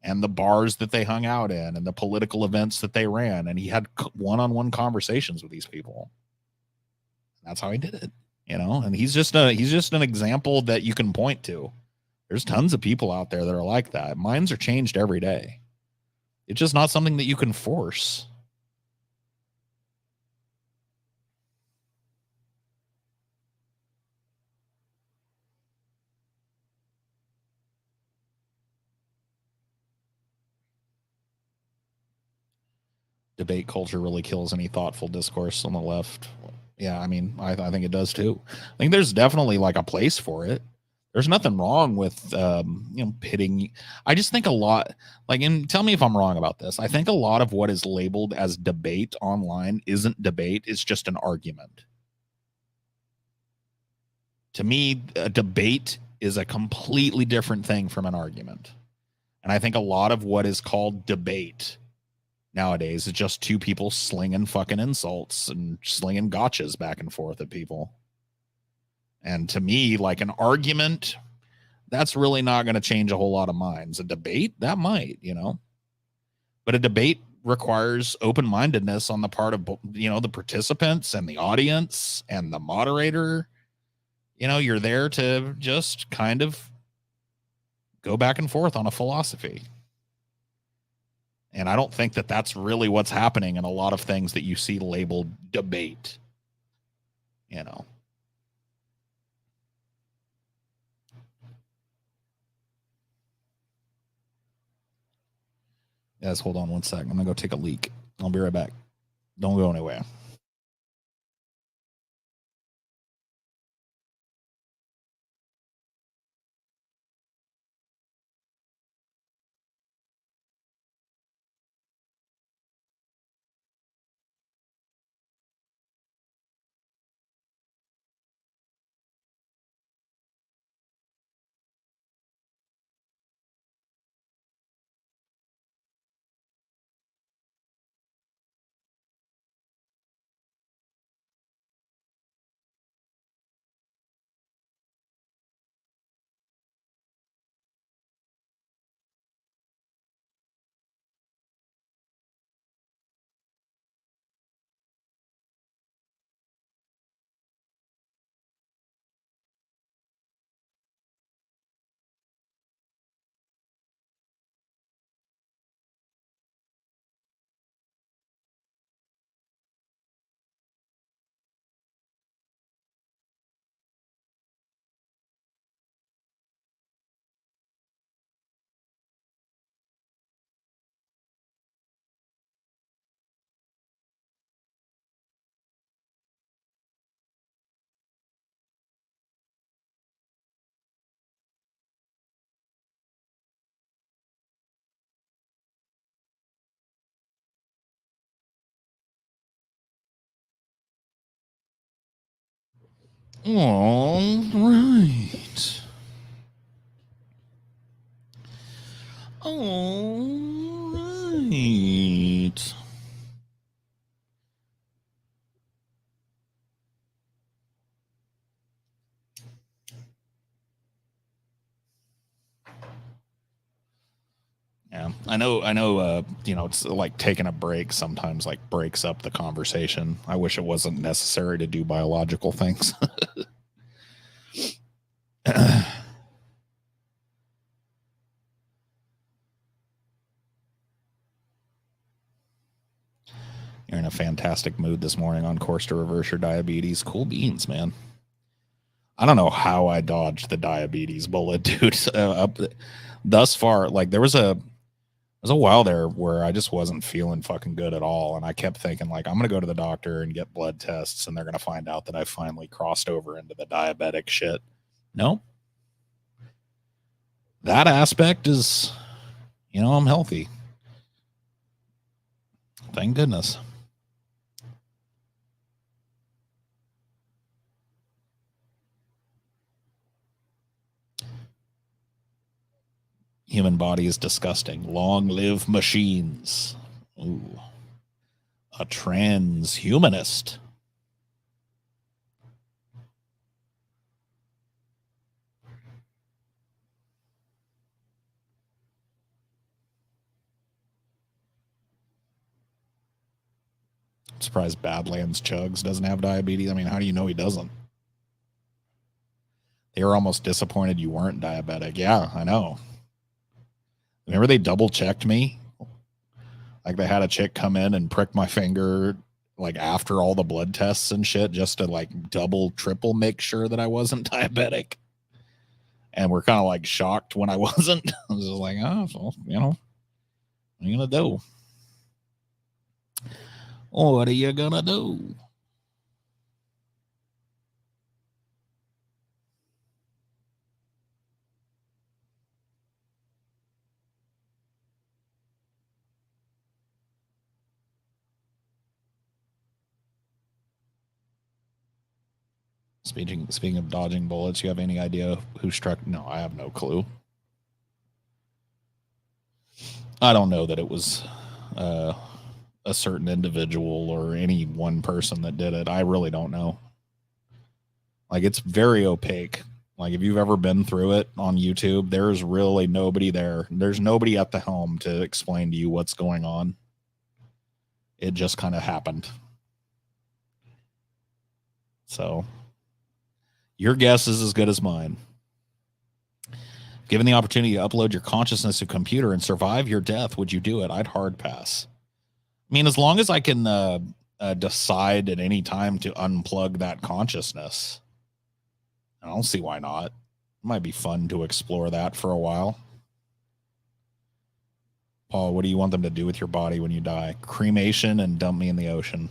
and the bars that they hung out in and the political events that they ran. And he had one-on-one conversations with these people. That's how he did it, and he's just an example that you can point to. There's tons of people out there that are like that. Minds are changed every day. It's just not something that you can force. Debate culture really kills any thoughtful discourse on the left. Yeah, I mean, I think it does too. I think there's definitely a place for it. There's nothing wrong with pitting. I just think a lot and tell me if I'm wrong about this. I think a lot of what is labeled as debate online isn't debate. It's just an argument. To me, a debate is a completely different thing from an argument. And I think a lot of what is called debate nowadays. It's just two people slinging fucking insults and slinging gotchas back and forth at people. And to me, like an argument, that's really not going to change a whole lot of minds. A debate, that might, you know. But a debate requires open-mindedness on the part of, you know, the participants and the audience and the moderator. You know, you're there to just kind of go back and forth on a philosophy. And I don't think that that's really what's happening in a lot of things that you see labeled debate. You know. Guys, hold on one second. I'm going to go take a leak. I'll be right back. Don't go anywhere. All right. All right. Yeah, I know, you know, it's like taking a break sometimes like breaks up the conversation. I wish it wasn't necessary to do biological things. You're in a fantastic mood this morning on course to reverse your diabetes. Cool beans, man. I don't know how I dodged the diabetes bullet, dude. Up thus far, like there was a while there where I just wasn't feeling fucking good at all, and I kept thinking like I'm gonna go to the doctor and get blood tests, and they're gonna find out that I finally crossed over into the diabetic shit. No, that aspect is, you know, I'm healthy. Thank goodness. Human body is disgusting. Long live machines. Ooh. A transhumanist. I'm surprised Badlands Chugs doesn't have diabetes. I mean, how do you know he doesn't? They were almost disappointed you weren't diabetic. Yeah, I know. Remember they double checked me? Like they had a chick come in and prick my finger like after all the blood tests and shit just to like double, triple make sure that I wasn't diabetic. And we're kind of like shocked when I wasn't. I was just like, oh, well, you know, what are you gonna do? What are you gonna do? Speaking of dodging bullets, you have any idea who struck? No, I have no clue. I don't know that it was a certain individual or any one person that did it. I really don't know. Like, it's very opaque. Like, if you've ever been through it on YouTube, there's really nobody there. There's nobody at the helm to explain to you what's going on. It just kind of happened. So, your guess is as good as mine. Given the opportunity to upload your consciousness to a computer and survive your death, would you do it? I'd hard pass. I mean, as long as I can decide at any time to unplug that consciousness, I don't see why not. It might be fun to explore that for a while. Paul, what do you want them to do with your body when you die? Cremation and dump me in the ocean.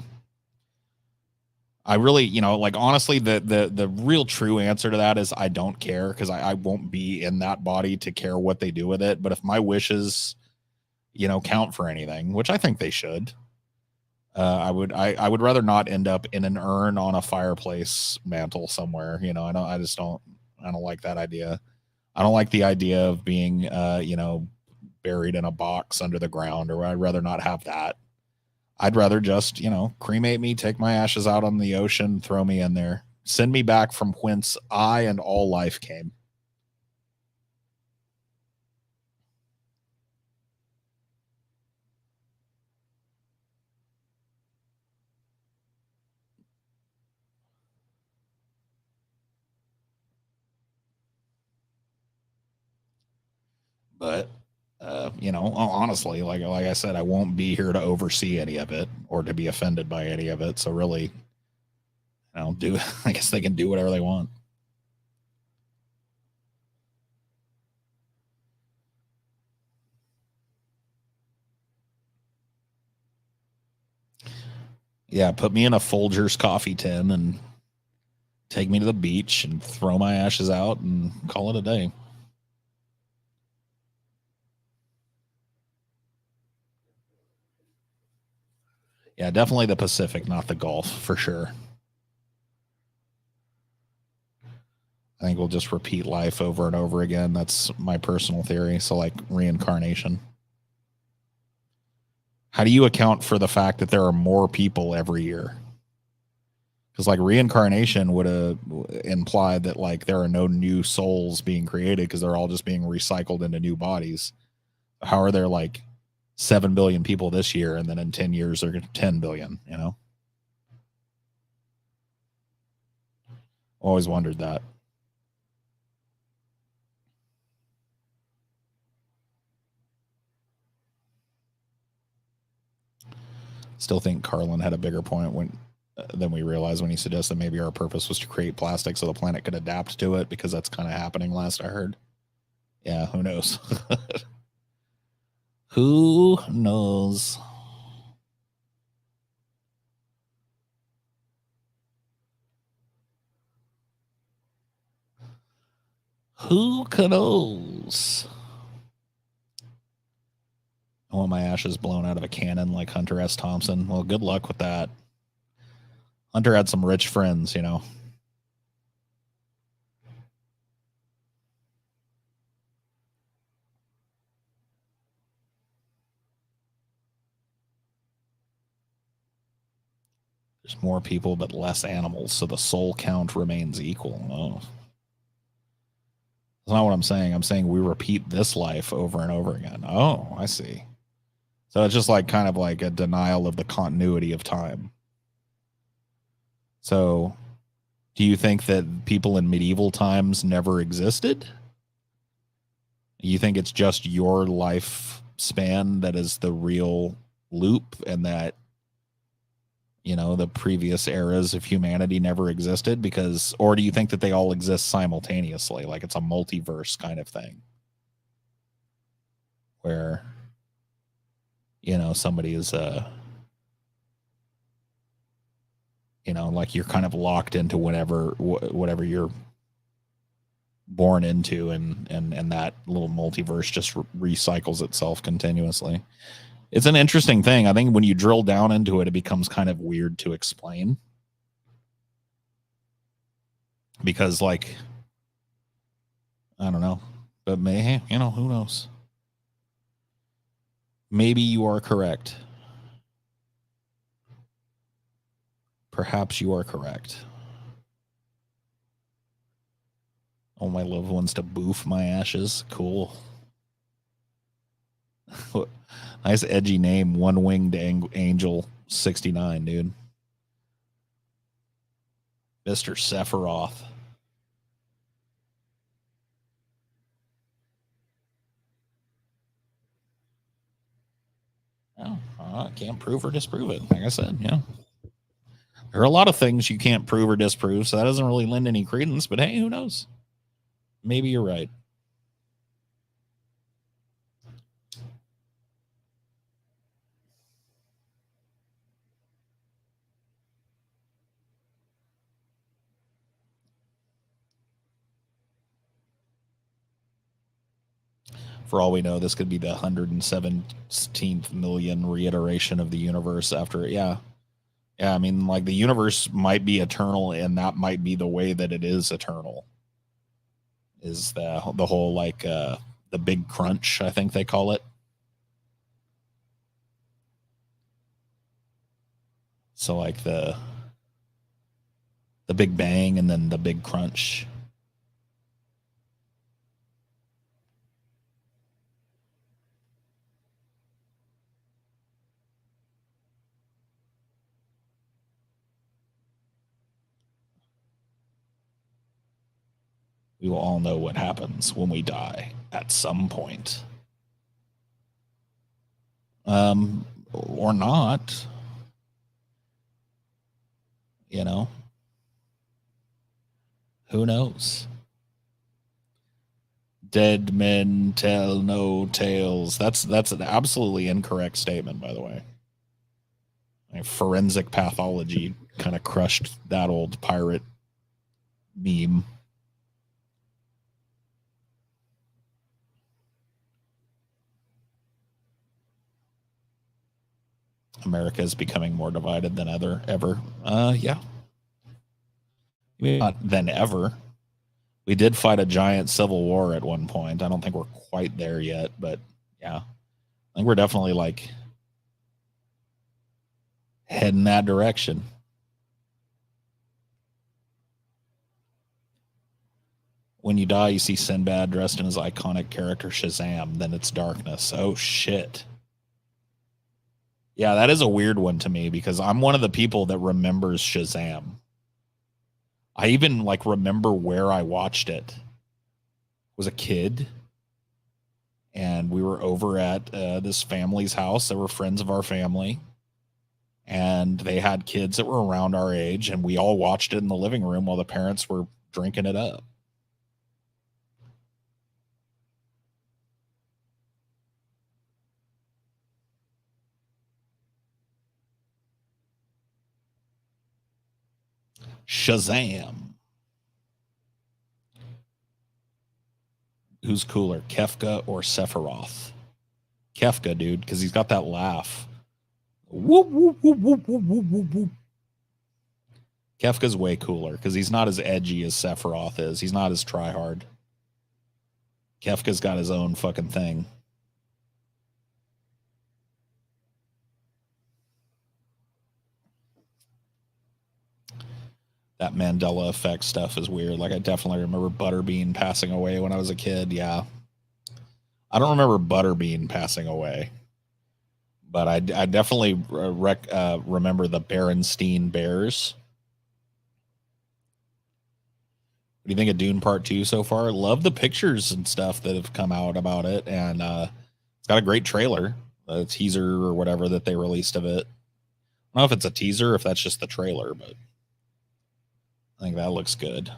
I really, like, honestly, the real true answer to that is I don't care, because I won't be in that body to care what they do with it. But if my wishes, count for anything, which I think they should, I would rather not end up in an urn on a fireplace mantle somewhere. I don't like that idea. I don't like the idea of being, buried in a box under the ground, or I'd rather not have that. I'd rather just, cremate me, take my ashes out on the ocean, throw me in there, send me back from whence I and all life came. But, honestly, like I said, I won't be here to oversee any of it or to be offended by any of it. So really, I guess they can do whatever they want. Yeah, put me in a Folgers coffee tin and take me to the beach and throw my ashes out and call it a day. Yeah, definitely the Pacific, not the Gulf, for sure. I think we'll just repeat life over and over again. That's my personal theory. So, like, reincarnation. How do you account for the fact that there are more people every year? Because, like, reincarnation would imply that, like, there are no new souls being created because they're all just being recycled into new bodies. How are there, like, 7 billion people this year, and then in 10 years they're 10 billion? Always wondered that. Still think Carlin had a bigger point than we realized when he suggested maybe our purpose was to create plastic so the planet could adapt to it, because that's kind of happening last I heard. Yeah, who knows? Who knows? Who knows? I want my ashes blown out of a cannon like Hunter S. Thompson. Well, good luck with that. Hunter had some rich friends. There's more people but less animals, so the soul count remains equal. Oh. That's not what I'm saying. I'm saying we repeat this life over and over again. Oh, I see. So it's just like kind of like a denial of the continuity of time. So do you think that people in medieval times never existed? You think it's just your lifespan that is the real loop, and that, the previous eras of humanity never existed? Because, or do you think that they all exist simultaneously? Like it's a multiverse kind of thing where, somebody is, like you're kind of locked into whatever you're born into, and that little multiverse just recycles itself continuously. It's an interesting thing. I think when you drill down into it, it becomes kind of weird to explain, because, like, I don't know, but who knows? Maybe you are correct. Perhaps you are correct. All my loved ones to boof my ashes. Cool. Nice edgy name. One winged angel 69, dude. Mr. Sephiroth. Oh, I can't prove or disprove it. Like I said, yeah. There are a lot of things you can't prove or disprove, so that doesn't really lend any credence, but hey, who knows? Maybe you're right. For all we know, this could be the 117th million reiteration of the universe after, yeah. Yeah, I mean, like the universe might be eternal, and that might be the way that it is eternal. Is the whole like the big crunch, I think they call it. So like the Big Bang and then the Big Crunch. We will all know what happens when we die at some point. Or not, you know. Who knows? Dead men tell no tales. That's an absolutely incorrect statement, by the way. Like, forensic pathology kind of crushed that old pirate meme. America is becoming more divided than ever. Yeah. Maybe not than ever. We did fight a giant civil war at one point. I don't think we're quite there yet, but yeah. I think we're definitely like heading that direction. When you die, you see Sinbad dressed in his iconic character Shazam. Then it's darkness. Oh, shit. Yeah, that is a weird one to me because I'm one of the people that remembers Shazam. I even like remember where I watched it. I was a kid, and we were over at this family's house. They were friends of our family, and they had kids that were around our age, and we all watched it in the living room while the parents were drinking it up. Shazam. Who's cooler, Kefka or Sephiroth? Kefka, dude, because he's got that laugh. Whoop, whoop, whoop, whoop, whoop, whoop, whoop, whoop. Kefka's way cooler because he's not as edgy as Sephiroth is. He's not as tryhard. Kefka's got his own fucking thing. That Mandela effect stuff is weird. Like, I definitely remember Butterbean passing away when I was a kid. Yeah. I don't remember Butterbean passing away, but I definitely remember the Berenstein Bears. What do you think of Dune Part 2 so far? Love the pictures and stuff that have come out about it. And it's got a great trailer, a teaser or whatever that they released of it. I don't know if it's a teaser or if that's just the trailer, but I think that looks good.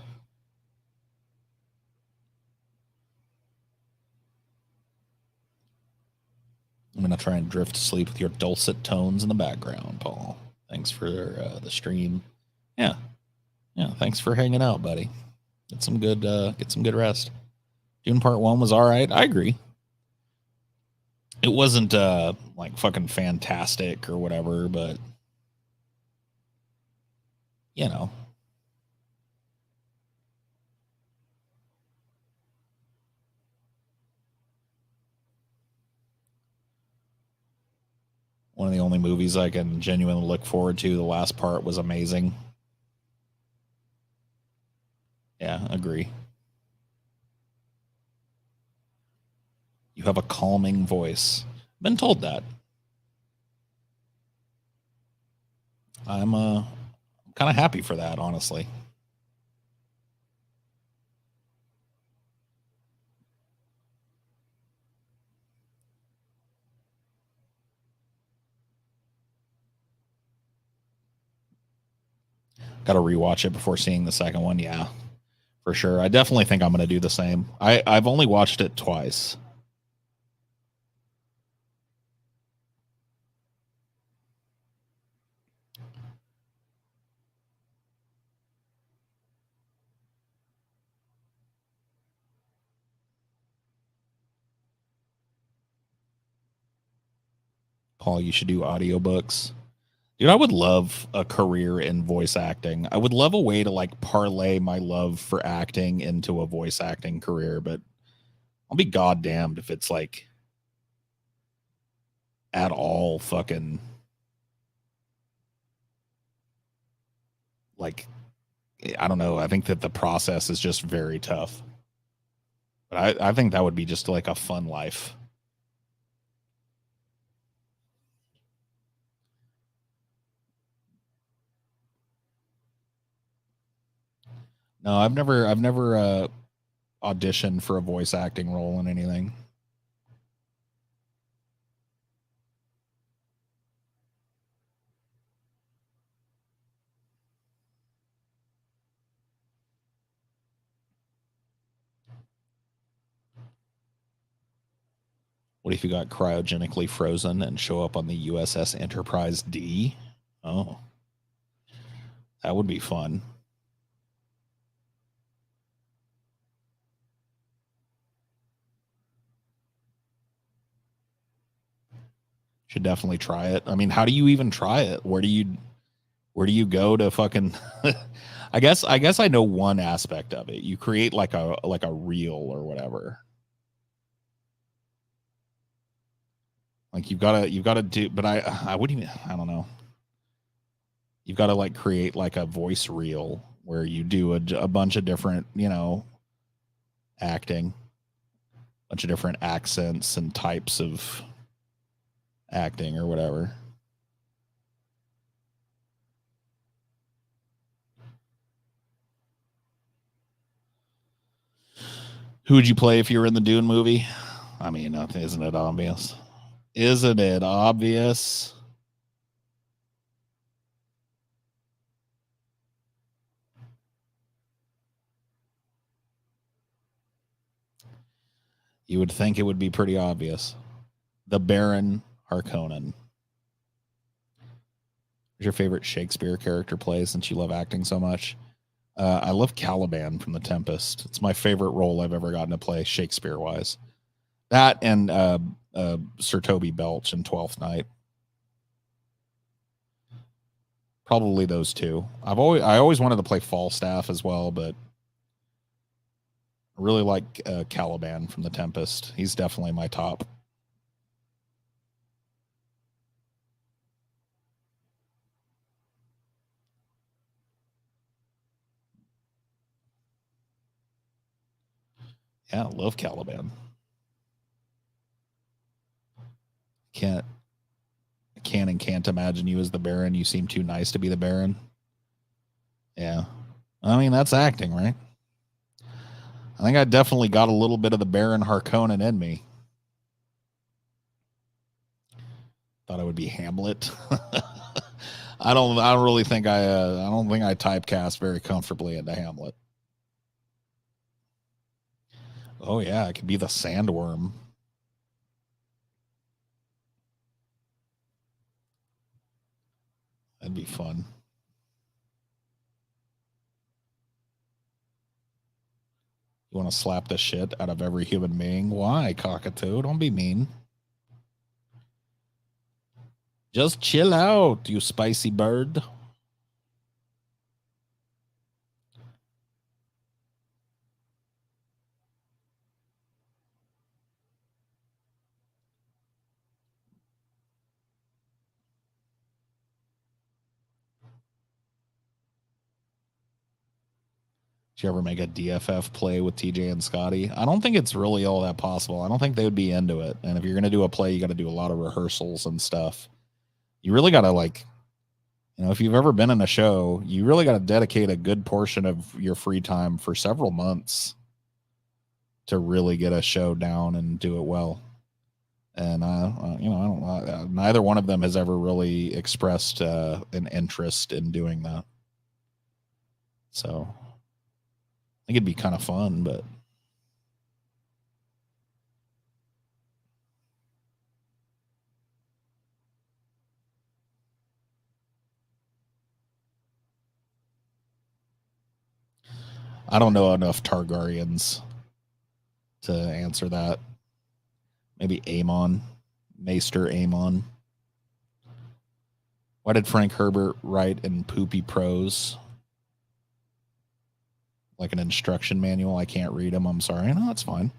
I'm going to try and drift to sleep with your dulcet tones in the background, Paul. Thanks for the stream. Yeah. Yeah. Thanks for hanging out, buddy. Get some good rest. Dune Part 1 was all right. I agree. It wasn't like fucking fantastic or whatever, but you know. One of the only movies I can genuinely look forward to. The last part was amazing. Yeah, agree. You have a calming voice. Been told that. I'm kind of happy for that, honestly. Got to rewatch it before seeing the second one. Yeah, for sure. I definitely think I'm going to do the same. I've only watched it twice. Paul, you should do audiobooks. Dude, I would love a career in voice acting. I would love a way to like parlay my love for acting into a voice acting career, but I'll be goddamned if it's like at all fucking like I don't know. I think that the process is just very tough. But I think that would be just like a fun life. No, I've never auditioned for a voice acting role in anything. What if you got cryogenically frozen and show up on the USS Enterprise D? Oh, that would be fun. Should definitely try it. I mean, how do you even try it? Where do you go to fucking I guess I know one aspect of it. You create like a reel or whatever. Like you've got to do but I wouldn't even I don't know. You've got to like create like a voice reel where you do a bunch of different, acting, bunch of different accents and types of acting or whatever. Who would you play if you were in the Dune movie? I mean, isn't it obvious? Isn't it obvious? You would think it would be pretty obvious. The Baron Harkonnen. Who's your favorite Shakespeare character play since you love acting so much? I love Caliban from The Tempest. It's my favorite role I've ever gotten to play Shakespeare wise. That and Sir Toby Belch in Twelfth Night. Probably those two. I always wanted to play Falstaff as well, but I really like Caliban from The Tempest. He's definitely my top. Yeah, I love Caliban. Can't can and can't imagine you as the Baron. You seem too nice to be the Baron. Yeah. I mean, that's acting, right? I think I definitely got a little bit of the Baron Harkonnen in me. Thought I would be Hamlet. I don't really think I don't think I typecast very comfortably into Hamlet. Oh yeah, I could be the sandworm. That'd be fun. You want to slap the shit out of every human being? Why, cockatoo? Don't be mean. Just chill out, you spicy bird. Did you ever make a DFF play with TJ and Scotty? I don't think it's really all that possible. I don't think they would be into it. And if you're going to do a play, you got to do a lot of rehearsals and stuff. You really got to, like, if you've ever been in a show, you really got to dedicate a good portion of your free time for several months to really get a show down and do it well. And neither one of them has ever really expressed an interest in doing that. So I think it'd be kind of fun, but I don't know enough Targaryens to answer that. Maybe Aemon, Maester Aemon. Why did Frank Herbert write in poopy prose? Like an instruction manual. I can't read him. I'm sorry. No, that's fine.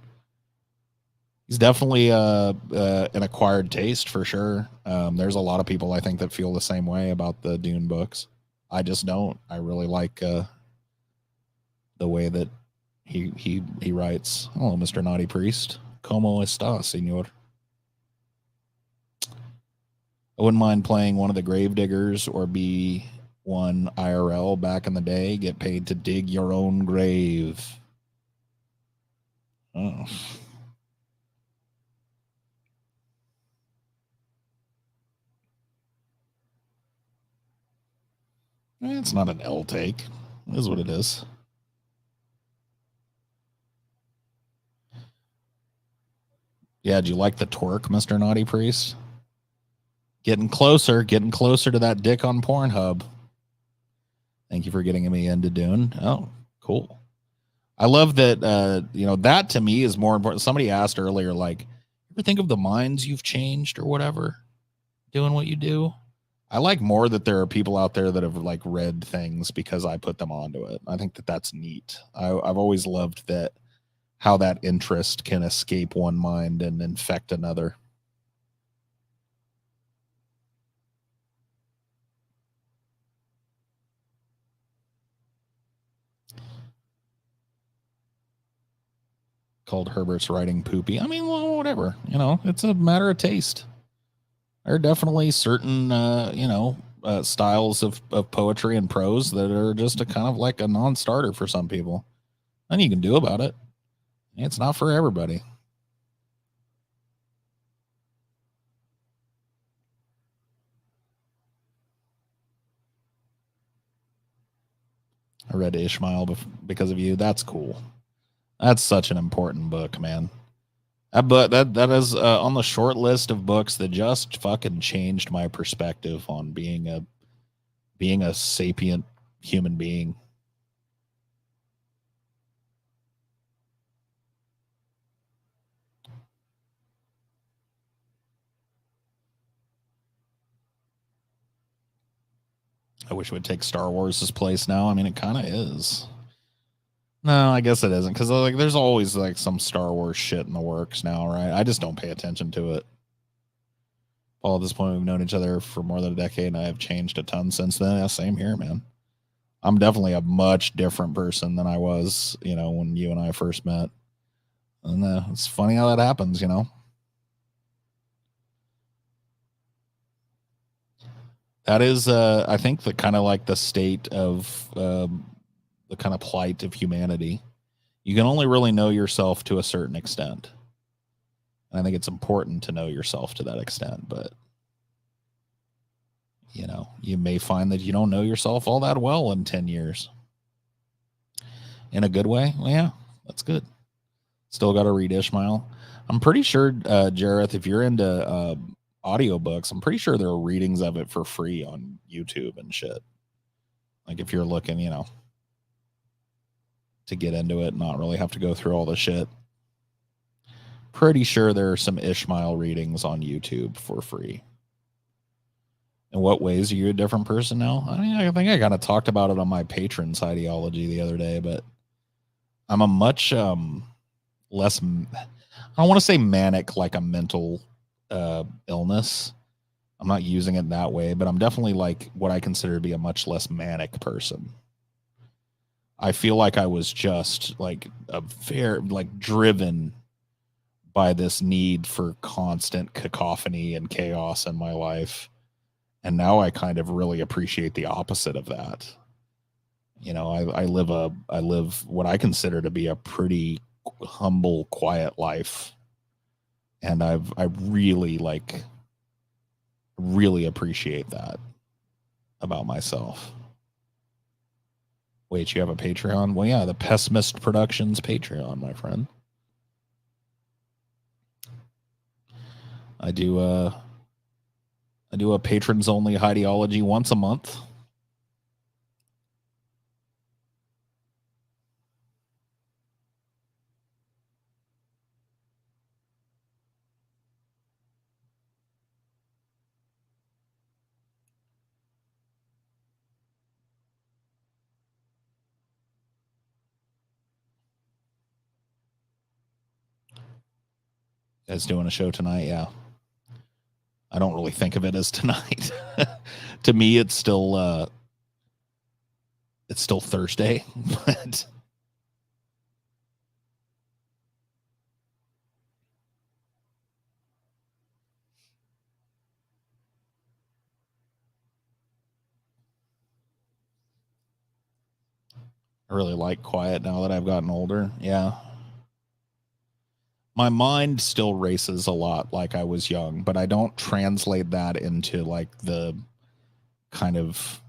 He's definitely an acquired taste for sure. There's a lot of people I think that feel the same way about the Dune books. I just don't. I really like the way that he writes. Hello, Mr. Naughty Priest. ¿Cómo está, señor? I wouldn't mind playing one of the Gravediggers or be one IRL back in the day. Get paid to dig your own grave. Oh. It's not an L take. It is what it is. Yeah, do you like the twerk, Mr. Naughty Priest? Getting closer to that dick on Pornhub. Thank you for getting me into Dune. Oh, cool. I love that, that to me is more important. Somebody asked earlier, like, ever think of the minds you've changed or whatever, doing what you do? I like more that there are people out there that have, like, read things because I put them onto it. I think that that's neat. I've always loved that, how that interest can escape one mind and infect another. Called Herbert's writing poopy. I mean, well, whatever. It's a matter of taste. There are definitely certain, styles of poetry and prose that are just a kind of like a non-starter for some people. Nothing you can do about it. It's not for everybody. I read Ishmael because of you. That's cool. That's such an important book, man. That is on the short list of books that just fucking changed my perspective on being a sapient human being. I wish it would take Star Wars' place now. I mean, it kind of is. No, I guess it isn't, because like there's always like some Star Wars shit in the works now, right? I just don't pay attention to it. Paul, at this point, we've known each other for more than a decade, and I have changed a ton since then. Yeah, same here, man. I'm definitely a much different person than I was, when you and I first met. And it's funny how that happens, That is, I think, the kind of like the state of the kind of plight of humanity. You can only really know yourself to a certain extent. And I think it's important to know yourself to that extent, but you may find that you don't know yourself all that well in 10 years. In a good way? Well, yeah, that's good. Still got to read Ishmael. I'm pretty sure, Jareth, if you're into audiobooks, I'm pretty sure there are readings of it for free on YouTube and shit. Like if you're looking, to get into it, not really have to go through all the shit. Pretty sure there are some Ishmael readings on YouTube for free. In what ways are you a different person now? I mean, I think I kind of talked about it on my Patron's ideology the other day, but I'm a much less, I don't want to say manic like a mental illness. I'm not using it that way, but I'm definitely like what I consider to be a much less manic person. I feel like I was just like a very like driven by this need for constant cacophony and chaos in my life. And now I kind of really appreciate the opposite of that. You know, I live what I consider to be a pretty humble, quiet life. And I really appreciate that about myself. Wait, you have a Patreon? Well, yeah, the Pessimist Productions Patreon, my friend. I do a patrons only ideology once a month. Guys doing a show tonight, yeah. I don't really think of it as tonight. To me, it's still Thursday, but I really like quiet now that I've gotten older. Yeah. My mind still races a lot like I was young, but I don't translate that into like the kind of,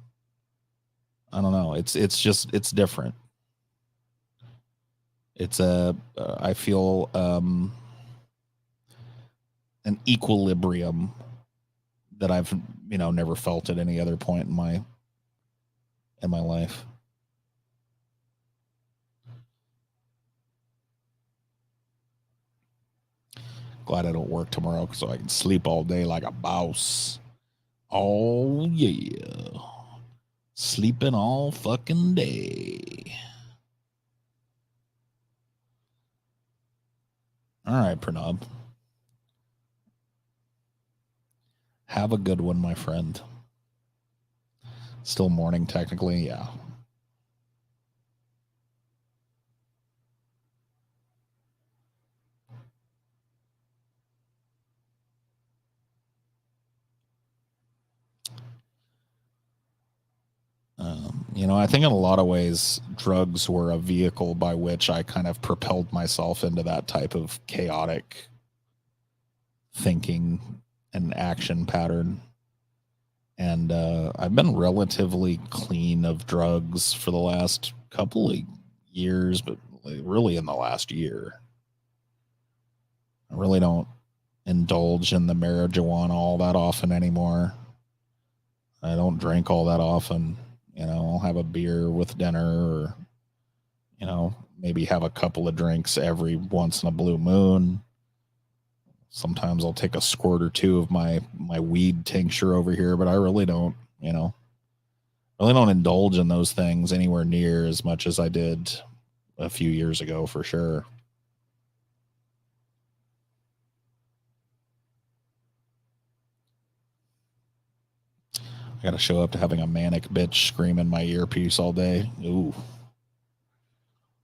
I don't know. It's just it's different. It's a I feel an equilibrium that I've never felt at any other point in my life. Glad I don't work tomorrow so I can sleep all day like a boss. Oh yeah. Sleeping all fucking day. All right, Pranav. Have a good one, my friend. Still morning, technically, yeah. I think in a lot of ways, drugs were a vehicle by which I kind of propelled myself into that type of chaotic thinking and action pattern. And I've been relatively clean of drugs for the last couple of years, but really in the last year. I really don't indulge in the marijuana all that often anymore. I don't drink all that often. I'll have a beer with dinner or, maybe have a couple of drinks every once in a blue moon. Sometimes I'll take a squirt or two of my weed tincture over here, but I really don't, really don't indulge in those things anywhere near as much as I did a few years ago for sure. I got to show up to having a manic bitch scream in my earpiece all day. Ooh,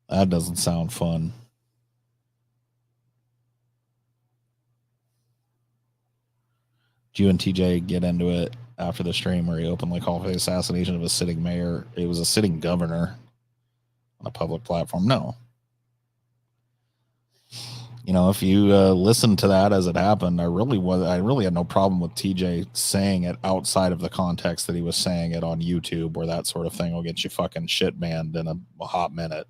that doesn't sound fun. Did you and TJ get into it after the stream where he openly called for the assassination of a sitting mayor? It was a sitting governor on a public platform. No. If you listen to that as it happened, I really had no problem with TJ saying it outside of the context that he was saying it on YouTube, where that sort of thing will get you fucking shit banned in a hot minute.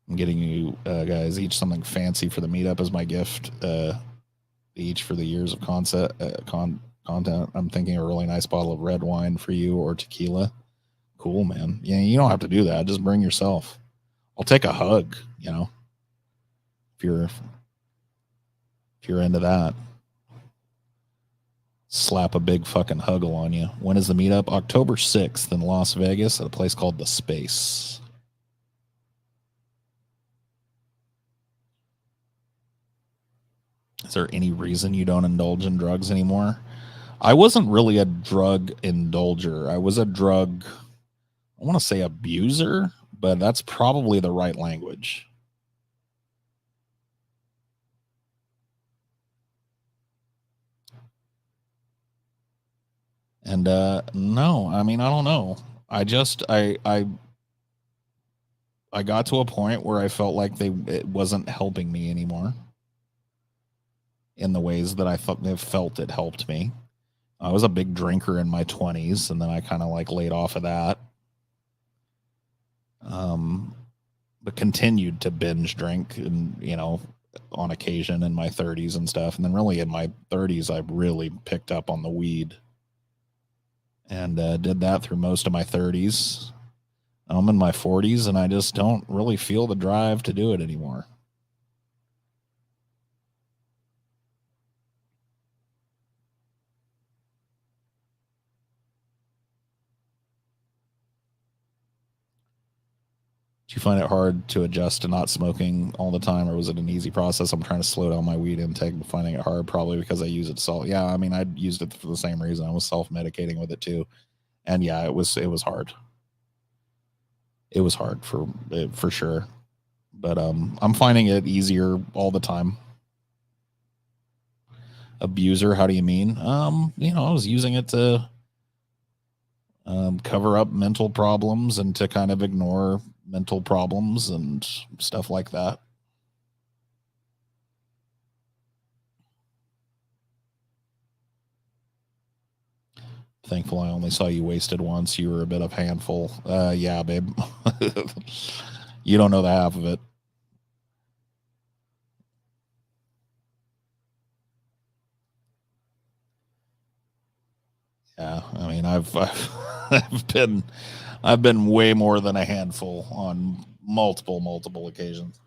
I'm getting you guys each something fancy for the meetup as my gift, each for the years of content. I'm thinking a really nice bottle of red wine for you or tequila. Cool, man. Yeah, you don't have to do that. Just bring yourself. I'll take a hug, if you're into that. Slap a big fucking huggle on you. When is the meetup? October 6th in Las Vegas at a place called The Space. Is there any reason you don't indulge in drugs anymore? I wasn't really a drug indulger. I was a drug, I want to say abuser, but that's probably the right language. And no, I mean, I don't know. I got to a point where I felt like it wasn't helping me anymore in the ways that I felt it helped me. I was a big drinker in my 20s, and then I kind of like laid off of that. But continued to binge drink, and on occasion in my 30s and stuff. And then really in my 30s, I really picked up on the weed and did that through most of my 30s. I'm in my 40s, and I just don't really feel the drive to do it anymore. Do you find it hard to adjust to not smoking all the time, or was it an easy process? I'm trying to slow down my weed intake, but finding it hard probably because I use it salt. Yeah, I mean, I used it for the same reason. I was self-medicating with it too, and yeah, it was hard. It was hard for sure, but I'm finding it easier all the time. Abuser, how do you mean? I was using it to cover up mental problems and to kind of ignore mental problems and stuff like that. Thankful I only saw you wasted once. You were a bit of a handful. Yeah, babe. You don't know the half of it. Yeah, I mean, I've been way more than a handful on multiple occasions.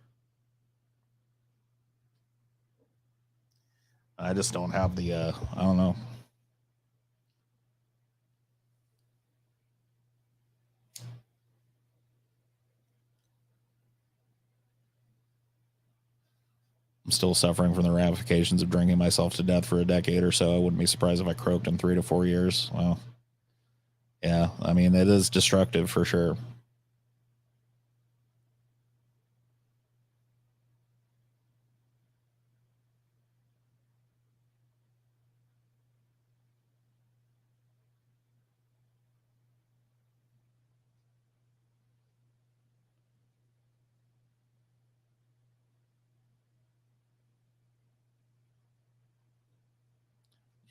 I just don't have the I don't know. I'm still suffering from the ramifications of drinking myself to death for a decade or so. I wouldn't be surprised if I croaked in 3 to 4 years. Well, yeah, I mean, it is destructive for sure.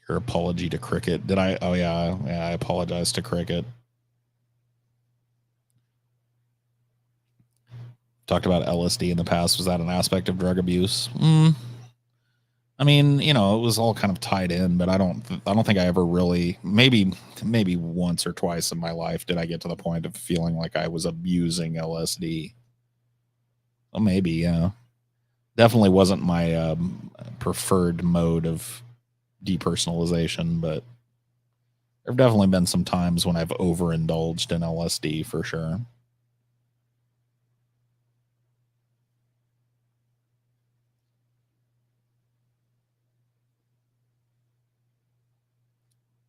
Your apology to Cricket. Did I? Oh, yeah. Yeah, I apologize to Cricket. Talked about LSD in the past. Was that an aspect of drug abuse? I mean, it was all kind of tied in, but I don't think I ever really, maybe once or twice in my life did I get to the point of feeling like I was abusing LSD. Well, maybe, yeah. Definitely wasn't my preferred mode of depersonalization, but there have definitely been some times when I've overindulged in LSD for sure.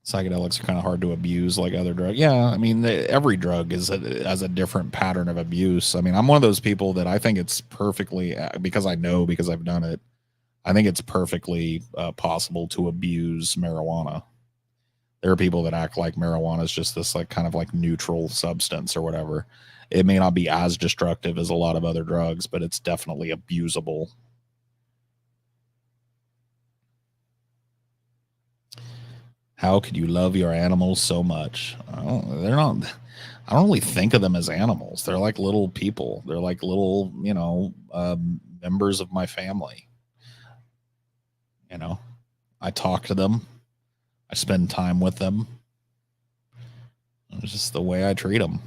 Psychedelics are kind of hard to abuse like other drugs. Yeah, I mean, every drug has a different pattern of abuse. I mean, I'm one of those people that I think it's perfectly, because I know, because I've done it, I think it's perfectly possible to abuse marijuana. There are people that act like marijuana is just this like kind of like neutral substance or whatever. It may not be as destructive as a lot of other drugs, but it's definitely abusable. How could you love your animals so much? They're not. I don't really think of them as animals. They're like little people. They're like little, members of my family. You know, I talk to them. I spend time with them. It's just the way I treat them.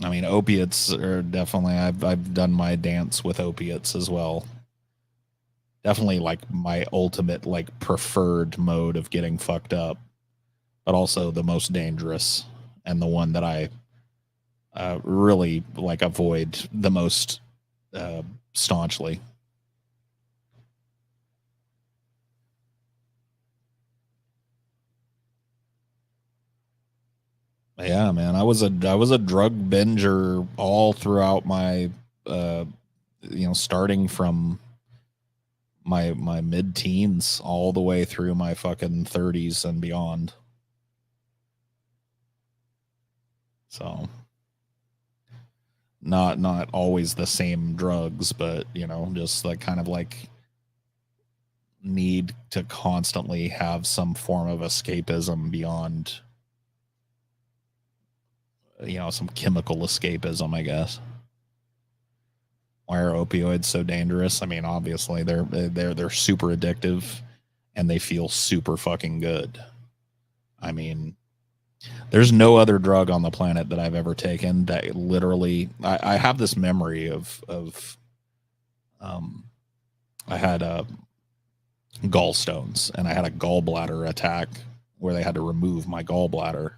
I mean, opiates are definitely. I've done my dance with opiates as well. Definitely like my ultimate like preferred mode of getting fucked up, but also the most dangerous and the one that I really like avoid the most staunchly. Yeah, man. I was a drug binger all throughout my starting from my mid-teens all the way through my fucking 30s and beyond. So, not always the same drugs, but just like kind of like need to constantly have some form of escapism beyond some chemical escapism, I guess. Why are opioids so dangerous? I mean, obviously they're super addictive and they feel super fucking good. I mean, there's no other drug on the planet that I've ever taken that literally. I have this memory of um, I had gallstones and I had a gallbladder attack where they had to remove my gallbladder.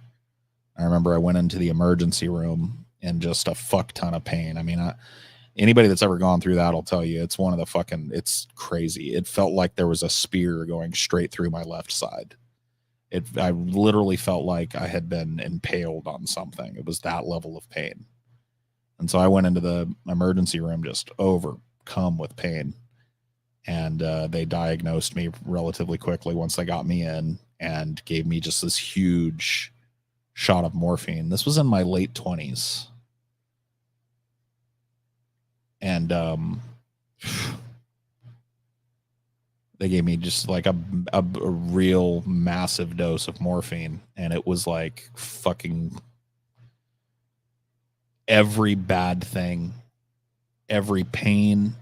I remember I went into the emergency room in just a fuck ton of pain. I mean, anybody that's ever gone through that will tell you it's one of the fucking. It's crazy. It felt like there was a spear going straight through my left side. I literally felt like I had been impaled on something. It was that level of pain. And so I went into the emergency room just overcome with pain. And they diagnosed me relatively quickly once they got me in and gave me just this huge shot of morphine. This was in my late 20s. And they gave me just like a real massive dose of morphine. And it was like fucking every bad thing, every pain,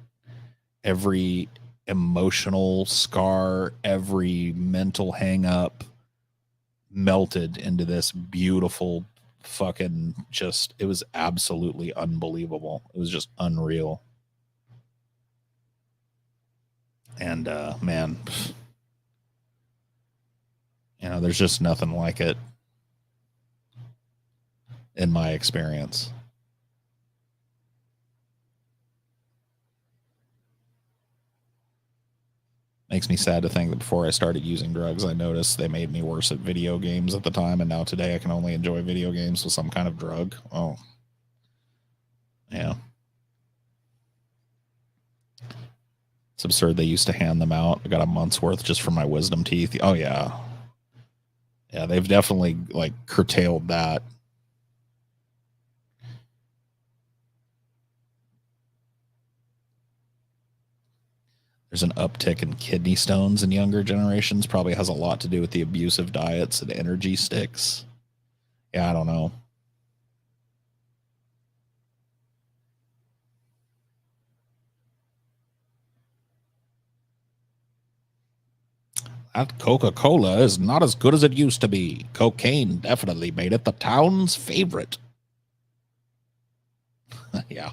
every emotional scar, every mental hang up melted into this beautiful fucking just. It was absolutely unbelievable. It was just unreal. And man, there's just nothing like it in my experience. Makes me sad to think that before I started using drugs, I noticed they made me worse at video games at the time, and now today I can only enjoy video games with some kind of drug. Oh, yeah. It's absurd. They used to hand them out. I got a month's worth just for my wisdom teeth. Oh, yeah. Yeah, they've definitely like curtailed that. There's an uptick in kidney stones in younger generations. Probably has a lot to do with the abusive diets and energy sticks. Yeah, I don't know. That Coca-Cola is not as good as it used to be. Cocaine definitely made it the town's favorite. Yeah.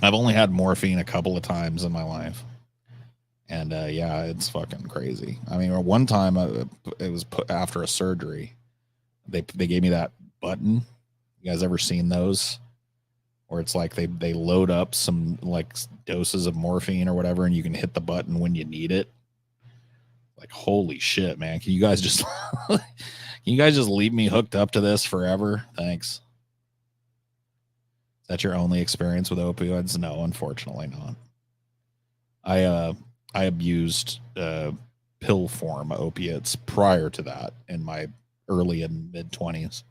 I've only had morphine a couple of times in my life. And yeah, it's fucking crazy. I mean, one time it was put after a surgery. They gave me that button. You guys ever seen those? Where it's like they load up some like doses of morphine or whatever, and you can hit the button when you need it. Like, holy shit, man! Can you guys just leave me hooked up to this forever? Thanks. Is that your only experience with opioids? No, unfortunately not. I abused pill form opiates prior to that in my early and mid 20s.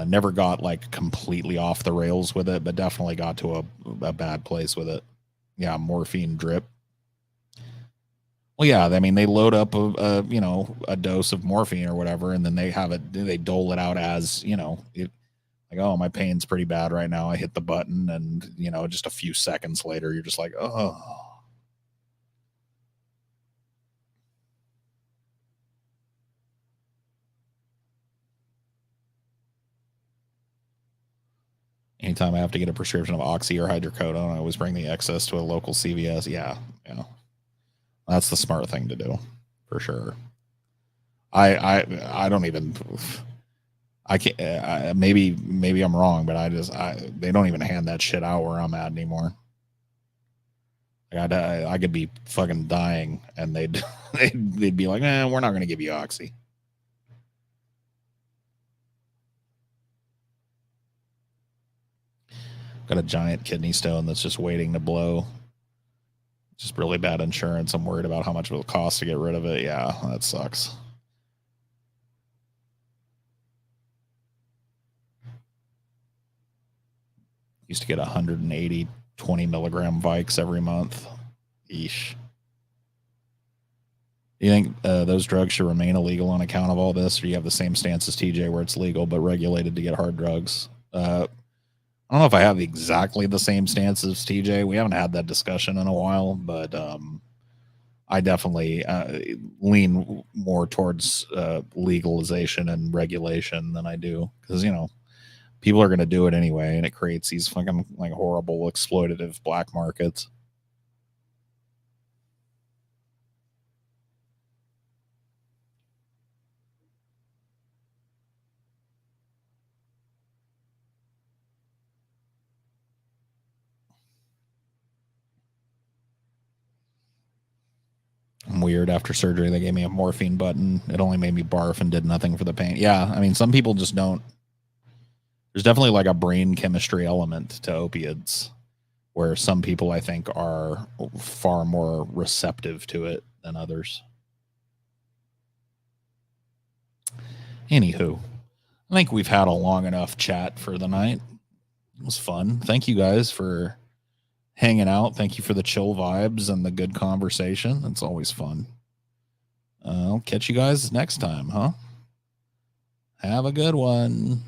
Never got like completely off the rails with it, but definitely got to a bad place with it. Yeah, morphine drip. Well, yeah, I mean they load up a dose of morphine or whatever, and then they dole it out as like, oh, my pain's pretty bad right now. I hit the button, and just a few seconds later, you're just like, oh. Anytime I have to get a prescription of oxy or hydrocodone, I always bring the excess to a local CVS. Yeah, yeah, that's the smart thing to do, for sure. I don't even. I can't. Maybe I'm wrong, but they don't even hand that shit out where I'm at anymore. I could be fucking dying, and they'd be like, we're not going to give you oxy. Got a giant kidney stone that's just waiting to blow. Just really bad insurance. I'm worried about how much it will cost to get rid of it. Yeah, that sucks. Used to get 180 20 milligram Vikes every month. Eesh. Do you think those drugs should remain illegal on account of all this, or do you have the same stance as TJ where it's legal but regulated to get hard drugs? I don't know if I have exactly the same stance as TJ. We haven't had that discussion in a while, but I definitely lean more towards legalization and regulation than I do, because people are going to do it anyway, and it creates these fucking like horrible exploitative black markets. I'm weird. After surgery, they gave me a morphine button. It only made me barf and did nothing for the pain. Yeah, I mean, some people just don't. There's definitely like a brain chemistry element to opiates, where some people I think are far more receptive to it than others. Anywho, I think we've had a long enough chat for the night. It was fun. Thank you guys for hanging out. Thank you for the chill vibes and the good conversation. It's always fun. I'll catch you guys next time, huh? Have a good one.